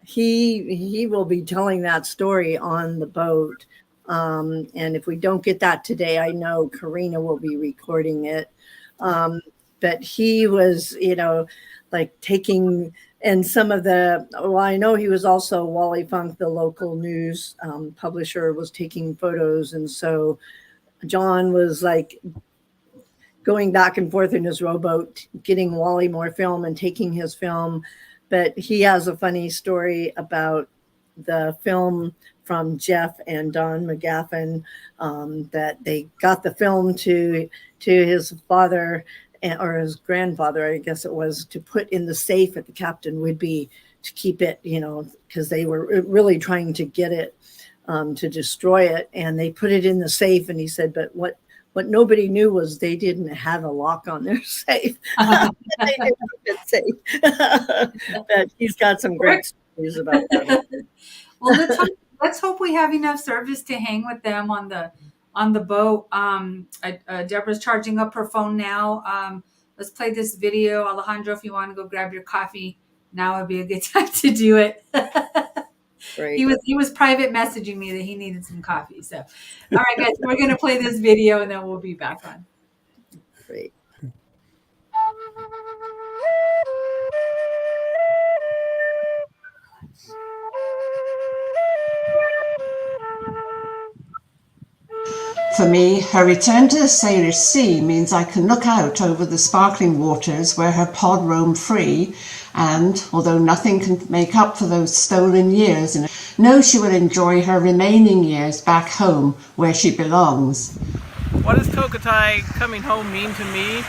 he will be telling that story on the boat. And if we don't get that today, I know Karina will be recording it. But he was, like taking, and some of the, well, I know he was also Wally Funk, the local news publisher, was taking photos. And so John was like going back and forth in his rowboat, getting Wally more film and taking his film. But he has a funny story about the film from Jeff and Don McGaffin, that they got the film to his father or his grandfather, I guess it was, to put in the safe at the Captain Whidbey to keep it, because they were really trying to get it, to destroy it. And they put it in the safe. And he said, but what nobody knew was they didn't have a lock on their safe. They didn't keep it safe. But he's got some great stories about that. Well, let's hope we have enough service to hang with them on the boat. Deborah's charging up her phone now. Let's play this video. Alejandro, if you want to go grab your coffee, now would be a good time to do it. Great. He was private messaging me that he needed some coffee. So, all right, guys, we're going to play this video and then we'll be back on. Great. For me, her return to the Salish Sea means I can look out over the sparkling waters where her pod roamed free and, although nothing can make up for those stolen years, know she will enjoy her remaining years back home where she belongs. What does Tokitai coming home mean to me?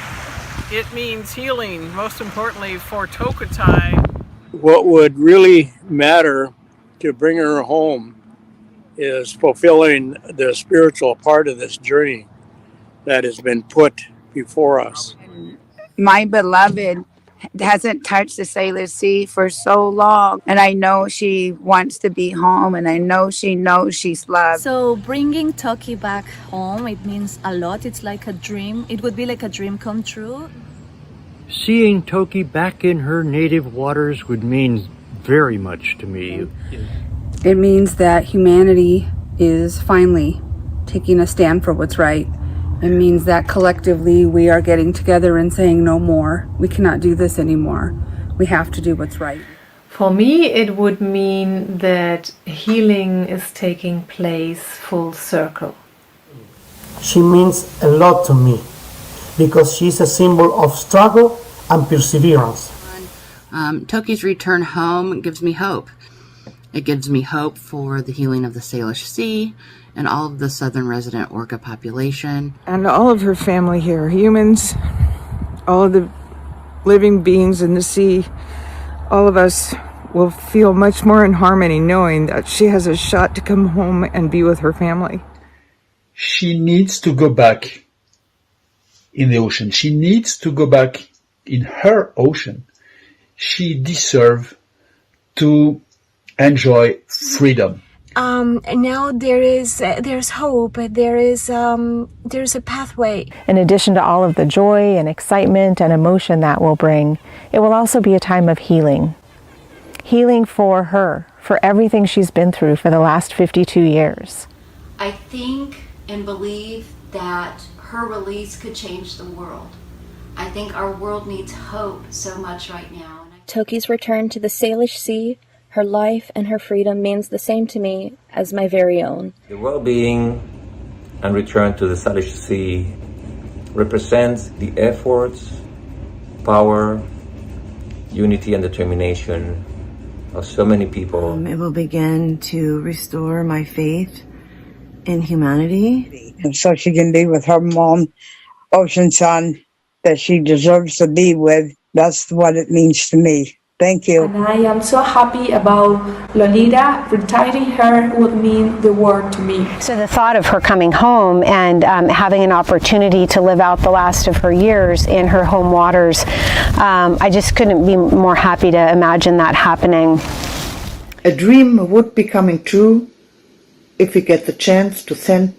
It means healing, most importantly for Tokitai. What would really matter to bring her home is fulfilling the spiritual part of this journey that has been put before us. My beloved hasn't touched the Sailor Sea for so long, and I know she wants to be home, and I know she knows she's loved. So bringing Toki back home, it means a lot. It's like a dream. It would be like a dream come true. Seeing Toki back in her native waters would mean very much to me. It means that humanity is finally taking a stand for what's right. It means that collectively we are getting together and saying no more. We cannot do this anymore. We have to do what's right. For me, it would mean that healing is taking place full circle. She means a lot to me because she's a symbol of struggle and perseverance. Toki's return home gives me hope. It gives me hope for the healing of the Salish Sea and all of the southern resident orca population. And all of her family here, humans, all of the living beings in the sea, all of us will feel much more in harmony knowing that she has a shot to come home and be with her family. She needs to go back in the ocean. She needs to go back in her ocean. She deserves to enjoy freedom. Now there's hope. There's a pathway. In addition to all of the joy and excitement and emotion that will bring, it will also be a time of healing. Healing for her, for everything she's been through for the last 52 years. I think and believe that her release could change the world. I think our world needs hope so much right now. Toki's return to the Salish Sea, her life and her freedom means the same to me as my very own. The well-being and return to the Salish Sea represents the efforts, power, unity and determination of so many people. It will begin to restore my faith in humanity. And so she can be with her mom, ocean son, that she deserves to be with. That's what it means to me. Thank you. And I am so happy about Lolita. Retiring her would mean the world to me. So the thought of her coming home and having an opportunity to live out the last of her years in her home waters, I just couldn't be more happy to imagine that happening. A dream would be coming true if we get the chance to send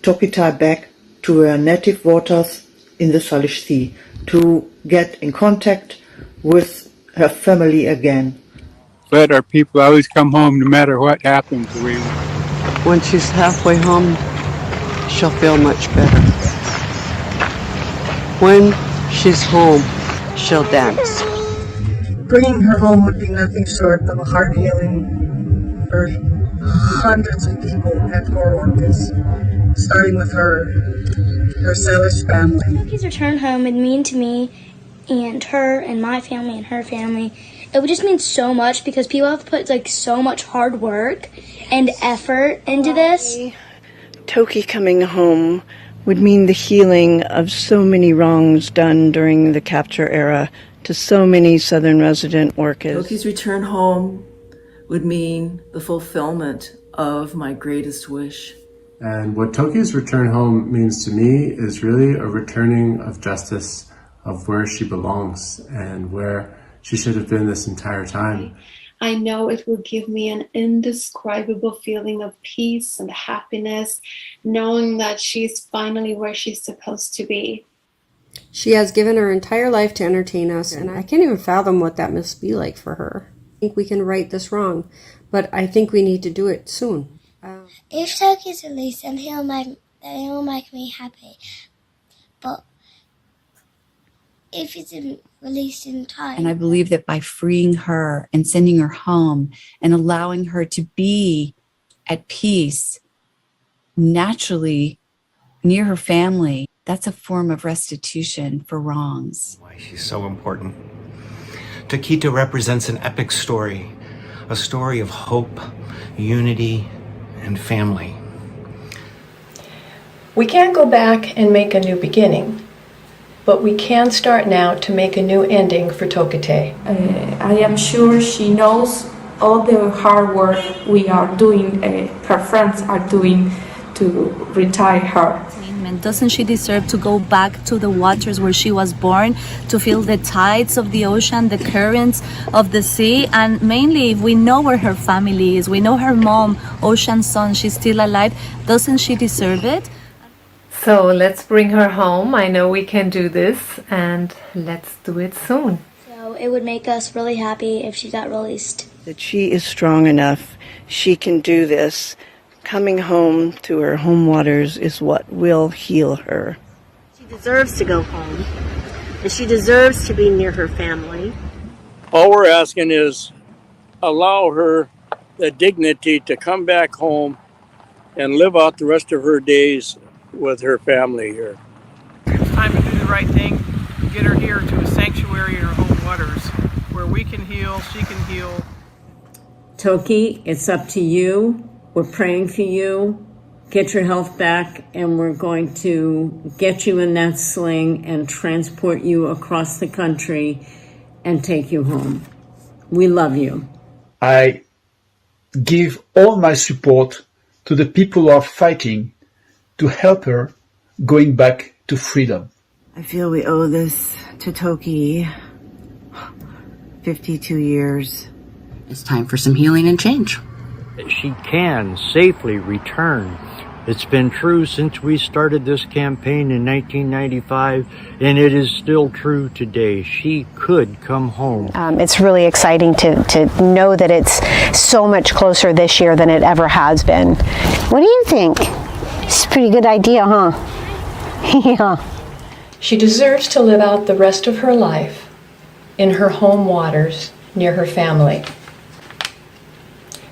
TokiTV back to her native waters in the Salish Sea, to get in contact with her family again. Let our people always come home no matter what happens. When she's halfway home, she'll feel much better. When she's home, she'll dance. Bringing her home would be nothing short of a heart healing for hundreds of people at Four Orcas, starting with her Salish family. Toki's return home would mean to me and her and my family and her family, it would just mean so much because people have put like so much hard work and effort into this. Toki coming home would mean the healing of so many wrongs done during the capture era to so many southern resident orcas. Toki's return home would mean the fulfillment of my greatest wish. And what Toki's return home means to me is really a returning of justice, of where she belongs and where she should have been this entire time. I know it will give me an indescribable feeling of peace and happiness, knowing that she's finally where she's supposed to be. She has given her entire life to entertain us, and I can't even fathom what that must be like for her. I think we can right this wrong, but I think we need to do it soon. If Toki's released, then he'll make me happy. But if it's released in time. And I believe that by freeing her and sending her home and allowing her to be at peace naturally near her family, that's a form of restitution for wrongs. Why she's so important. Tokita represents an epic story, a story of hope, unity, and family. We can't go back and make a new beginning, but we can start now to make a new ending for TokiTV. I am sure she knows all the hard work we are doing, her friends are doing to retire her. Doesn't she deserve to go back to the waters where she was born, to feel the tides of the ocean, the currents of the sea? And mainly, if we know where her family is, we know her mom, Ocean Sun, she's still alive, doesn't she deserve it? So let's bring her home. I know we can do this, and let's do it soon. So it would make us really happy if she got released. That she is strong enough, she can do this. Coming home to her home waters is what will heal her. She deserves to go home, and she deserves to be near her family. All we're asking is allow her the dignity to come back home and live out the rest of her days with her family here. It's time to do the right thing, get her here to a sanctuary in her home waters where we can heal, she can heal. Toki, it's up to you. We're praying for you. Get your health back, and we're going to get you in that sling and transport you across the country and take you home. We love you. I give all my support to the people who are fighting to help her going back to freedom. I feel we owe this to Toki. 52 years. It's time for some healing and change. She can safely return. It's been true since we started this campaign in 1995, and it is still true today. She could come home. It's really exciting to know that it's so much closer this year than it ever has been. What do you think? It's a pretty good idea, huh? Yeah. She deserves to live out the rest of her life in her home waters near her family.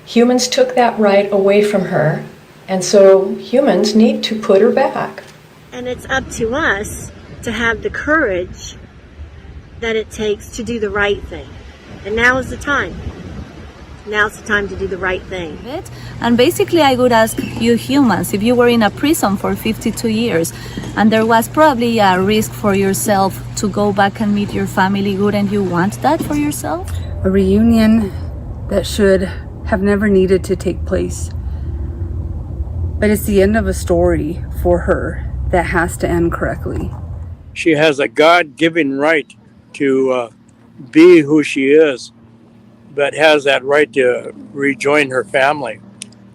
Humans took that right away from her, and so humans need to put her back. And it's up to us to have the courage that it takes to do the right thing. And now is the time. Now's the time to do the right thing. And basically, I would ask you humans, if you were in a prison for 52 years and there was probably a risk for yourself to go back and meet your family, wouldn't you want that for yourself? A reunion that should have never needed to take place. But it's the end of a story for her that has to end correctly. She has a God-given right to be who she is, but has that right to rejoin her family.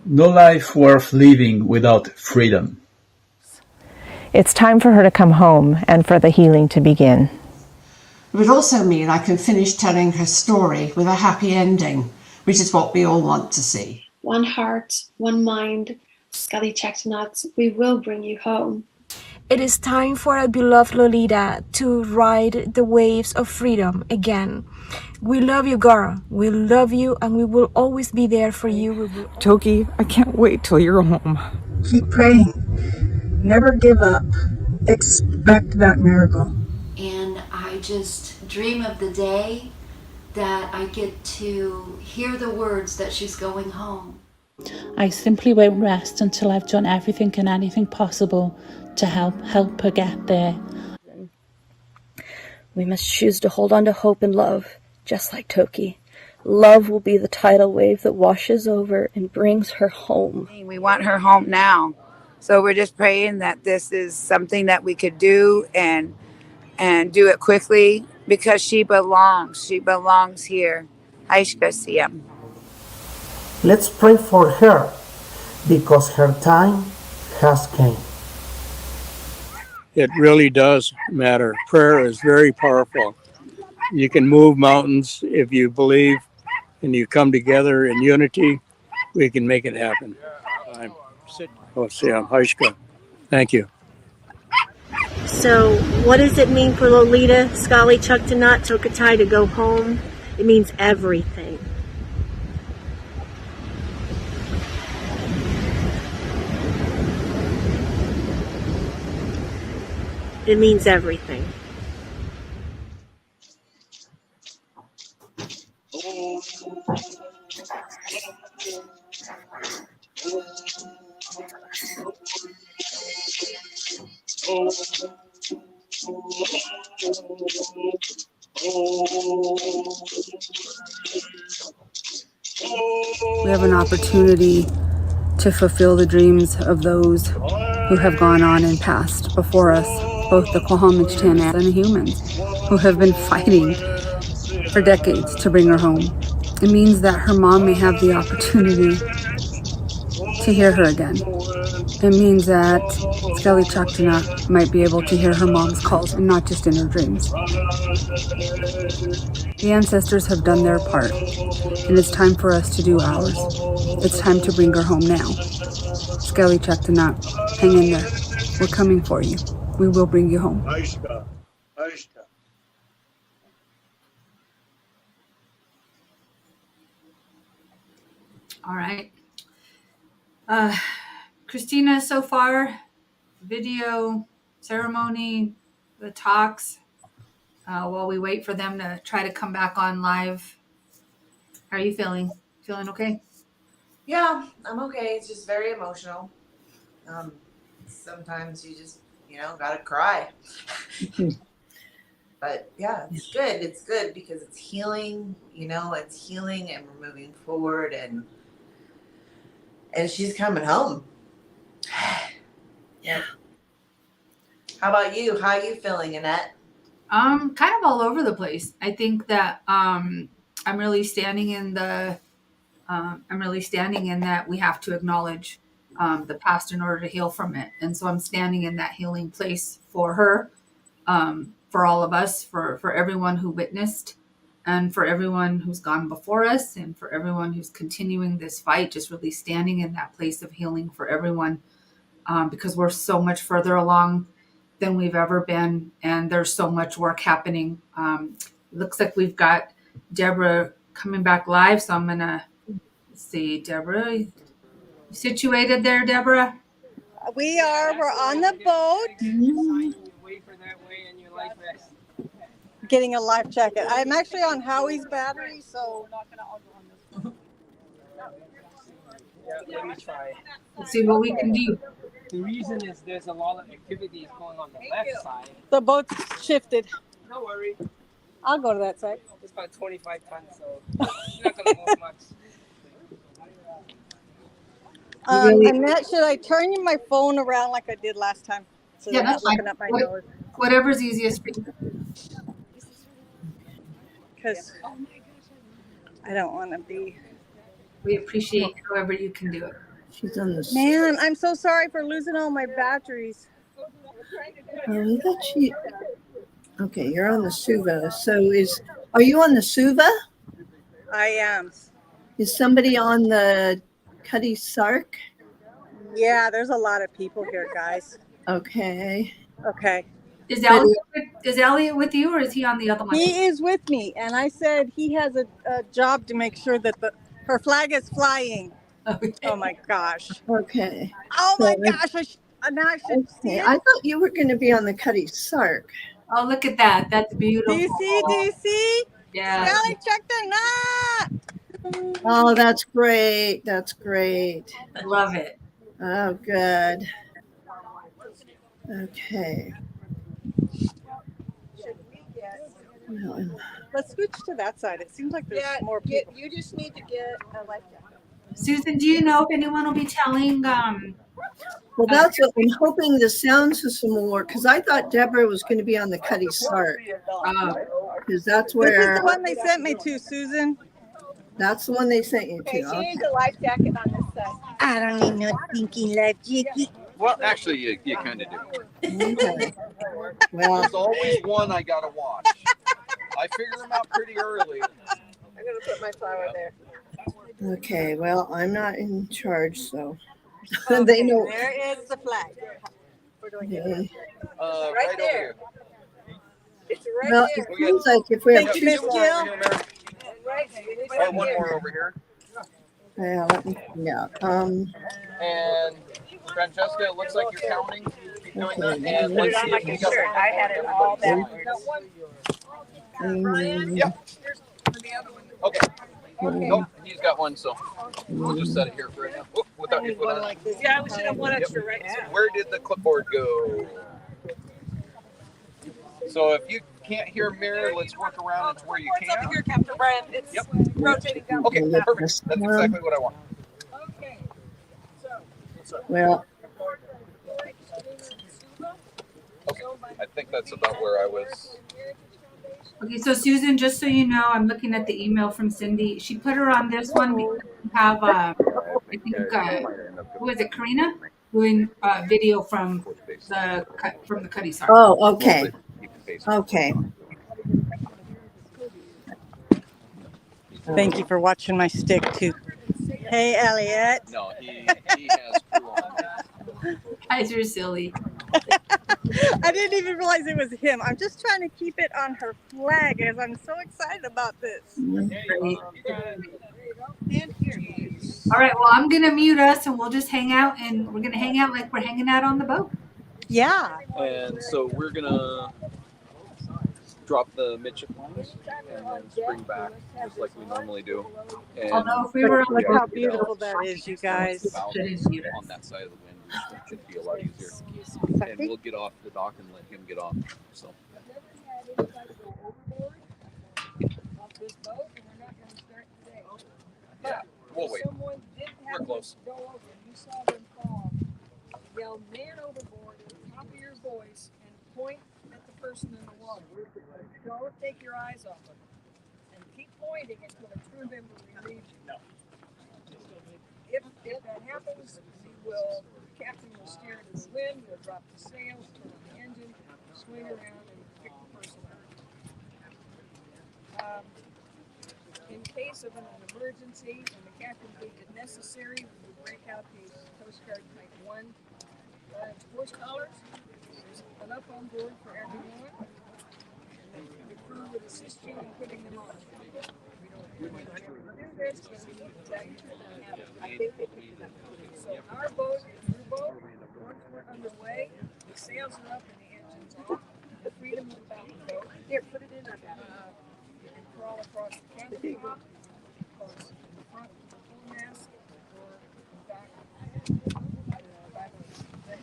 No life worth living without freedom. It's time for her to come home and for the healing to begin. It would also mean I can finish telling her story with a happy ending, which is what we all want to see. One heart, one mind, Sk'aliCh'elh-tenaut, we will bring you home. It is time for our beloved Lolita to ride the waves of freedom again. We love you, girl. We love you, and we will always be there for you. Toki, I can't wait till you're home. Keep praying. Never give up. Expect that miracle. And I just dream of the day that I get to hear the words that she's going home. I simply won't rest until I've done everything and anything possible to help her get there. We must choose to hold on to hope and love, just like Toki. Love will be the tidal wave that washes over and brings her home. We want her home now. So we're just praying that this is something that we could do and do it quickly because she belongs. She belongs here. Sk'aliCh'elh-tenaut. Let's pray for her because her time has came. It really does matter. Prayer is very powerful. You can move mountains if you believe and you come together in unity. We can make it happen. Thank you. So what does it mean for Lolita, Sk'aliCh'elh-tenaut, Tokitai to go home? It means everything. It means everything. We have an opportunity to fulfill the dreams of those who have gone on and passed before us, both the Sk'aliCh'elh-tenaut and the humans who have been fighting for decades to bring her home. It means that her mom may have the opportunity to hear her again. It means that Sk'aliCh'elh-tenaut might be able to hear her mom's calls and not just in her dreams. The ancestors have done their part, and it's time for us to do ours. It's time to bring her home now. Sk'aliCh'elh-tenaut, hang in there. We're coming for you. We will bring you home. All right. Christina, so far, video, ceremony, the talks, while we wait for them to try to come back on live. How are you feeling? Feeling okay? Yeah, I'm okay. It's just very emotional. Sometimes you just, gotta cry. But yeah, it's good. It's good because it's healing, it's healing and we're moving forward and she's coming home. Yeah. How about you? How are you feeling, Annette? Kind of all over the place. I think that I'm really standing in that we have to acknowledge the past in order to heal from it. And so I'm standing in that healing place for her, for all of us, for everyone who witnessed, and for everyone who's gone before us, and for everyone who's continuing this fight, just really standing in that place of healing for everyone, because we're so much further along than we've ever been, and there's so much work happening. Looks like we've got Deborah coming back live, so I'm gonna see. Deborah, you situated there, Deborah? We are. We're on the boat. Getting a life jacket. I'm actually on Howie's battery, so. Yeah, let me try. Let's see what we can do. The reason is there's a lot of activities going on the left side. The boat's shifted. No worry. I'll go to that side. It's about 25 tons, so it's not going to move much. Annette, should I turn my phone around like I did last time? So Yeah, they're that's not fine. looking at my nose. Whatever's easiest for you. Because I don't want to be. We appreciate however you can do it. She's on the. Man, I'm so sorry for losing all my batteries. We got you. Okay, you're on the Suva. So are you on the Suva? I am. Is somebody on the Cutty Sark? Yeah, there's a lot of people here, guys. Okay. Okay. Is Elliot with you, or is he on the other one? He is with me, and I said he has a job to make sure that her flag is flying. Okay. Oh my gosh. Okay. Oh my gosh. Now I should see it. I thought you were going to be on the Cutty Sark. Oh, look at that. That's beautiful. Do you see? Yeah. Sk'aliCh'elh-tenaut. Oh, that's great. That's great. I love it. Oh, good. Okay. Let's switch to that side. It seems like there's more people. You just need to get a life jacket. Susan, do you know if anyone will be telling? Well, that's what I'm hoping the sound system will work, because I thought Deborah was going to be on the Cutty Sark. Because that's where. This is the one they sent me to, Susan. That's the one they sent you to. Okay, she needs a life jacket on this side. I don't need no thinking life jacket. Well, actually, you kind of do. Okay. Well, there's always one I got to watch. I figure them out pretty early. I'm going to put my flower there. Okay, well, I'm not in charge, so Okay, they know. There is the flag. Where do I get it? Right there. It's right Well, there. it seems like if we have Thank you, two. Miss Jill. Right. One more over here. Yeah, let me find out. And Francesca, it looks like you're counting. Keep doing that. Okay. And let's see if you got I had it all backwards. Yeah. Okay. Nope, he's got one, so we'll just set it here for right now. Oh, without your foot on it. Yeah, we should have one extra right now. Where did the clipboard go? So if you can't hear mirror, let's work around it to where you can. Over here, Captain Brian. It's rotating down. Okay, perfect. That's exactly what I want. Okay. Well, Okay, I think that's about where I was. Okay, so Susan, just so you know, I'm looking at the email from Cindy. She put her on this one because we have, I think, who is it, Karina, doing video from the Cuddy Sark. oh, okay. Okay. Thank you for watching my stick too. Hey, Elliot. No, he has crew on. Guys, you're silly. I didn't even realize it was him. I'm just trying to keep it on her flag as I'm so excited about this. Great. All right, well, I'm going to mute us and we'll just hang out, and we're going to hang out like we're hanging out on the boat. Yeah. And so we're going to drop the midship lines and then spring back just like we normally do. And although if we were on look how beautiful that is, you guys. on that side of the wind, it should be a lot easier. And we'll get off the dock and let him get off. So. Yeah, we'll wait. We're close. Yell man overboard at the top of your voice and point at the person in the water. Don't take your eyes off them. And keep pointing until the crew member relieves you. If that happens, the captain will steer to the wind, we'll drop the sails, turn on the engine, swing around and pick the person up. In case of an emergency and the captain deemed it necessary, we would break out these Coast Guard Type 1 horse collars. There's enough on board for everyone. And the crew would assist you in putting them on. We don't do this, but we need to tell you I think they picked it up. So our boat is your boat. Once we're underway, the sails are up and the engine's off. The freedom is about the boat. Here, put it in there. You can crawl across the canopy top, across the front of the foremast, or back on the head.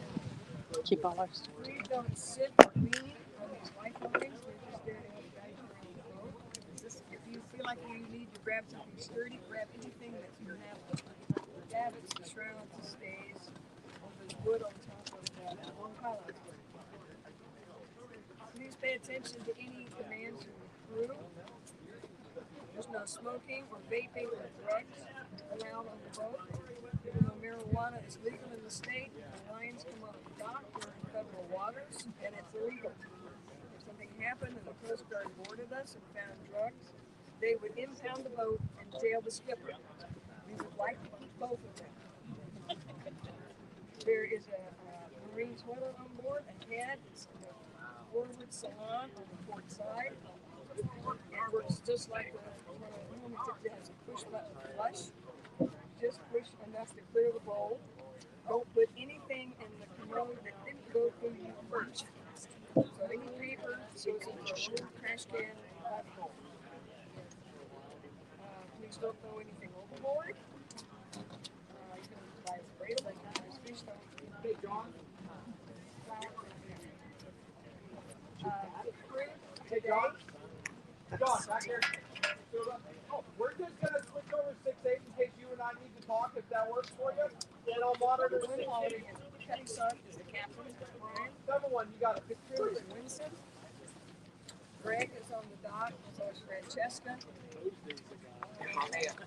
Keep all our stories. Please don't sit or lean on these lifelines. They're just there to help guide you around the boat. If you feel like you need to grab something sturdy, grab anything that's your navigation. The davits, the shrouds, the stays, or the wood on top of the long highlights. Please pay attention to any commands from the crew. There's no smoking or vaping or drugs allowed on the boat. Even though marijuana is legal in the state, the lines come on the dock, we're in federal waters, and it's illegal. If something happened and the Coast Guard boarded us and found drugs, they would impound the boat and jail the skipper. We would like both of them. There is a marine toilet on board, a head, it's the forward salon on the port side. It works just like one of the room, except it has a push button flush. Just push enough to clear the bowl. Don't put anything in the commode that didn't go through you first. So any paper goes into a little trash can. Please don't throw anything overboard. You can buy a spray like there's fish stuff. Hey, John. Hey, John. John, back here. Oh, we're just going to switch over 6-8 in case you and I need to talk, if that works for you. And I'll monitor 6-8. Cutting Sark is the captain. Brian. 7-1, you got it. Crew is Winston. Greg is on the dock. So is Francesca.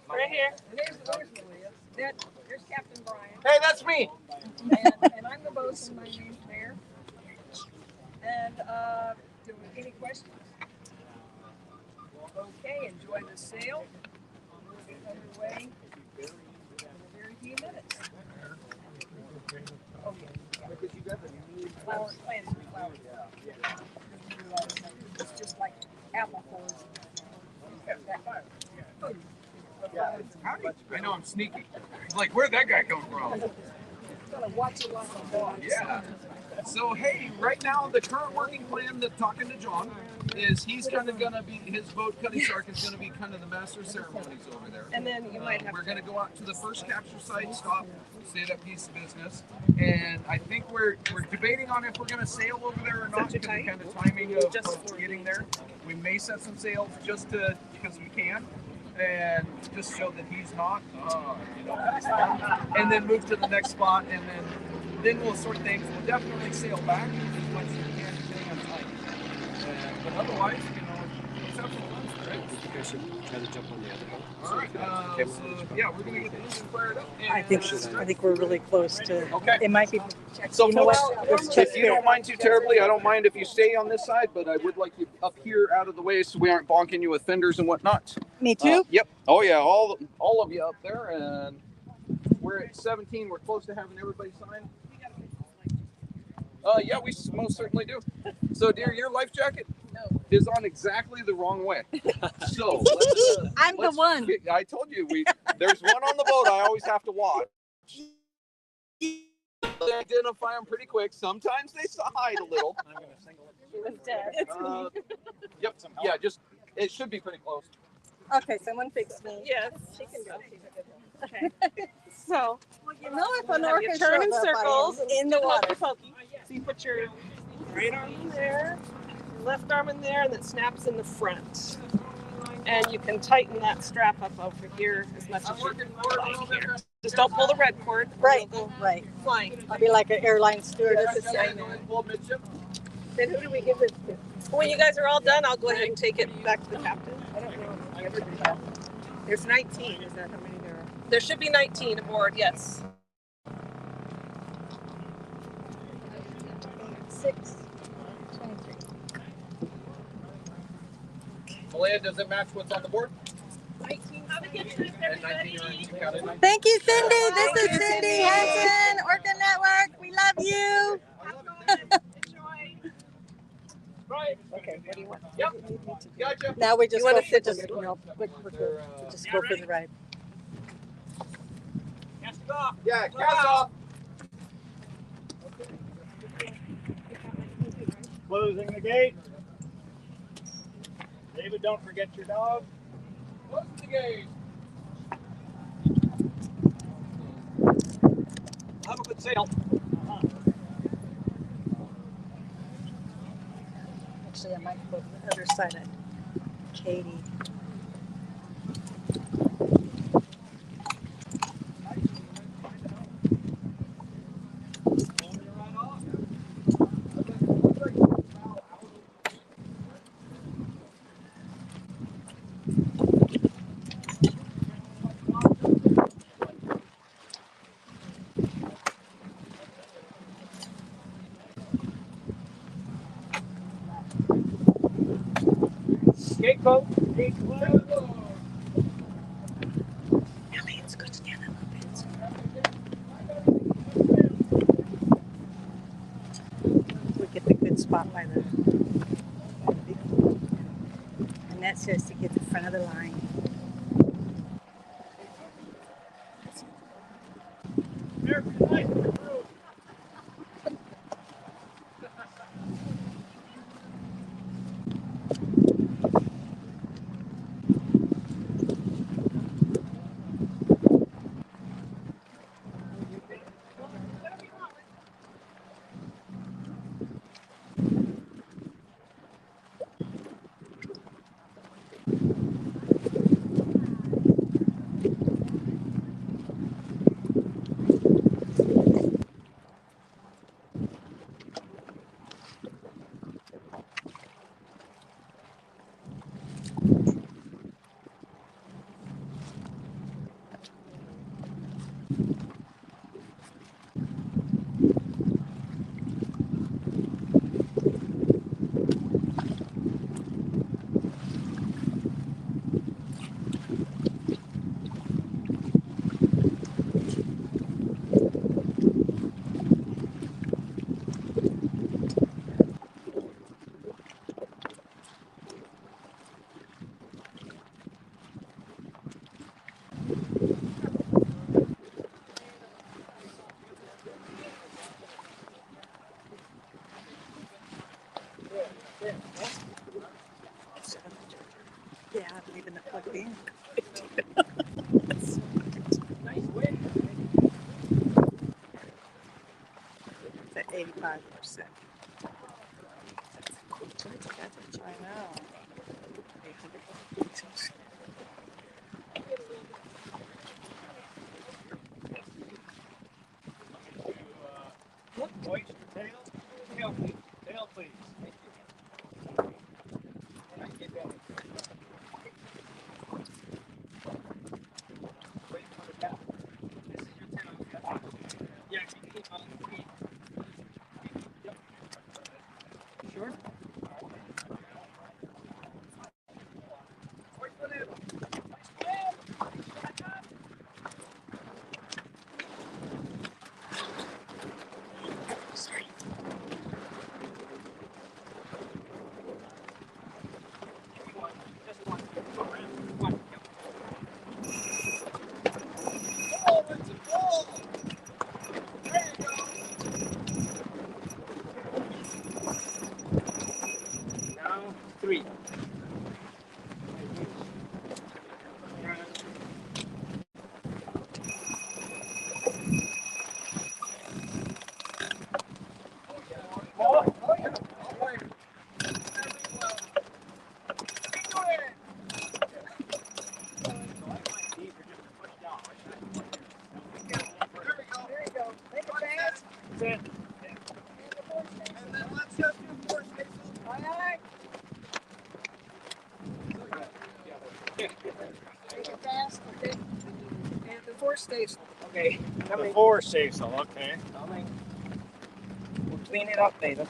Right here. There's Malia. There's Captain Brian. Hey, that's me. And I'm the bosun. My name's Mayor. And do we any questions? Okay, enjoy the sail. We'll be underway in a very few minutes. Oh yeah. Flowers, plants, flowers. It's just like apple cores. I know I'm sneaky. Like, where'd that guy come from? Yeah. So hey, right now the current working plan that talking to John is he's kind of gonna be his boat Cutty Sark is gonna be kind of the master of ceremonies over there. And then you might have. We're gonna go out to the first capture site, stop, say that piece of business, and I think we're debating on if we're gonna sail over there or not because the kind of timing of getting there. We may set some sails just to because we can. And just show that he's not, and then move to the next spot, and then we'll sort things. We'll definitely sail back as much as we can, depending on time. But otherwise, let's have some fun, right? You guys should try to jump on the other one. All right. So yeah, we're gonna get the engine fired up. I think we're really close to. Okay. It might be. So you know folks, what? if you don't mind too terribly, I don't mind if you stay on this side, but I would like you up here out of the way so we aren't bonking you with fenders and whatnot. Me too? Yep. Oh yeah, all of you up there, and we're at 17. We're close to having everybody sign. Yeah, we most certainly do. So, dear, your life jacket is on exactly the wrong way. So I'm the one. I told you there's one on the boat. I always have to watch. They identify them pretty quick. Sometimes they hide a little. I'm gonna single it. Yep. Yeah, just it should be pretty close. Okay, someone fix me. Yes, she can go. Okay. So, You know, if an you orchestra turn in goes by circles in the water. So you put your right arm in there, your left arm in there, and it snaps in the front. And you can tighten that strap up over here as much as you like here. Just don't pull the red cord. Right, You'll go right. flying. I'll be like an airline stewardess. Then who do we give it to? When you guys are all done, I'll go ahead and take it back to the captain. I don't know if I ever do that. There's 19. Is that how many there are? There should be 19 aboard, yes. 6, 23. Malaya, does it match what's on the board? 19. And 19 are you counted 19? Thank you, Cindy. This is Cindy Hansen, Orca Network. We love you. Right. Okay, what do you want? Yep. Gotcha. Now we just You go wanna for sit just, we'll just go for the ride. Cast it off. Yeah, cast off. Closing the gate. David, don't forget your dog. Close the gate. Have a good sail. Actually, I might go to the other side of Katie. Gate closed. Ellie, it's good to stand a little bit. We get the good spot by the big, and that says to get the front of the line. Yeah, I'm leaving it plugged in. Nice win. It's at 85%. That's a cool church. I know. 800. Oyster tail. Tail, please. Tail, please. Thank you. Wait for the tap. This is your tail. Yeah, you keep on the feet. Yep. Sure. Wait for them. Sorry. Just one. One. Yep. Oh, it's a ball. There you go. Now 3. And the four stays. Okay. Number 4 safe, so okay. We'll clean it up, Nathan.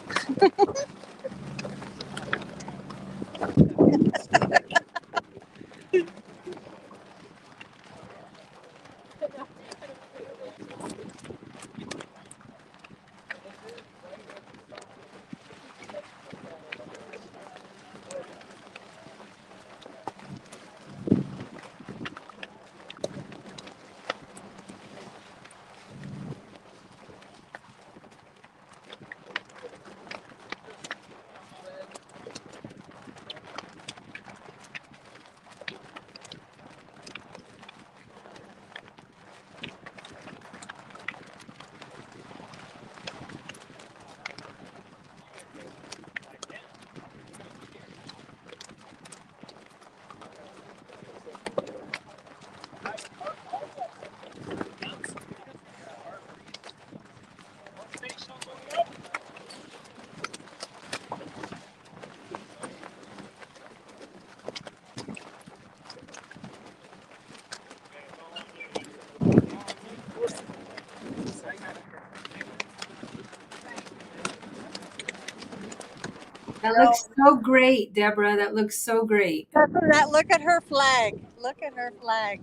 That looks so great, Deborah. That looks so great. Look at her flag. Look at her flag.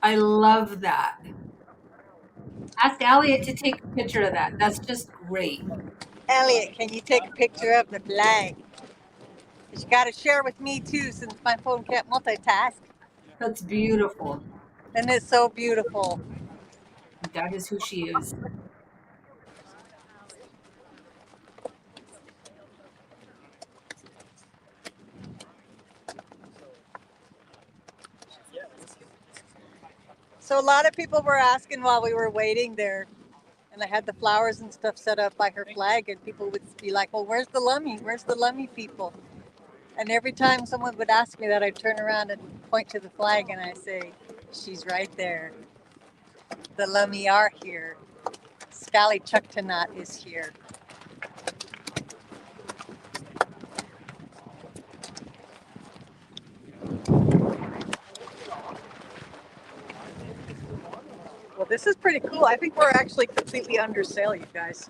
I love that. Ask Elliot to take a picture of that. That's just great. Elliot, can you take a picture of the flag? You got to share with me too, since my phone can't multitask. That's beautiful. And it's so beautiful. That is who she is. So a lot of people were asking while we were waiting there, and I had the flowers and stuff set up by her flag, and people would be like, well, where's the Lummi? Where's the Lummi people? And every time someone would ask me that, I'd turn around and point to the flag and I say, she's right there. The Lummi are here. Sk'aliCh'elh-tenaut is here. Well, this is pretty cool. I think we're actually completely under sail, you guys.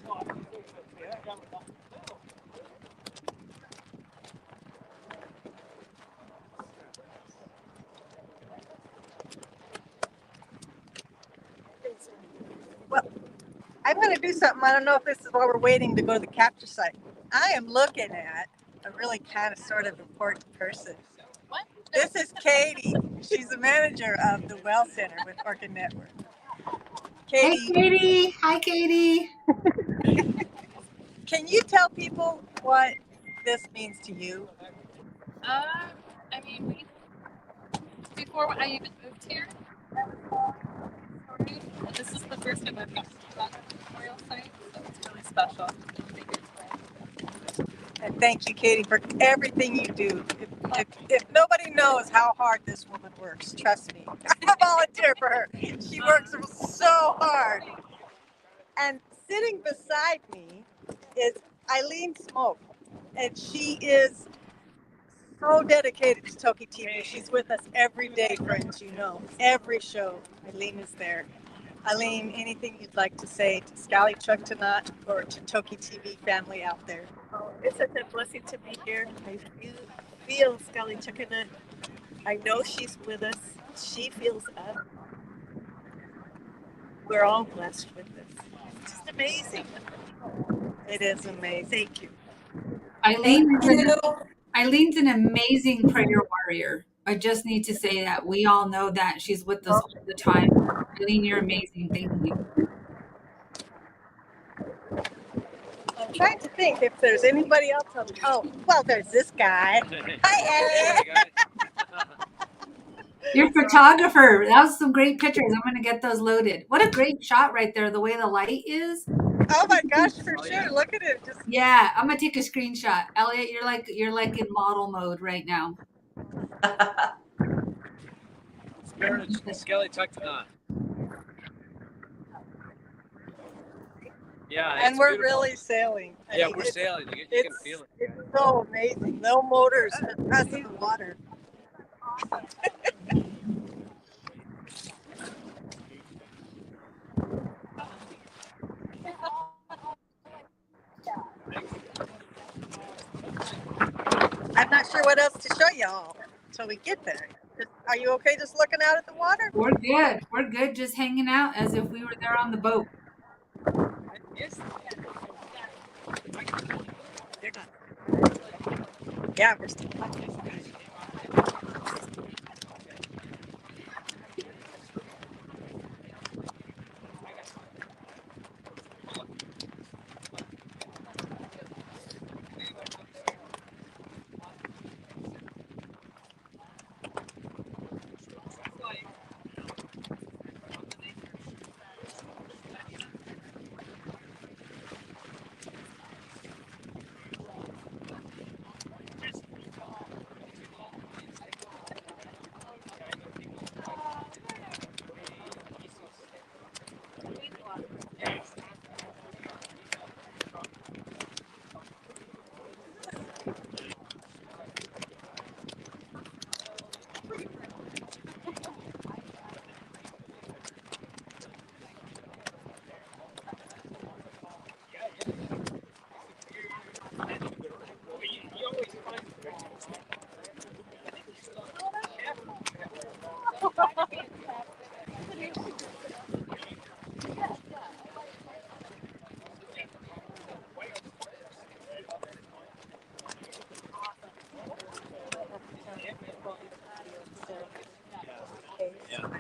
Well, I'm going to do something. I don't know if this is while we're waiting to go to the capture site. I am looking at a really kind of sort of important person. What? This is Katie. She's the manager of the Well Center with Orchid Network. Katie. Hey, Katie. Hi, Katie. Can you tell people what this means to you? I mean, before I even moved here, and this is the first time I've been to that memorial site, so it's really special. And thank you, Katie, for everything you do. If nobody knows how hard this woman works, trust me. I'm a volunteer for her. She works so hard. And sitting beside me is Eileen Smoke, and she is so dedicated to TokiTV. She's with us every day, friends, you know. Every show, Eileen is there. Eileen, anything you'd like to say to Sk'aliCh'elh-tenaut or to TokiTV family out there? Oh, it's such a blessing to be here. I feel Sk'aliCh'elh-tenaut. I know she's with us. She feels us. We're all blessed with this. It's just amazing. It is amazing. Thank you. Eileen's an amazing prayer warrior. I just need to say that. We all know that. She's with us all the time. Eileen, you're amazing. Thank you. I'm trying to think if there's anybody else on. Oh, well, there's this guy. Hi, Elliot. You're a photographer. That was some great pictures. I'm going to get those loaded. What a great shot right there. The way the light is. Oh my gosh, for sure. Look at it. Just... Yeah, I'm going to take a screenshot. Elliot, you're like in model mode right now. Sk'aliCh'elh-tenaut. Yeah, and we're really sailing. Yeah, we're sailing. You can feel it. It's so amazing. No motors pressing the water. I'm not sure what else to show y'all until we get there. Are you okay just looking out at the water? We're good. We're good just hanging out as if we were there on the boat. Yeah, we're still.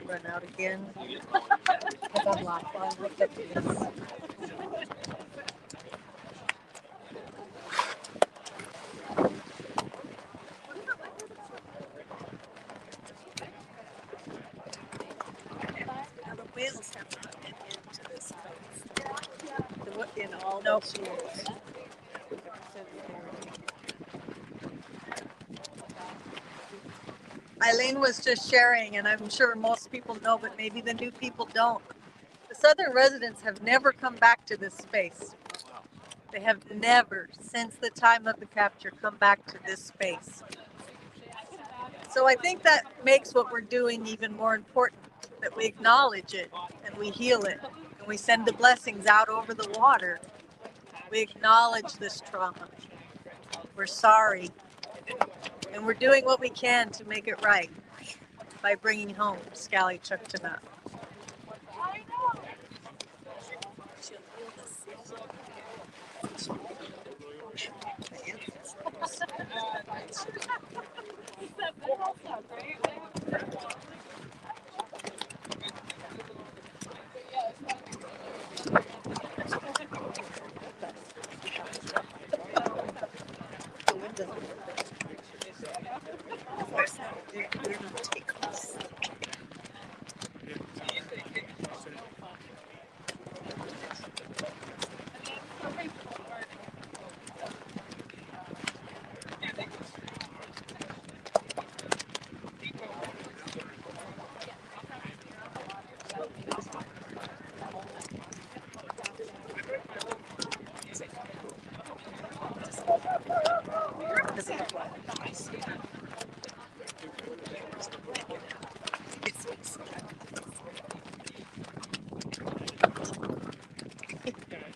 Run out again. Because I'm locked on. Look at this. Now the whales have not been into this place in all those years. Eileen was just sharing, and I'm sure most people know, but maybe the new people don't. The Southern residents have never come back to this space. They have never, since the time of the capture, come back to this space. So I think that makes what we're doing even more important, that we acknowledge it and we heal it and we send the blessings out over the water. We acknowledge this trauma. We're sorry. And we're doing what we can to make it right by bringing home Sk'aliCh'elh-tenaut.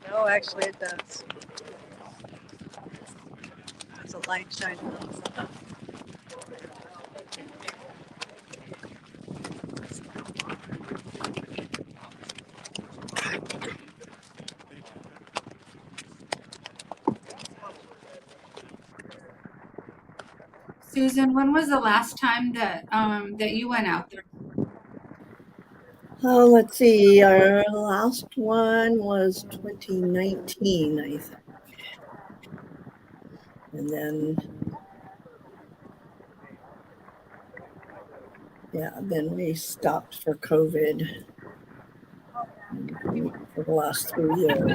No, actually it does. There's a light shining on something. Susan, when was the last time that that you went out there? Oh, let's see. Our last one was 2019, I think. And then, yeah, then we stopped for COVID for the last 3 years.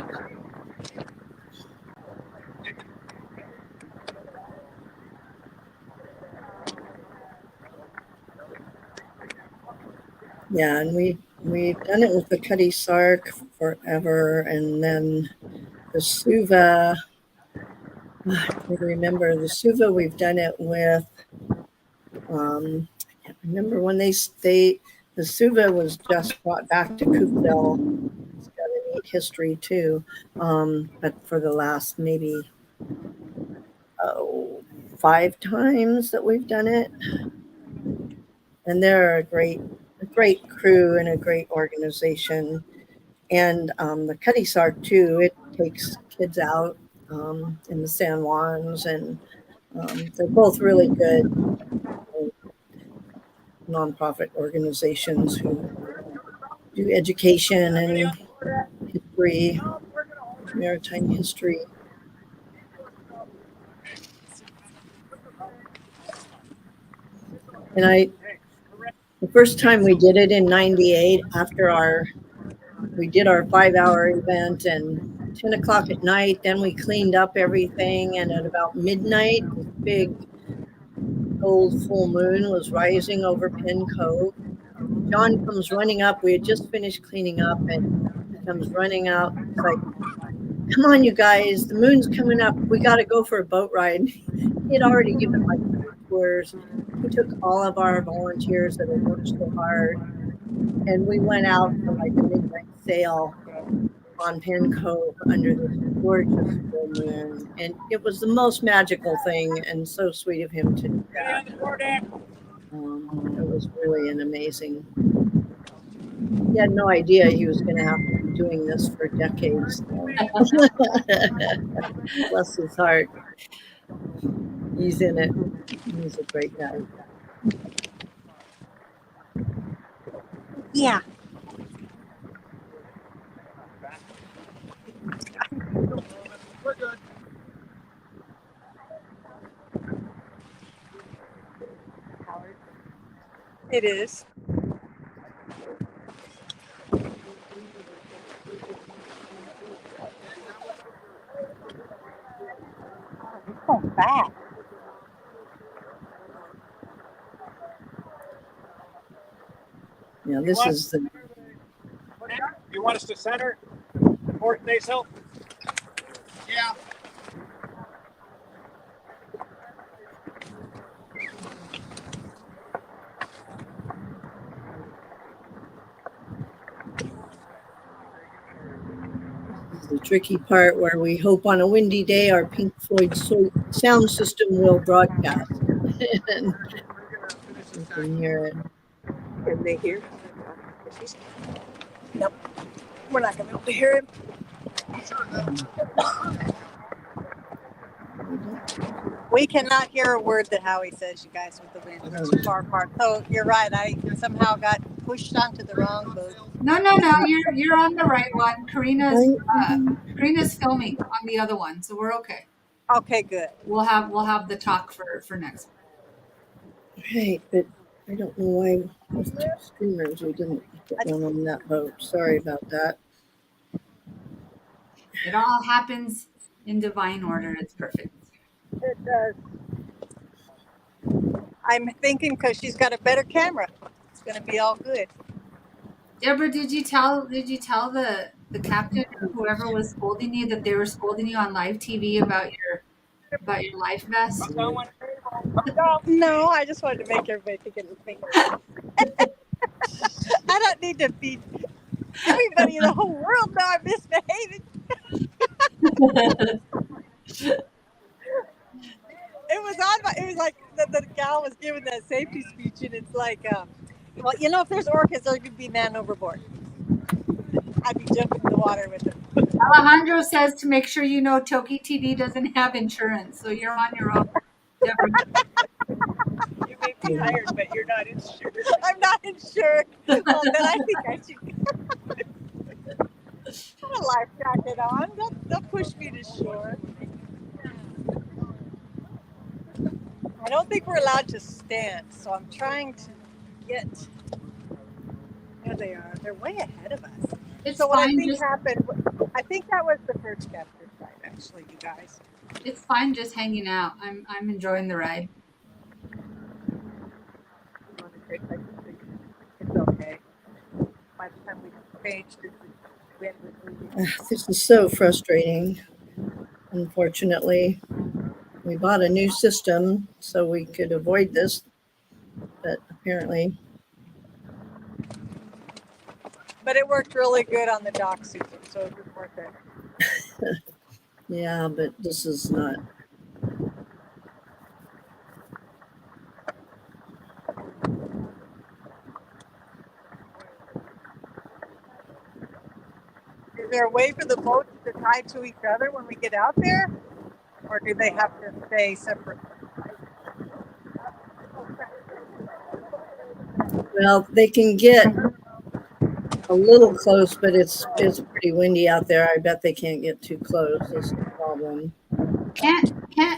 Yeah, and we've done it with the Cutty Sark forever, and then the Suva. I can't remember the Suva. We've done it with. I can't remember when the Suva was just brought back to Coopville. It's got a neat history too, but for the last maybe 5 times that we've done it, and they're a great crew and a great organization. And the Cutty Sark too, it takes kids out in the San Juans, and they're both really good nonprofit organizations who do education and history, maritime history. And the first time we did it in '98, after we did our 5-hour event, and 10 o'clock at night, then we cleaned up everything, and at about midnight, this big gold full moon was rising over Penn Cove. John comes running up. We had just finished cleaning up, and he comes running out. It's like, come on, you guys, the moon's coming up. We got to go for a boat ride. He had already given like 4 tours. He took all of our volunteers that had worked so hard, and we went out for like a midnight sail on Penn Cove under this gorgeous full moon. And it was the most magical thing, and so sweet of him to do that. It was really an amazing. He had no idea he was going to have to be doing this for decades. Bless his heart. He's in it. He's a great guy. Yeah. We're good. It is. It's going fast. Yeah, this is the. You want us to center the port staysail? Yeah. This is the tricky part where we hope on a windy day our Pink Floyd sound system will broadcast. And you can hear it. Can they hear? Nope. We're not going to be able to hear him. We cannot hear a word that Howie says, you guys, with the wind. We're too far apart. So you're right. I somehow got pushed onto the wrong boat. No, you're on the right one. Karina's filming on the other one, so we're okay. Okay, good. We'll have the talk for next one. Right, but I don't know why with 2 streamers we didn't get one on that boat. Sorry about that. It all happens in divine order. It's perfect. It does. I'm thinking because she's got a better camera, it's going to be all good. Deborah, did you tell the captain or whoever was scolding you that they were scolding you on live TV about about your life vest? No, I just wanted to make everybody think it was me. I don't need to feed everybody in the whole world know I'm misbehaving. It was like the gal was giving that safety speech, and it's like, well, if there's orcas, there could be man overboard. I'd be jumping in the water with them. Alejandro says to make sure you know TokiTV doesn't have insurance, so you're on your own. You may be hired, but you're not insured. I'm not insured. Well, then I think I should put a life jacket on. They'll push me to shore. I don't think we're allowed to stand, so I'm trying to get. There they are. They're way ahead of us. So what I think happened, I think that was the first capture site, actually, you guys. It's fine just hanging out. I'm enjoying the ride. It's okay. By the time we changed it, This is so frustrating. Unfortunately, we bought a new system so we could avoid this, but apparently. But it worked really good on the dock, Susan, so it was worth it. Yeah, but this is not. Is there a way for the boats to tie to each other when we get out there? Or do they have to stay separate? Well, they can get a little close, but it's pretty windy out there. I bet they can't get too close. That's the problem. Can't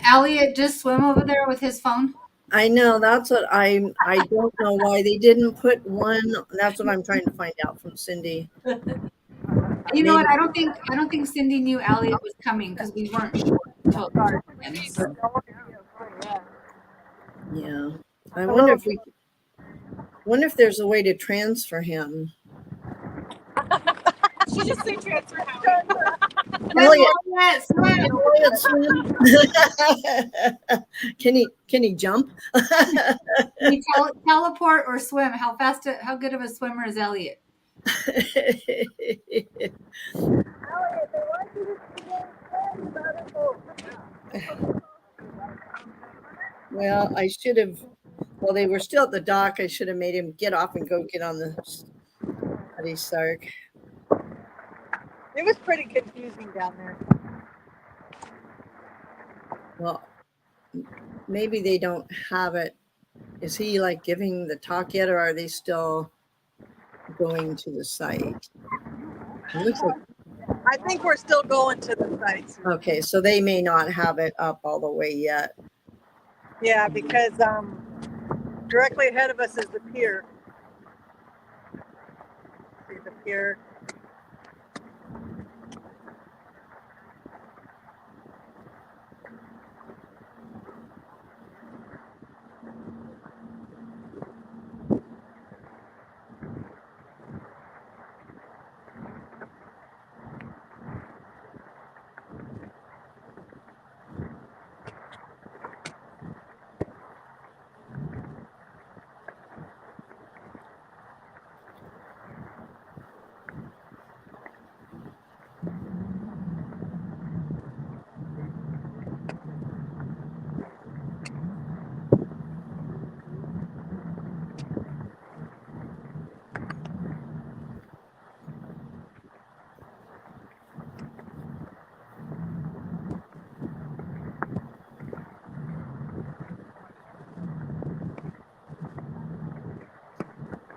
Elliot just swim over there with his phone? I know, that's what I don't know why they didn't put one. That's what I'm trying to find out from Cindy. You know what? I don't think Cindy knew Elliot was coming because we weren't sure until then. So. Yeah, I wonder if there's a way to transfer him. She just said transfer Elliot, swim. Can he jump? Can he teleport or swim? How good of a swimmer is Elliot? Well, I should have. Well, they were still at the dock. I should have made him get off and go get on the Sk'aliCh'elh-tenaut. It was pretty confusing down there. Well, maybe they don't have it. Is he like giving the talk yet, or are they still going to the site? It looks like. I think we're still going to the sites. Okay, so they may not have it up all the way yet. Yeah, because directly ahead of us is the pier. See the pier.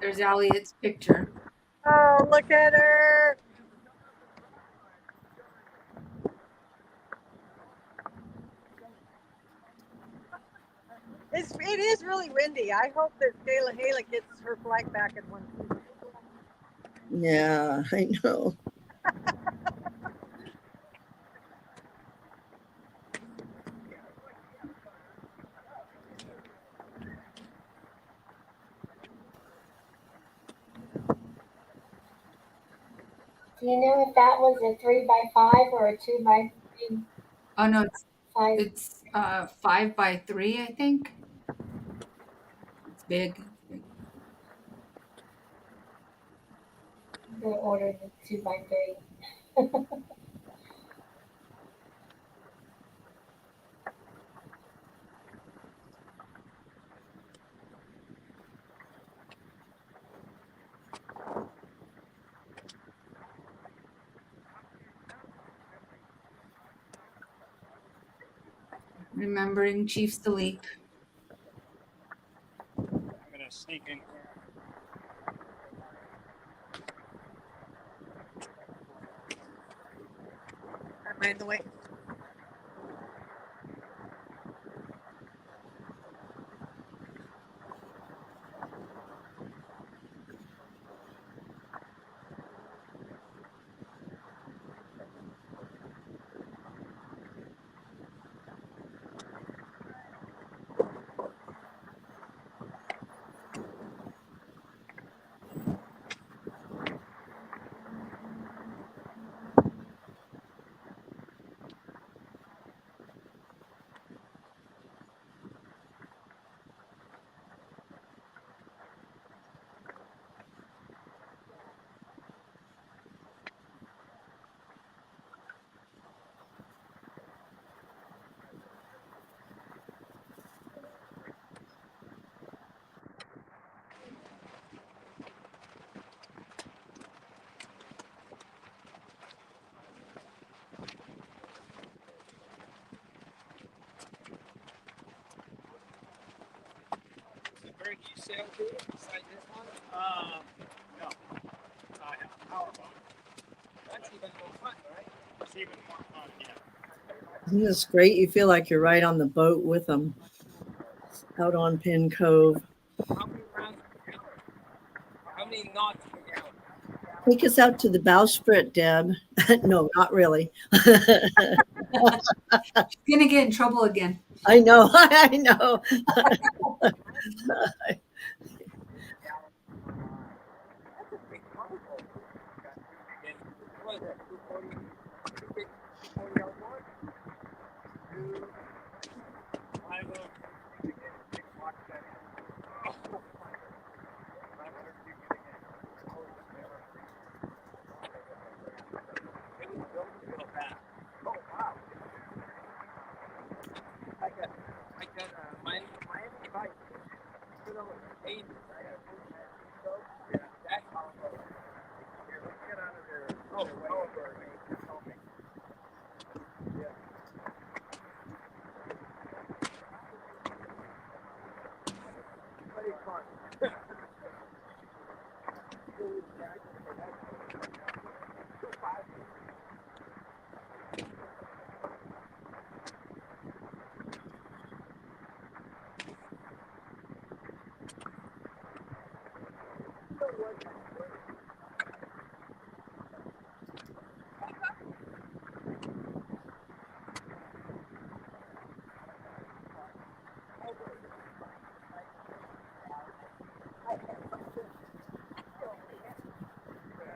There's Elliot's picture. Oh, look at her. It is really windy. I hope that Sk'aliCh'elh-tenaut gets her flight back in one piece. Yeah, I know. Do you know if that was a 3x5 or a 2x3? Oh no, it's 5 by 3, I think. It's big. They ordered the 2 by 3. Remembering Chief Salik. I'm gonna sneak in. Am I in the way? Where do you sail to beside this one? No. I have a powerboat. That's even more fun, right? It's even more fun, yeah. Isn't this great? You feel like you're right on the boat with them out on Pin Cove. How many rounds per hour? How many knots per hour? Take us out to the bowsprit, Deb. No, not really. She's gonna get in trouble again. I know. I know.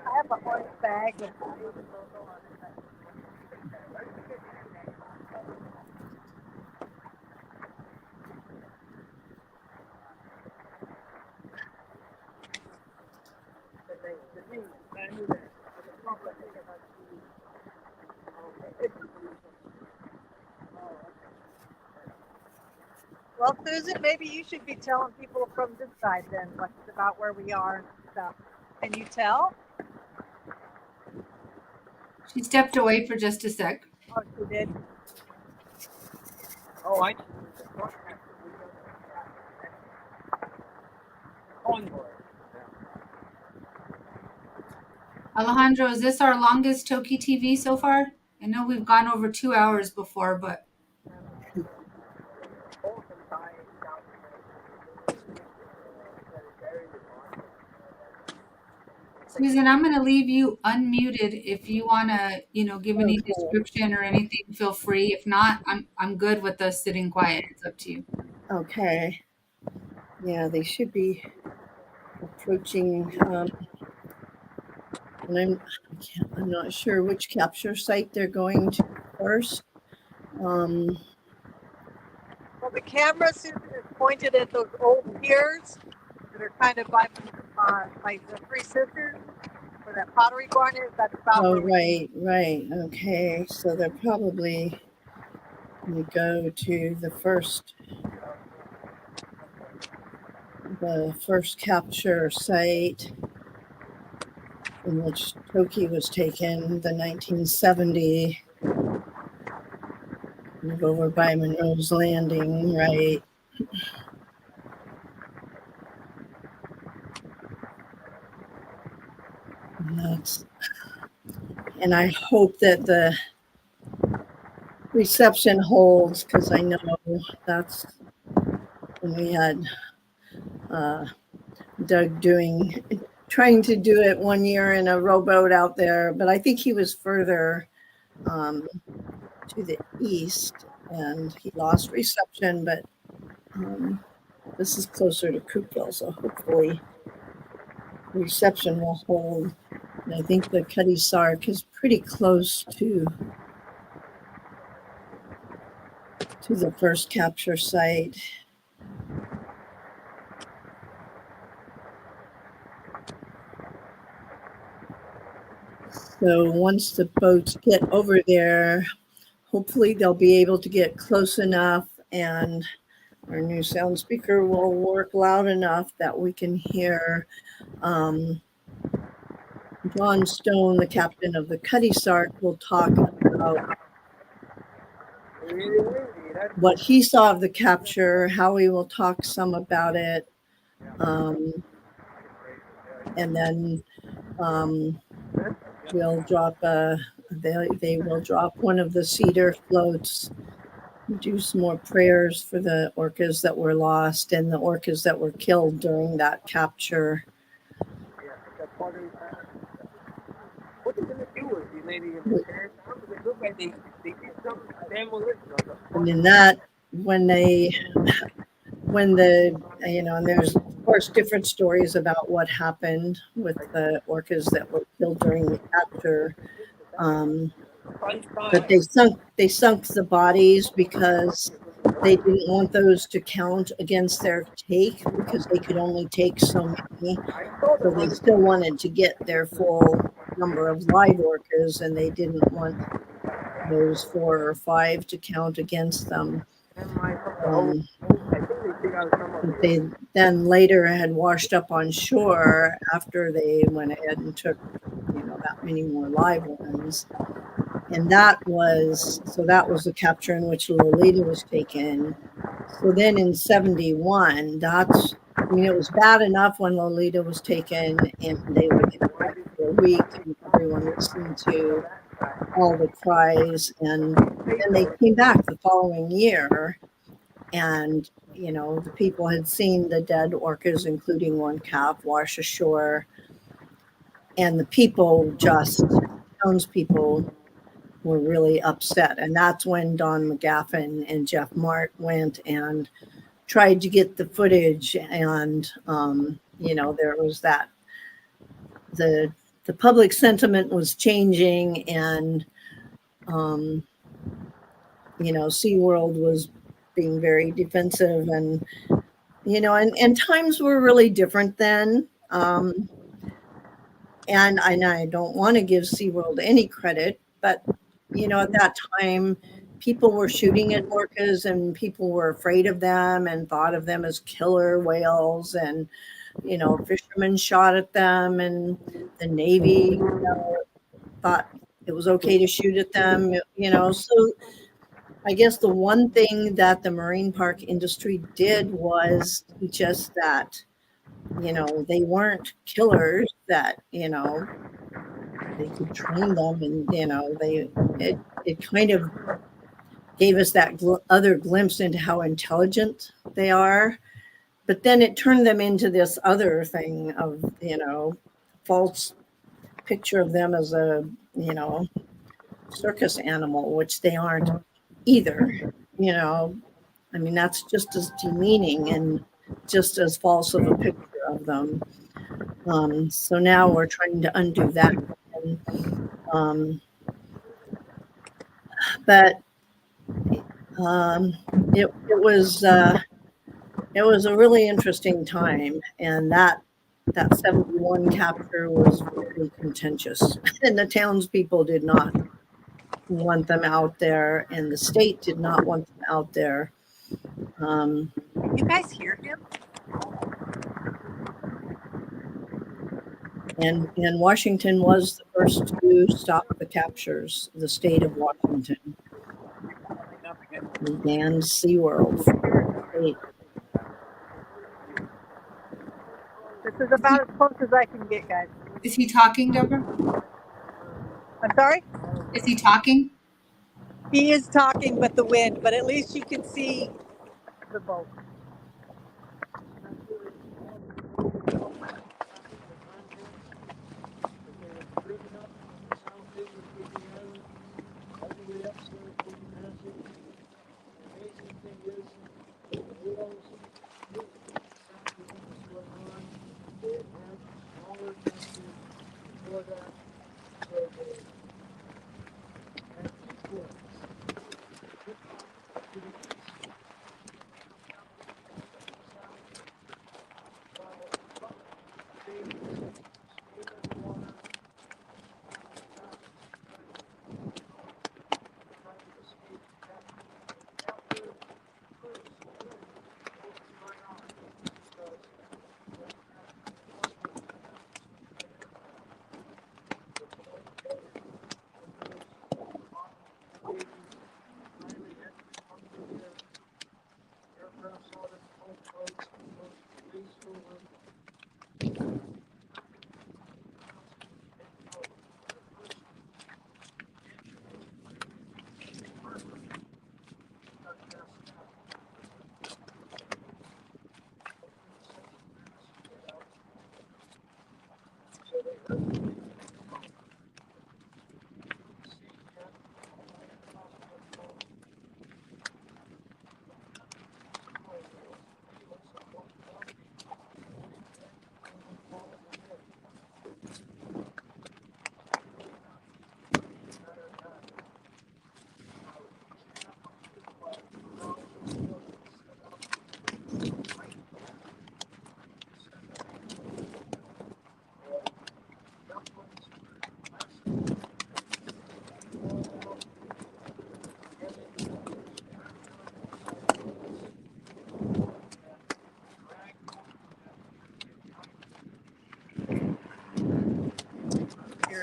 I have a orange bag. Well, Susan, maybe you should be telling people from this side then what's about where we are and stuff. Can you tell? She stepped away for just a sec. Oh, she did. Oh, I Alejandro, is this our longest TokiTV so far? I know we've gone over 2 hours before, but Susan, I'm going to leave you unmuted. If you want to, give any description or anything, feel free. If not, I'm good with us sitting quiet. It's up to you. Okay. Yeah, they should be approaching. And I'm not sure which capture site they're going to first. the camera is pointed at those old piers that are kind of by like the Three Sisters, where that pottery barn is. That's about Oh, where we right. Okay, so they're probably going to go to the first capture site in which Toki was taken, the 1970, over by Monroe's Landing, right? And I hope that the reception holds, because I know that's when we had Doug trying to do it one year in a rowboat out there, but I think he was further to the east and he lost reception, but this is closer to Coopville, so hopefully reception will hold. And I think the Cutty Sark is pretty close to the first capture site. So once the boats get over there, hopefully they'll be able to get close enough and our new sound speaker will work loud enough that we can hear John Stone, the captain of the Cutty Sark, will talk about what he saw of the capture, how he will talk some about it, and then we'll drop they will drop one of the cedar floats, do some more prayers for the orcas that were lost and the orcas that were killed during that capture. And in that, and there's of course different stories about what happened with the orcas that were killed during the capture. But they sunk the bodies because they didn't want those to count against their take, because they could only take so many. So they still wanted to get their full number of live orcas, and they didn't want those 4 or 5 to count against them. They then later had washed up on shore after they went ahead and took, that many more live ones. And that was the capture in which Lolita was taken. So then in 71, it was bad enough when Lolita was taken and they were there for a week and everyone listened to all the cries, and then they came back the following year and the people had seen the dead orcas, including one calf, wash ashore, and the townspeople were really upset. And that's when Don McGaffin and Jeff Mart went and tried to get the footage, and there was that the public sentiment was changing, and SeaWorld was being very defensive, and and times were really different then. And I don't want to give SeaWorld any credit, but at that time people were shooting at orcas and people were afraid of them and thought of them as killer whales, and fishermen shot at them, and the Navy thought it was okay to shoot at them, so I guess the one thing that the marine park industry did was teach us that, they weren't killers, that, they could train them, and, it kind of gave us that other glimpse into how intelligent they are. But then it turned them into this other thing of, false picture of them as a, circus animal, which they aren't either. That's just as demeaning and just as false of a picture of them. So now we're trying to undo that. But It was a really interesting time, and that 71 capture was very contentious, and the townspeople did not want them out there, and the state did not want them out there. You guys hear him? And Washington was the first to stop the captures. The state of Washington banned SeaWorld from the state. This is about as close as I can get, guys. Is he talking, Deborah? I'm sorry? Is he talking? He is talking, but the wind, but at least you can see the boat.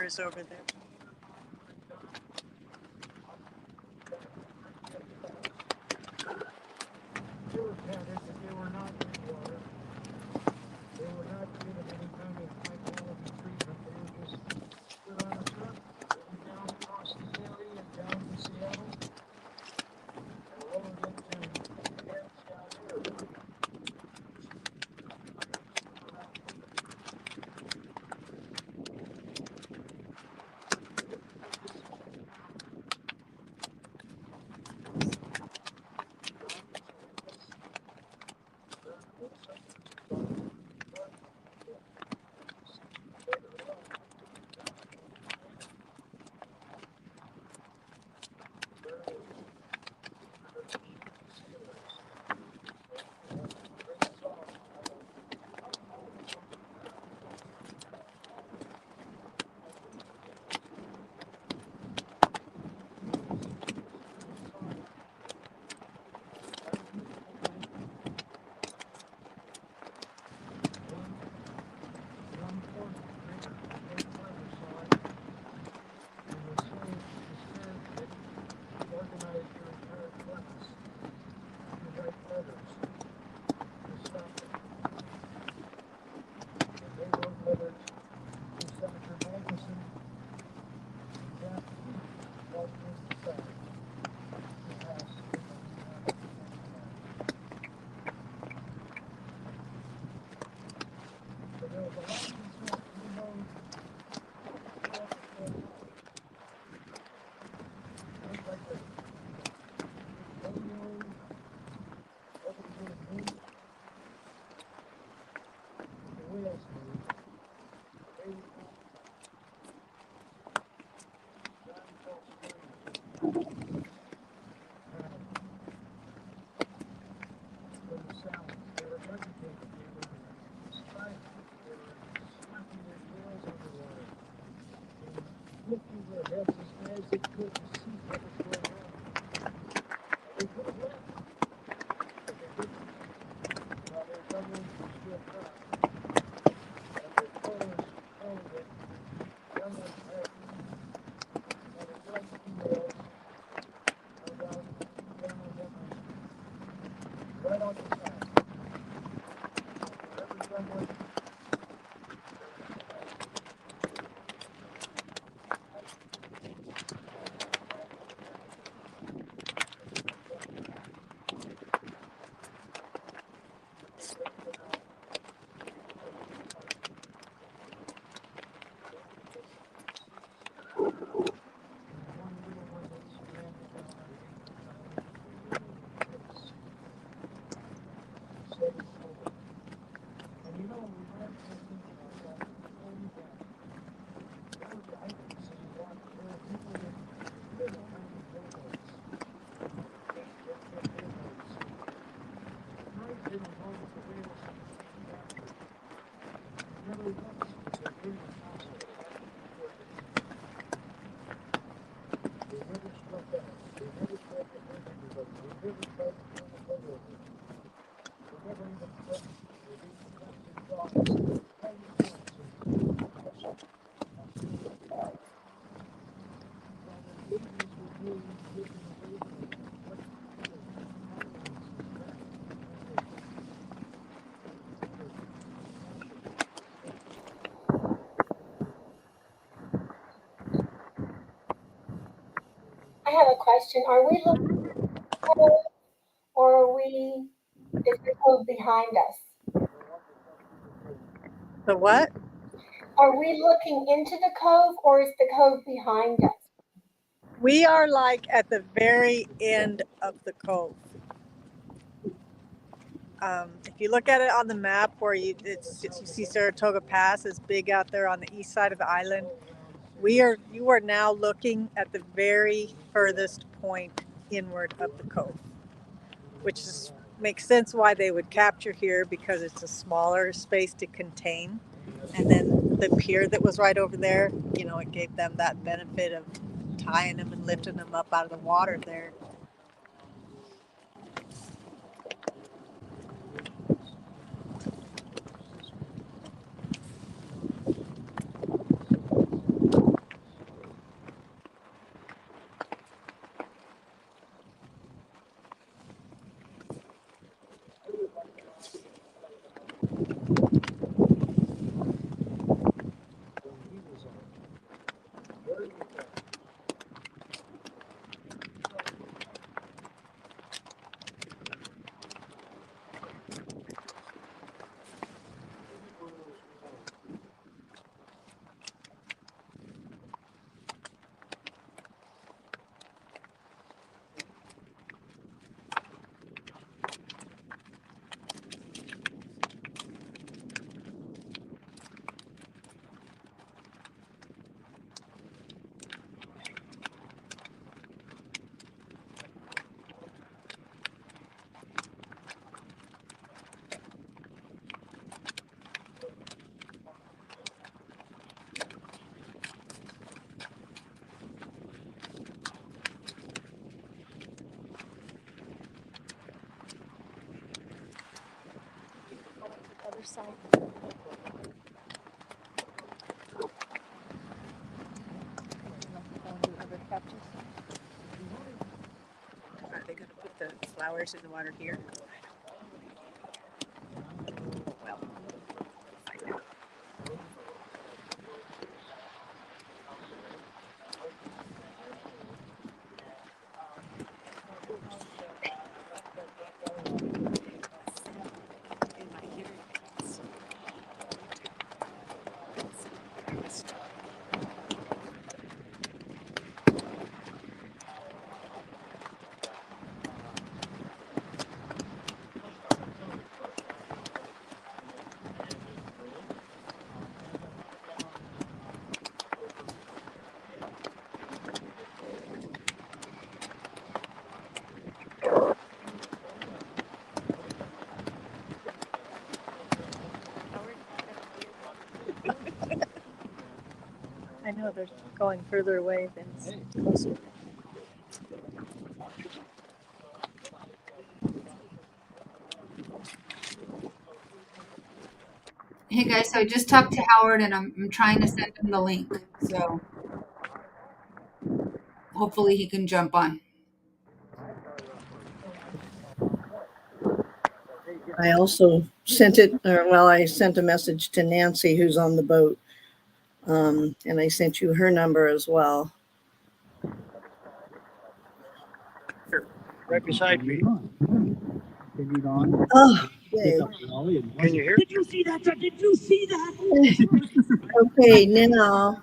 Is over there. I have a question. Are we looking or are we, is the cove behind us? The what? Are we looking into the cove or is the cove behind us? We are like at the very end of the cove. If you look at it on the map where you see Saratoga Pass is big out there on the east side of the island, you are now looking at the very furthest point inward of the cove, which makes sense why they would capture here because it's a smaller space to contain. And then the pier that was right over there, it gave them that benefit of tying them and lifting them up out of the water there. Other side. Are they going to put the flowers in the water here? Well, find out. know they're going further away than closer. Hey guys, so I just talked to Howard and I'm trying to send him the link. So hopefully he can jump on. I also sent it, I sent a message to Nancy, who's on the boat, and I sent you her number as well. Right beside me. Oh, yay. Can you hear? Did you see that? Did you see that? Okay, now,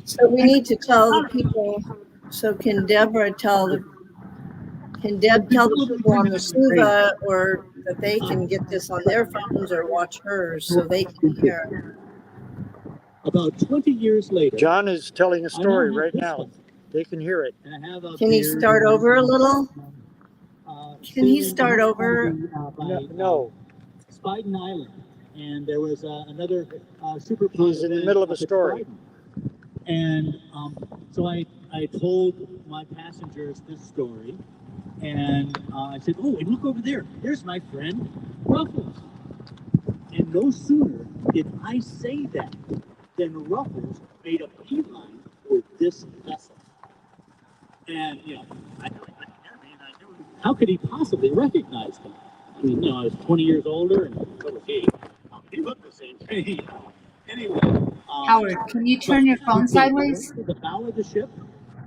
so we need to tell the people. So can Deb tell the people on the Suva, or that they can get this on their phones or watch hers so they can hear it? About 20 years later, John is telling a story right now. They can hear it. Can he start over a little? Can he start over? No. Spiden Island, and there was another super. He's in the middle of a story. And so I told my passengers this story, and I said, "Oh, and look over there. There's my friend Ruffles." And no sooner did I say that than Ruffles made a beeline for this vessel. And I knew how could he possibly recognize him? I mean, I was 20 years older, and so was he. He looked the same to me. Anyway. Howard, can you turn your phone sideways? The bow of the ship,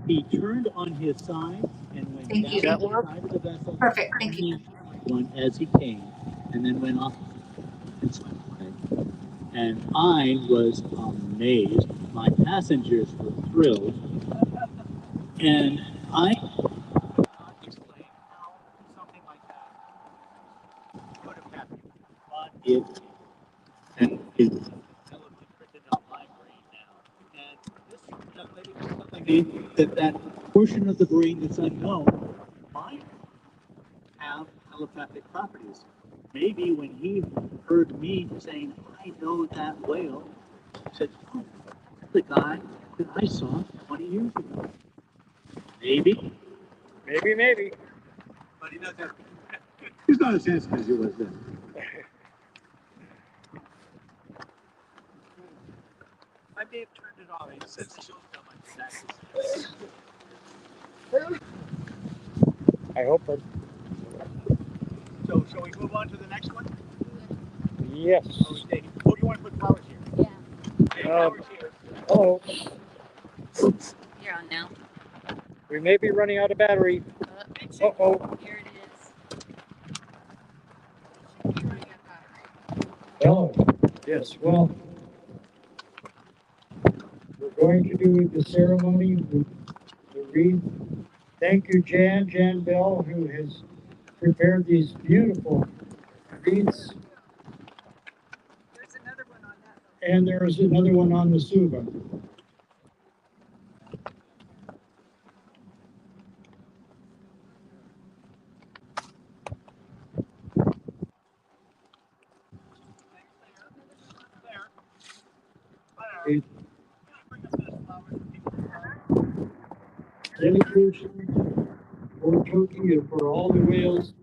he turned on his side and went Thank down you. the side of the vessel. Perfect, thank you. Went as he came, and then went off and swam away. And I was amazed. My passengers were thrilled, and I explained how something like that could have happened, but it printed on my brain now. And this young lady was telling me that portion of the brain that's unknown might have telepathic properties. Maybe when he heard me saying, "I know that whale," he said, "Oh, that's the guy that I saw 20 years ago." Maybe. Maybe. But he doesn't. He's not as handsome as he was then. I may have turned it off. He says, I hope it. So, shall we move on to the next one? Yes. Oh, you want to put flowers here? Yeah. Okay, flowers here. Oh, You're on now. we may be running out of battery. Uh-oh. Here it is. Oh, yes. Well, we're going to do the ceremony. We read. Thank you, Jan Bell, who has prepared these beautiful wreaths. There's another one on that. And there is another one on the Suva. Dedication for Toki and for all the whales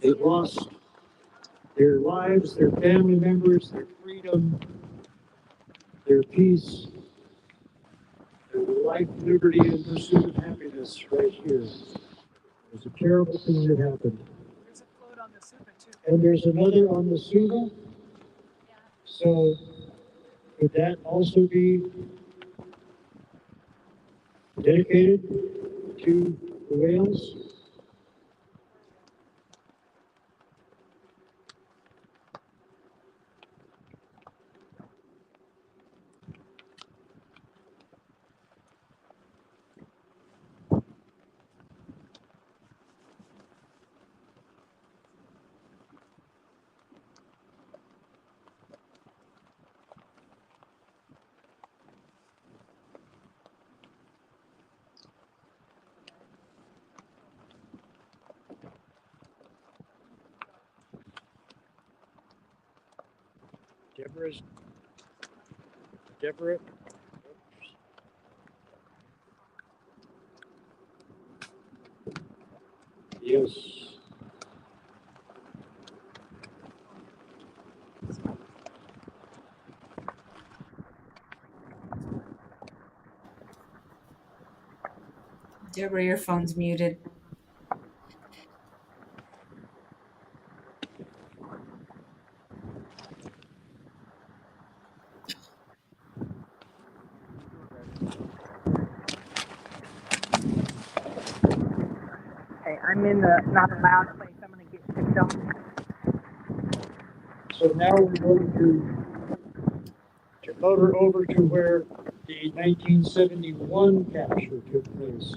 that lost their lives, their family members, their freedom, their peace, their life, liberty, and pursuit of happiness right here. There's a terrible thing that happened. There's a float on the Suva too. And there's another on the Suva. So could that also be dedicated to the whales? Deborah's Deborah. Yes. Deborah, your phone's muted. Okay, I'm in the not allowed place. I'm going to get picked up. So now we're going to motor over to where the 1971 capture took place.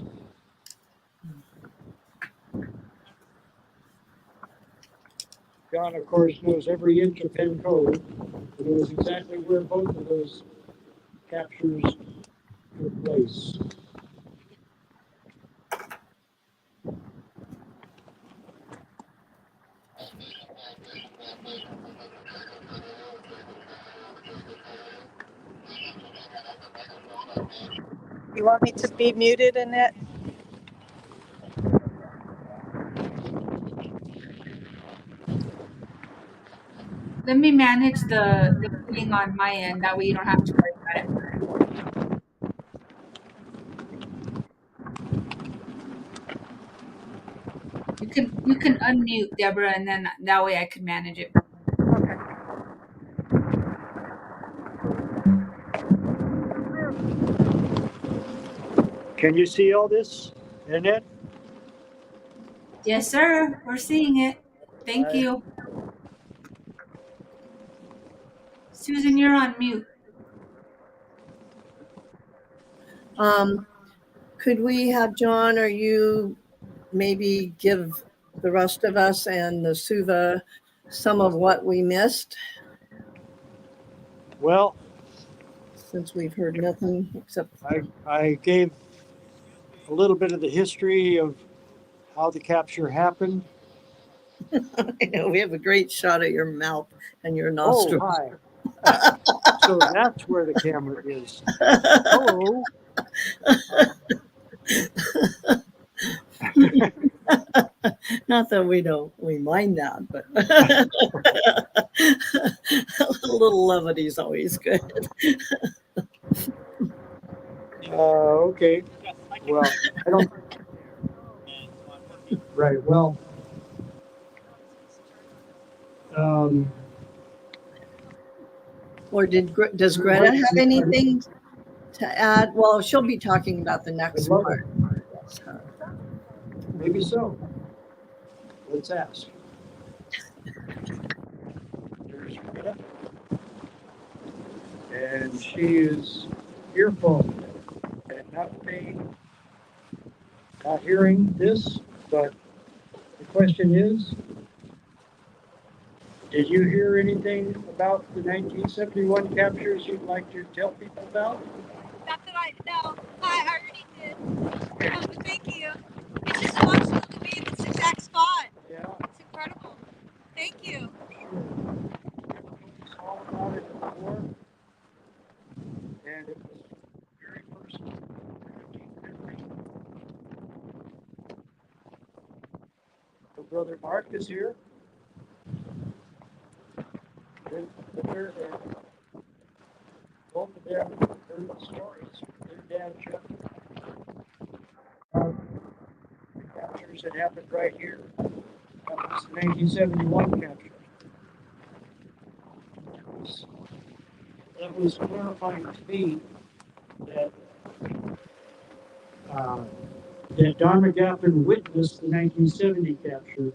John, of course, knows every inch of Penn Cove. It was exactly where both of those captures took place. You want me to be muted, Annette? Let me manage the thing on my end. That way you don't have to worry about it. You can unmute Deborah, and then that way I can manage it. Okay. Can you see all this, Annette? Yes, sir. We're seeing it. Thank you. Susan, you're on mute. Could we have John or you maybe give the rest of us and the Suva some of what we missed? Well, since we've heard nothing except I gave a little bit of the history of how the capture happened. I know we have a great shot of your mouth and your nostrils. Oh, hi. So that's where the camera is. Hello. Not that we mind that, but a little levity is always good. Okay. Well, I don't. Right. Well. Or does Greta have anything to add? Well, she'll be talking about the next part. So. Maybe so. Let's ask. There's Greta. And she is earphone and not hearing this, but the question is, did you hear anything about the 1971 captures you'd like to tell people about? Not that I already did. Thank you. It's just emotional to be in this exact spot. Yeah. It's incredible. Thank you. Sure. All about it before, and it was very personal. So Brother Mark is here. Both of them heard the stories from their dad, Chuck. Captures that happened right here. That was the 1971 capture. That was clarifying to me that Don McGaffin witnessed the 1970 capture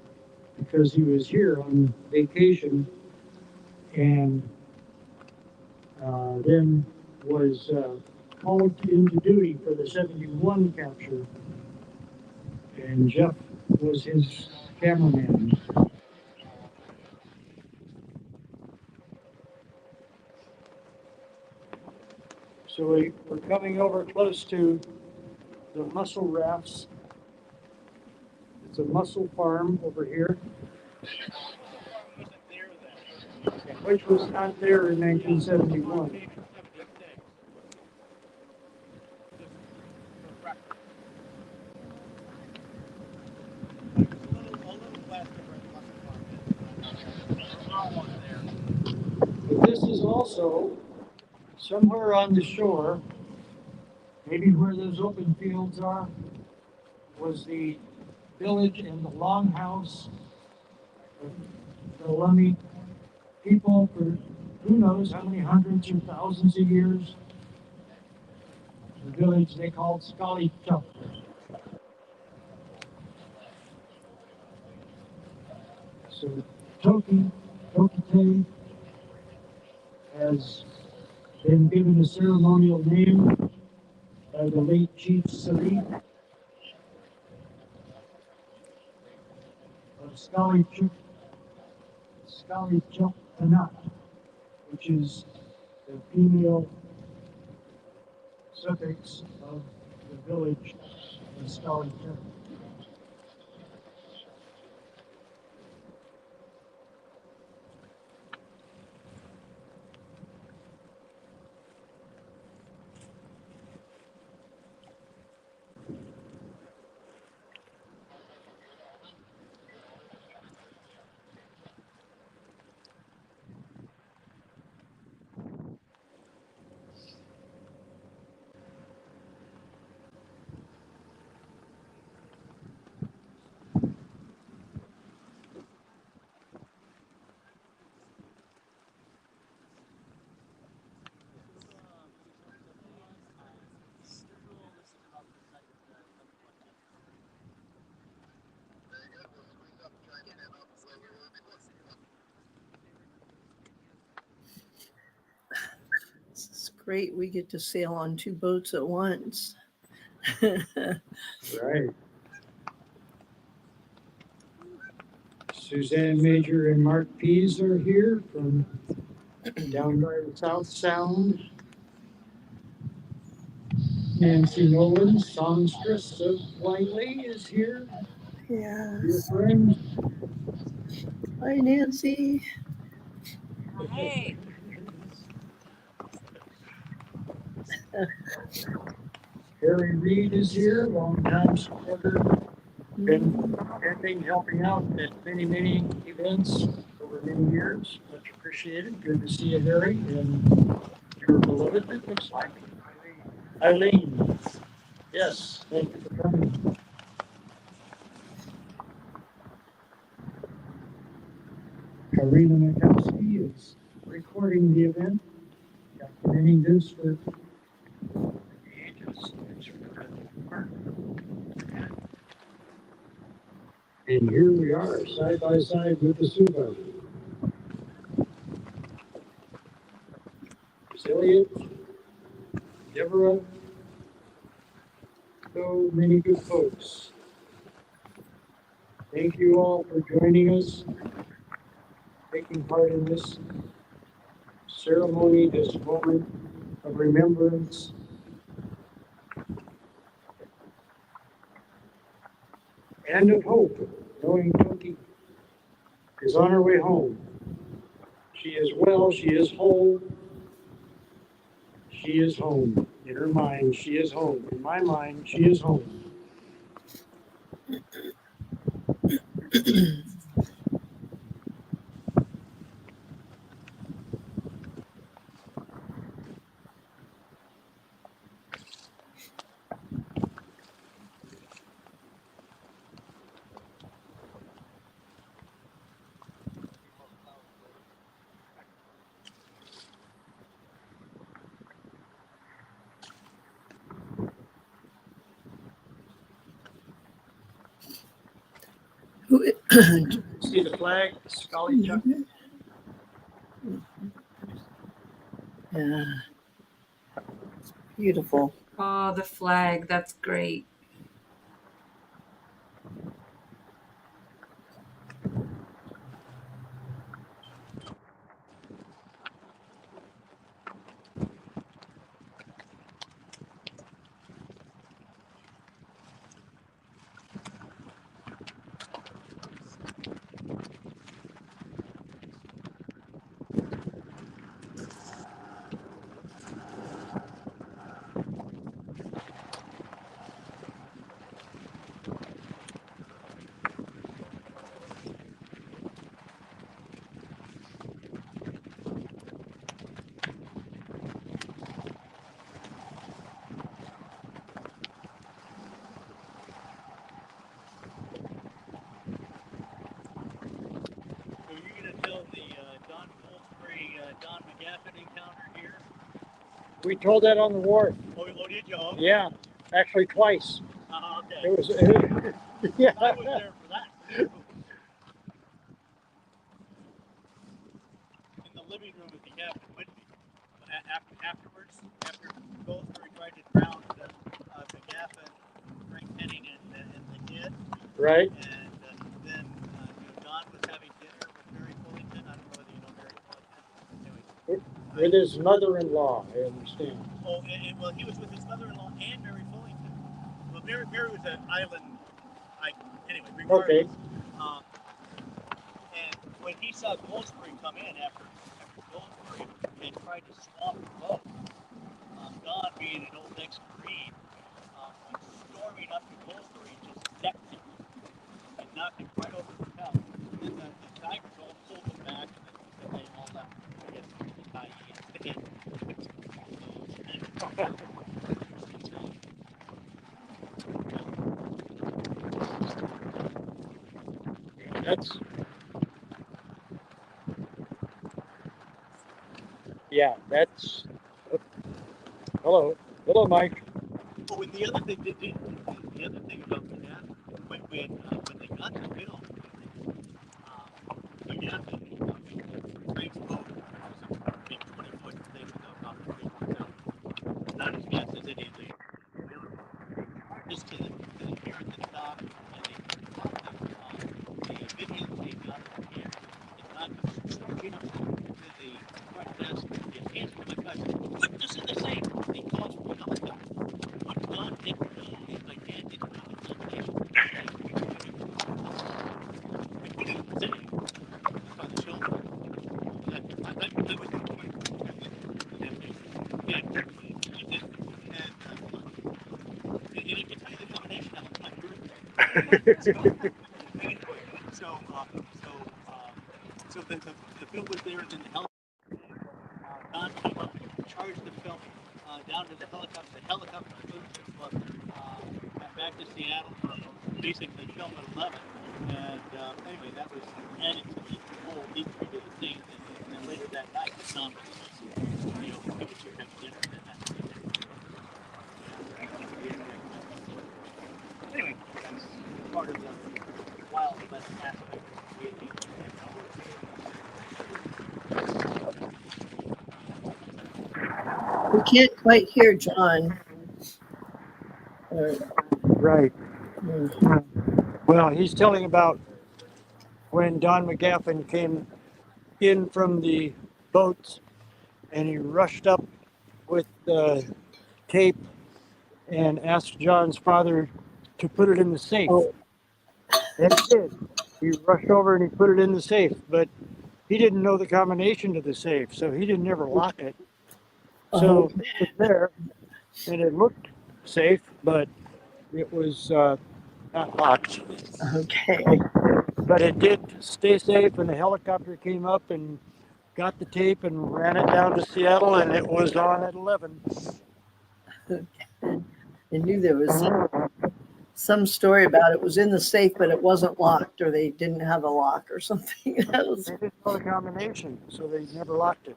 because he was here on vacation and then was called into duty for the 71 capture. And Jeff was his cameraman. So we're coming over close to the mussel rafts. It's a mussel farm over here, which was not there in 1971. also somewhere on the shore, maybe where those open fields are, was the village and the longhouse of the Lummi people for who knows how many hundreds or thousands of years. The village they called Sk'aliCh'elh. So TokiTV has been given a ceremonial name by the late Chief Salih of Sk'aliCh'elh-tenaut, which is the female suffix of the village of Sk'aliCh'elh. It's great. We get to sail on two boats at once. Right. Suzanne Major and Mark Pease are here from down by the South Sound. Nancy Nolan, songstress of Wiley, is here. Your Yes. friend. Hi, Nancy. Hey. Harry Reed is here, longtime supporter. Been helping out at many events over many years. Much appreciated. Good to see you, Harry, and your beloved, it looks like. Eileen. Yes, thank you for coming. Karina Mikowski is recording the event, documenting this for the ages. And here we are, side by side with the Subaru. Elliot, Deborah, so many good folks. Thank you all for joining us, taking part in this ceremony, this moment of remembrance. And of hope, knowing Toki is on her way home. She is well, she is whole, she is home. In her mind, she is home. In my mind, she is home. See the flag, Sk'aliCh'elh. Yeah. Beautiful. Oh, the flag. That's great. Gaffin encounter here? We told that on the wharf. Oh, did you? Okay. Yeah, actually twice. Okay. It was yeah. I was there for that. In the living room at the Gaffin Whitby. Afterwards, after Goldsberry tried to drown the Gaffin, Frank Henning, and the kid. Right. And then Don was having dinner with Mary Fullington. I don't know whether you know Mary Fullington. Anyway, With his mother-in-law, I understand. Oh, well, he was with his mother-in-law and Mary Fullington. Well, Mary was an island. Anyway, regardless. Okay. And when he saw Goldsberry come in after Goldsberry had tried to swamp the boat, Don, being an old ex-Marine, went storming up to Goldsberry, just decked him and knocked him right over the top. And then the Tiger pulled him back, and they all left. I guess that's. Hello, Mike. Oh, and the other thing about that, when they got the bill, the Gaffin, Frank's boat was a big 20-foot thing off the creek. Not as fast as any of the just to the pier at the dock, and they caught the videotape out of the camera. And Don comes storming up to the front desk and hands to my cousin, put this in the safe. He calls for the helicopter. What Don didn't know is my dad didn't know the combination. We put it in the safe. It's on the shoulder. I was the point. Yeah. And I can tell you the combination of my birthday. So the film was there, and then the helicopter. Don came up and charged the film down to the helicopter. The helicopter flew back to Seattle, basically filmed at 11. And anyway, that was added to the whole history to the scene. And then later that night, Don was people took him to dinner. Anyway, that's part of the wild west aspect of creating. We can't quite hear John. Right. Well, he's telling about when Don McGaffin came in from the boats and he rushed up with the tape and asked John's father to put it in the safe. Oh. And he did. He rushed over and he put it in the safe, but he didn't know the combination to the safe, so he didn't ever lock it. So it was there, and it looked safe, but it was not locked. Okay. But it did stay safe, and the helicopter came up and got the tape and ran it down to Seattle, and it was on at 11. I knew there was some story about it was in the safe, but it wasn't locked, or they didn't have a lock or something. That was... They didn't know the combination, so they never locked it.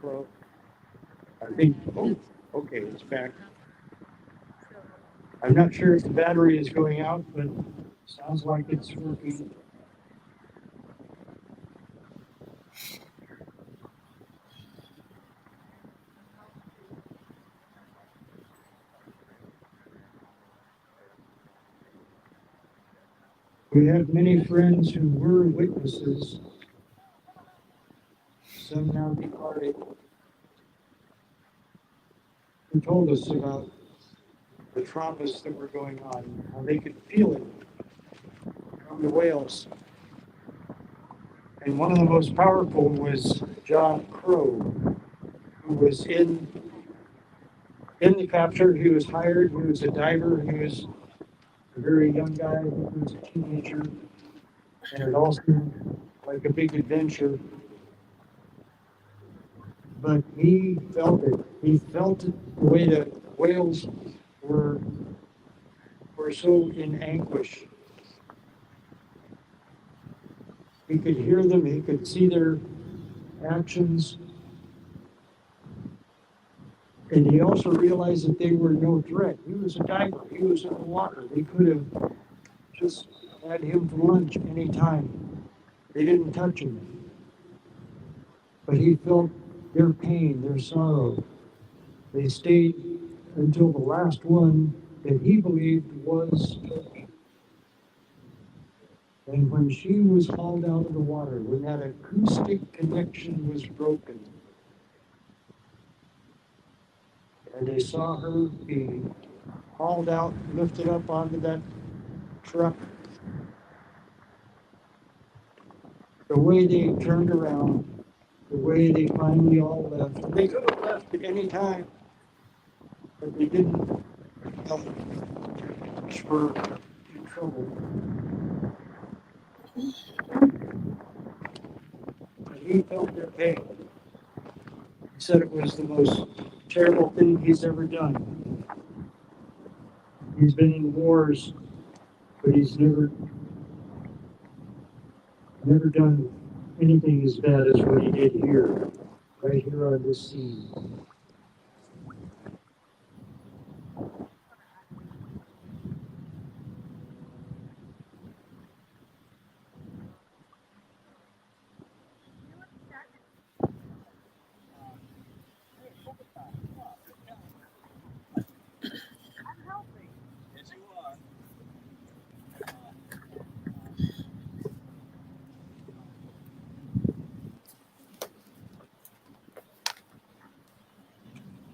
Well, I think, okay, it's back. I'm not sure if the battery is going out, but sounds like it's working. We have many friends who were witnesses, some now departed, who told us about the traumas that were going on, how they could feel it from the whales. And one of the most powerful was John Crow, who was in the capture. He was hired. He was a diver. He was a very young guy. He was a teenager. And it all seemed like a big adventure. But he felt it. He felt it the way the whales were so in anguish. He could hear them. He could see their actions. And he also realized that they were no threat. He was a diver. He was in the water. They could have just had him for lunch anytime. They didn't touch him. But he felt their pain, their sorrow. They stayed until the last one that he believed was Toki. And when she was hauled out of the water, when that acoustic connection was broken, and they saw her being hauled out, lifted up onto that truck, the way they turned around, the way they finally all left. They could have left at any time, but they didn't. Were in trouble. And he felt their pain. He said it was the most terrible thing he's ever done. He's been in wars, but he's never done anything as bad as what he did here, right here on this scene.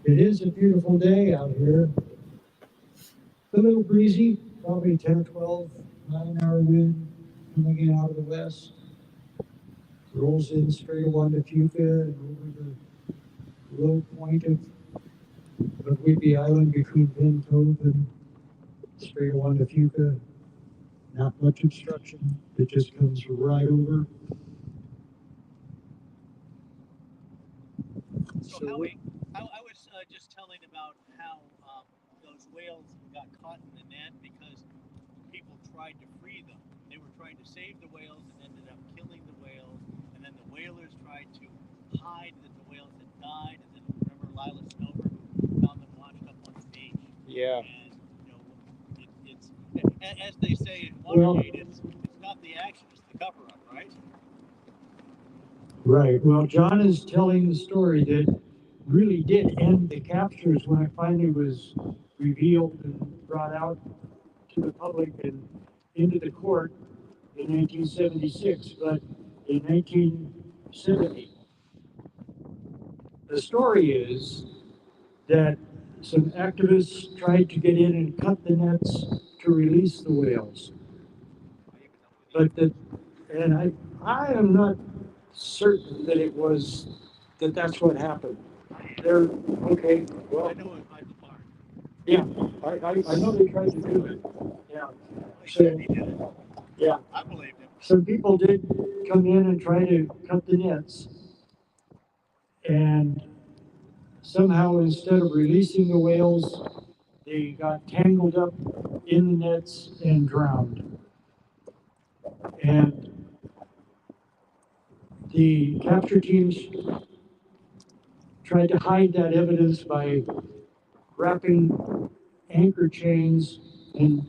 It is a beautiful day out here. A little breezy, probably 10 or 12 mile-an-hour wind coming in out of the west. Rolls in straight along to Fuca and over the low point of Whidbey Island between Penn Cove and straight along to Fuca. Not much obstruction. It just comes right over. So Howie, I was just telling about how those whales got caught in the net because people tried to free them. They were trying to save the whales and ended up killing the whales. And then the whalers tried to hide that the whales had died. And then remember Lila Snover found them washed up on the beach. Yeah. And it's as they say in Watergate, it's not the action, it's the cover-up, right? Right. Well, John is telling the story that really did end the captures when it finally was revealed and brought out to the public and into the court in 1976. But in 1970, the story is that some activists tried to get in and cut the nets to release the whales. But I am not certain that it was that's what happened. They're okay. Well, I know it by the park. Yeah, I know they tried to do it. Yeah. So, yeah. I believe him. Some people did come in and try to cut the nets, and somehow instead of releasing the whales, they got tangled up in the nets and drowned. And the capture teams tried to hide that evidence by wrapping anchor chains and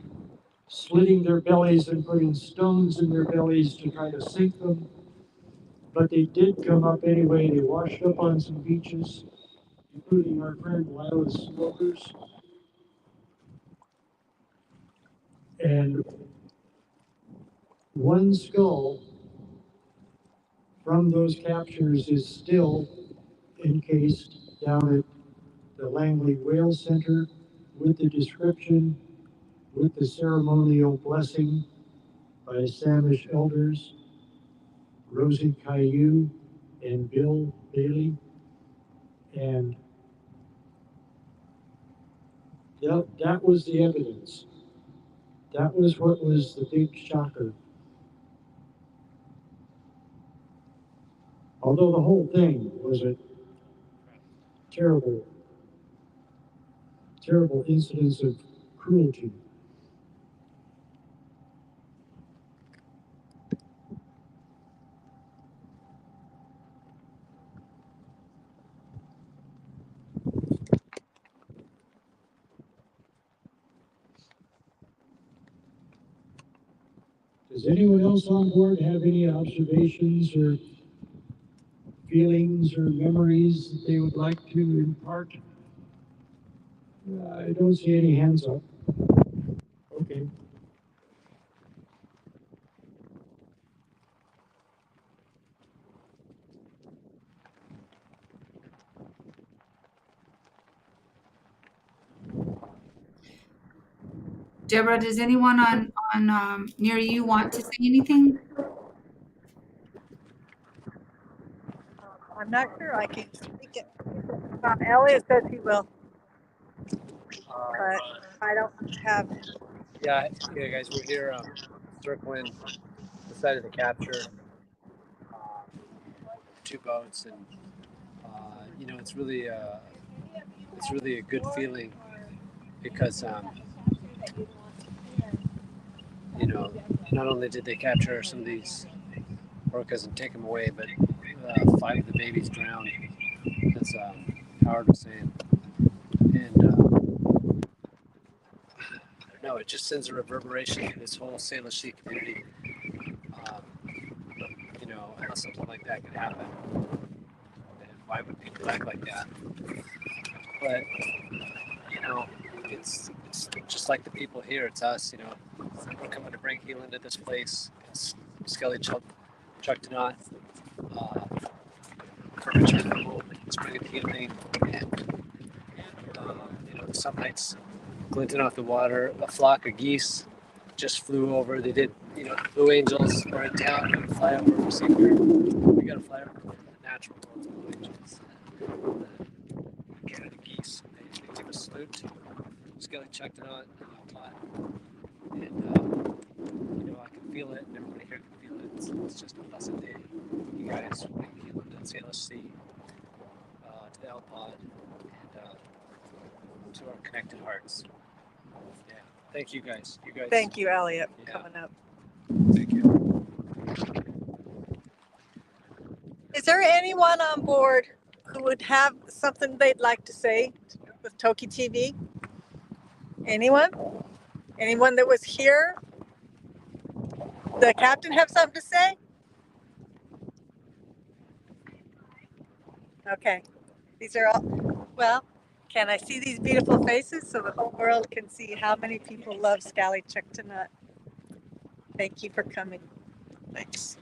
slitting their bellies and putting stones in their bellies to try to sink them. But they did come up anyway. They washed up on some beaches, including our friend Lila Snover's. And one skull from those captures is still encased down at the Langley Whale Center with the description, with the ceremonial blessing by Samish elders. Rosie Caillou and Bill Bailey. And that was the evidence. That was what was the big shocker. Although the whole thing was a terrible, terrible incidence of cruelty. Does anyone else on board have any observations or feelings or memories that they would like to impart? I don't see any hands up. Okay. Deborah, does anyone on near you want to say anything? I'm not sure I can speak it. Elliot says he will, but I don't have. Yeah, guys, we're here circling the site of the capture, two boats, and you know, it's really a good feeling because you know, not only did they capture some of these orcas and take them away, but 5 of the babies drowned. That's Howard was saying, and no, it just sends a reverberation to this whole Sk'aliCh'elh community. You know, how something like that could happen, and why would people act like that? But you know, it's just like the people here. It's us. You know, we're coming to bring healing to this place. It's Sk'aliCh'elh-tenaut. For return home, it's bringing healing, and you know, some nights glinting off the water, a flock of geese just flew over. They did, you know, the Blue Angels are in town. We fly over. We got to fly over the natural world of Blue Angels. Canada geese. They give a salute to Sk'aliCh'elh-tenaut, and you know, I can feel it, and everybody here can feel it. It's just a blessed day. You guys bring healing to Sk'aliCh'elh, to the L-Pod, and to our connected hearts. Yeah. Thank you guys. Thank you, Elliot, for coming up. Thank you. Is there anyone on board who would have something they'd like to say with TokiTV? Anyone? Anyone that was here? The captain have something to say? Okay. These are all, well, can I see these beautiful faces so the whole world can see how many people love Sk'aliCh'elh-tenaut? Thank you for coming. Thanks.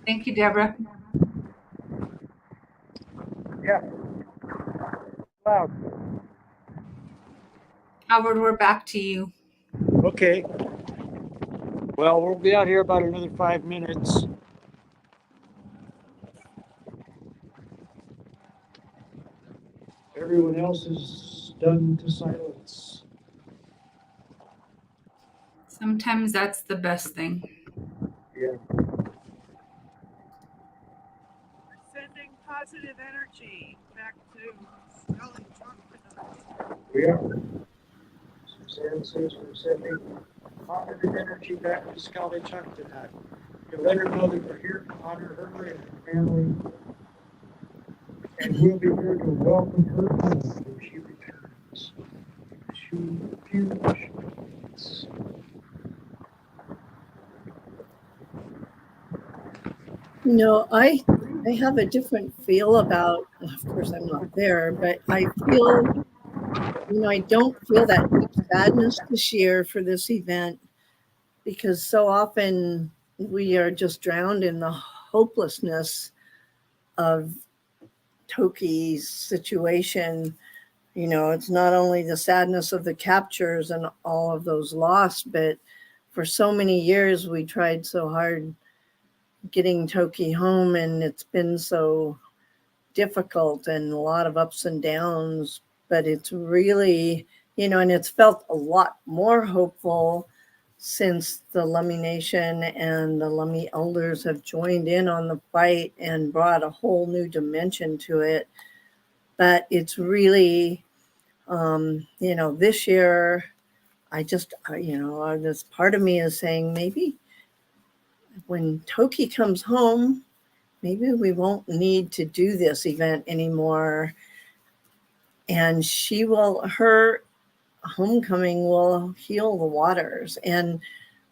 Thank you, Deborah. Yeah. Wow. Howard, we're back to you. Okay. Well, we'll be out here about another 5 minutes. Everyone else is done to silence. Sometimes that's the best thing. Yeah. Sending positive energy back to Sk'aliCh'elh-tenaut. We are. Suzanne says we're sending positive energy back to Sk'aliCh'elh-tenaut. You let her know that we're here to honor her and her family. And we'll be here to welcome her home when she returns. You know, I have a different feel about, of course I'm not there, but I feel, you know, I don't feel that deep sadness this year for this event because so often we are just drowned in the hopelessness of Toki's situation. You know, it's not only the sadness of the captures and all of those lost, but for so many years we tried so hard getting Toki home, and it's been so difficult and a lot of ups and downs, but it's really, and it's felt a lot more hopeful since the Lummi Nation and the Lummi elders have joined in on the fight and brought a whole new dimension to it. But it's really, this year, I just, this part of me is saying maybe when Toki comes home, maybe we won't need to do this event anymore. And her homecoming will heal the waters. And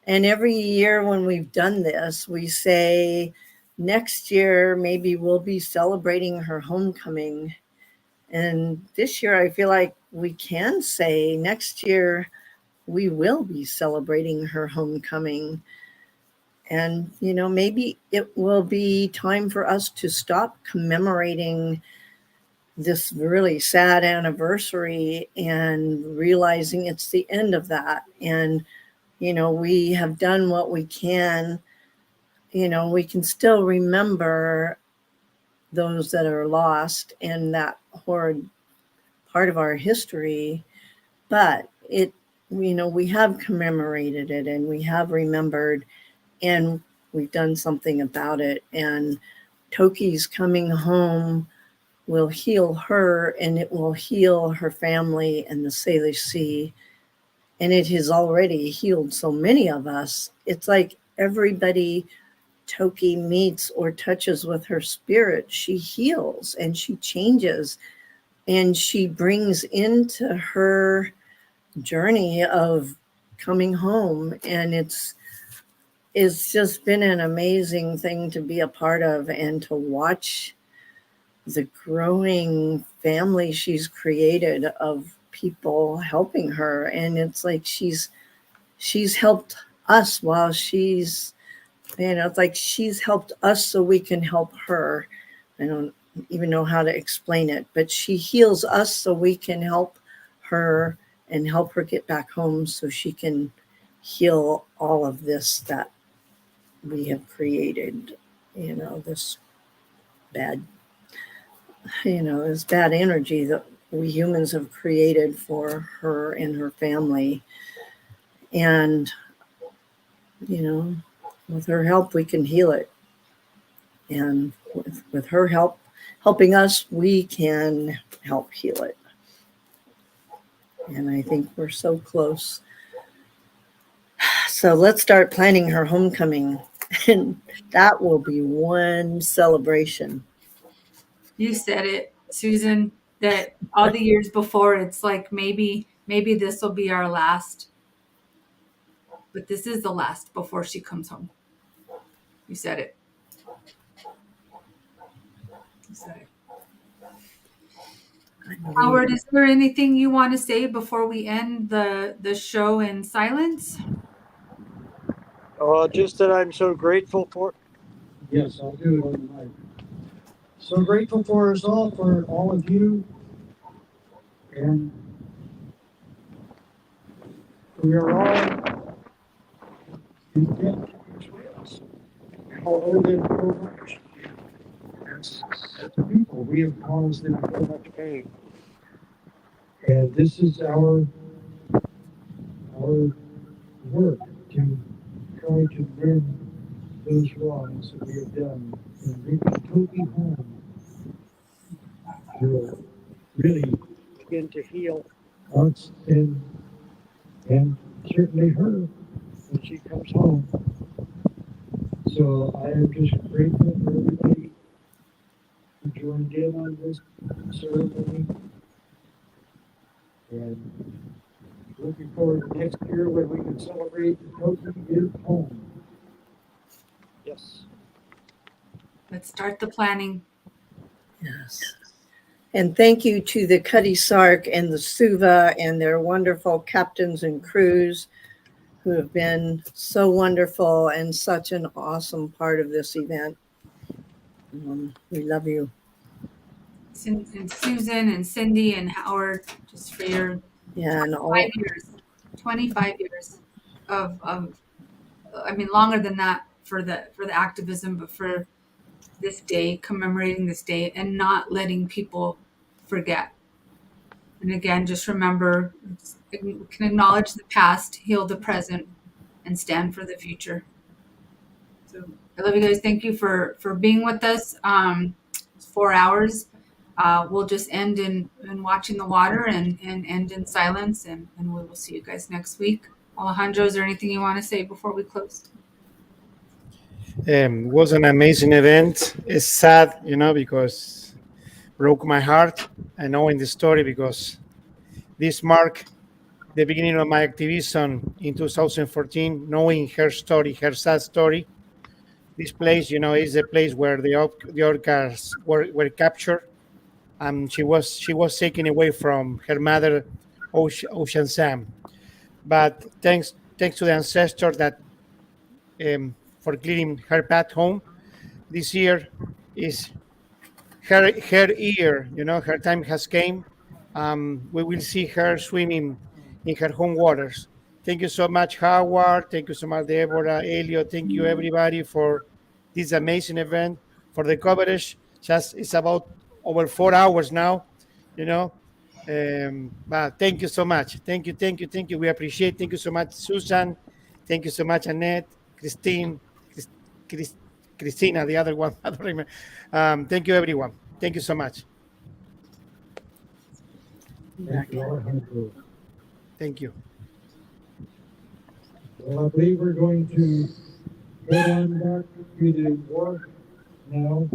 every year when we've done this, we say, next year, maybe we'll be celebrating her homecoming. And this year, I feel like we can say next year, we will be celebrating her homecoming. And, maybe it will be time for us to stop commemorating this really sad anniversary and realizing it's the end of that. And, we have done what we can. We can still remember those that are lost and that horrid part of our history, but we have commemorated it and we have remembered and we've done something about it. And Toki's coming home will heal her, and it will heal her family and the Salish Sea. And it has already healed so many of us. It's like everybody Toki meets or touches with her spirit, she heals and she changes, and she brings into her journey of coming home. And it's just been an amazing thing to be a part of and to watch the growing family she's created of people helping her. And it's like she's helped us while she's, it's like she's helped us so we can help her. I don't even know how to explain it, but she heals us so we can help her and help her get back home so she can heal all of this that we have created, this bad this bad energy that we humans have created for her and her family. And, with her help, we can heal it. And with her helping us, we can help heal it. And I think we're so close. So let's start planning her homecoming. And that will be one celebration. You said it, Susan, that all the years before, it's like maybe this will be our last, but this is the last before she comes home. You said it. You said it. Howard, is there anything you want to say before we end the show in silence? Just that I'm so grateful for. Yes, I'll do it on the mic. So grateful for us all, for all of you. And we are all in debt to these whales. How owe them so much. As a people, we have caused them so much pain. And this is our work to try to mend those wrongs that we have done. And bring Toki home will really begin to heal us and certainly her when she comes home. So I am just grateful for everybody who joined in on this ceremony, and looking forward to next year when we can celebrate the Toki is home. Yes. Let's start the planning. Yes. And thank you to the Cutty Sark and the Suva and their wonderful captains and crews who have been so wonderful and such an awesome part of this event. We love you. And Susan and Cindy and Howard, just for your 25 years of I mean, longer than that for the activism, but for this day, commemorating this day, and not letting people forget. And again, just remember, we can acknowledge the past, heal the present, and stand for the future. So I love you guys. Thank you for being with us. It's 4 hours. We'll just end in watching the water and end in silence, and we will see you guys next week. Alejandro, is there anything you want to say before we close? Was an amazing event. It's sad, because broke my heart. I know in the story because this marked the beginning of my activism in 2014, knowing her story, her sad story. This place, is the place where the orcas were captured. She was taken away from her mother, Ocean Sam. But thanks to the ancestor that for clearing her path home, this year is her year. Her time has came. We will see her swimming in her home waters. Thank you so much, Howard. Thank you so much, Deborah, Elliot. Thank you, everybody, for this amazing event, for the coverage. It's about over 4 hours now, you know. But thank you so much. Thank you. We appreciate. Thank you so much, Susan. Thank you so much, Annette, Christine, Chris, Christina, the other one. I don't remember. Thank you, everyone. Thank you so much. Thank you. Well, I believe we're going to head on back to the wharf now.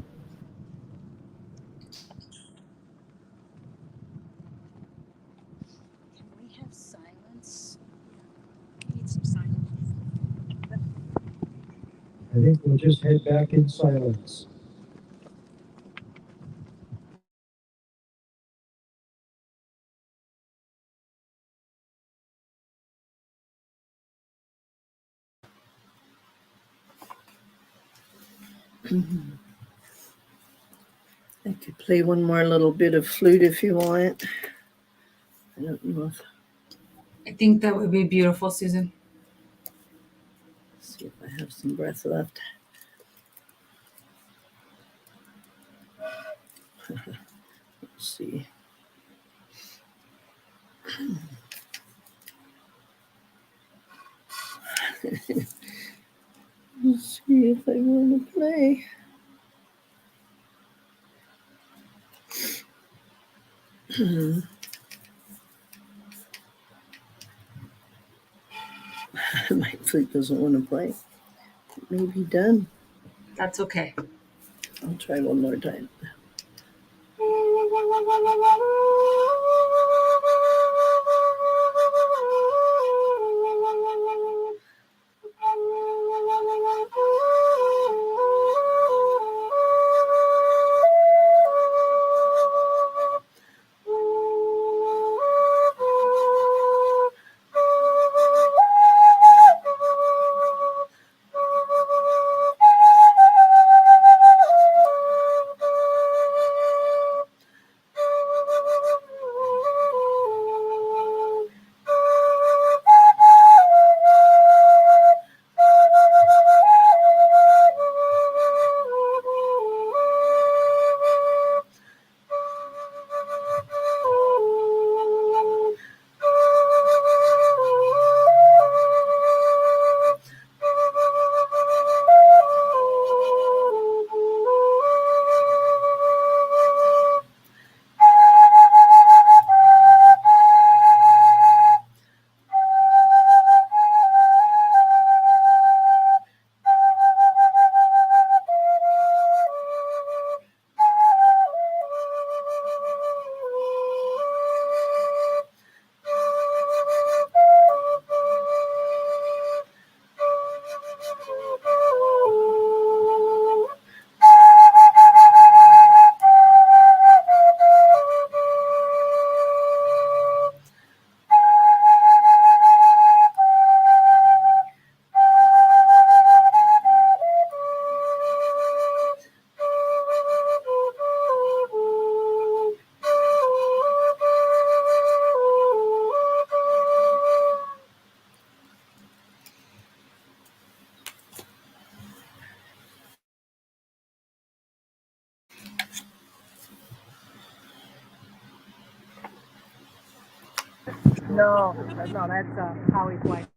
Can we have silence? We need some silence. I think we'll just head back in silence. I could play one more little bit of flute if you want. I don't know if. I think that would be beautiful, Susan. See if I have some breath left. Let's see. Let's see if I want to play. My flute doesn't want to play. It may be done. That's okay. I'll try one more time. No, that's Howie's wife.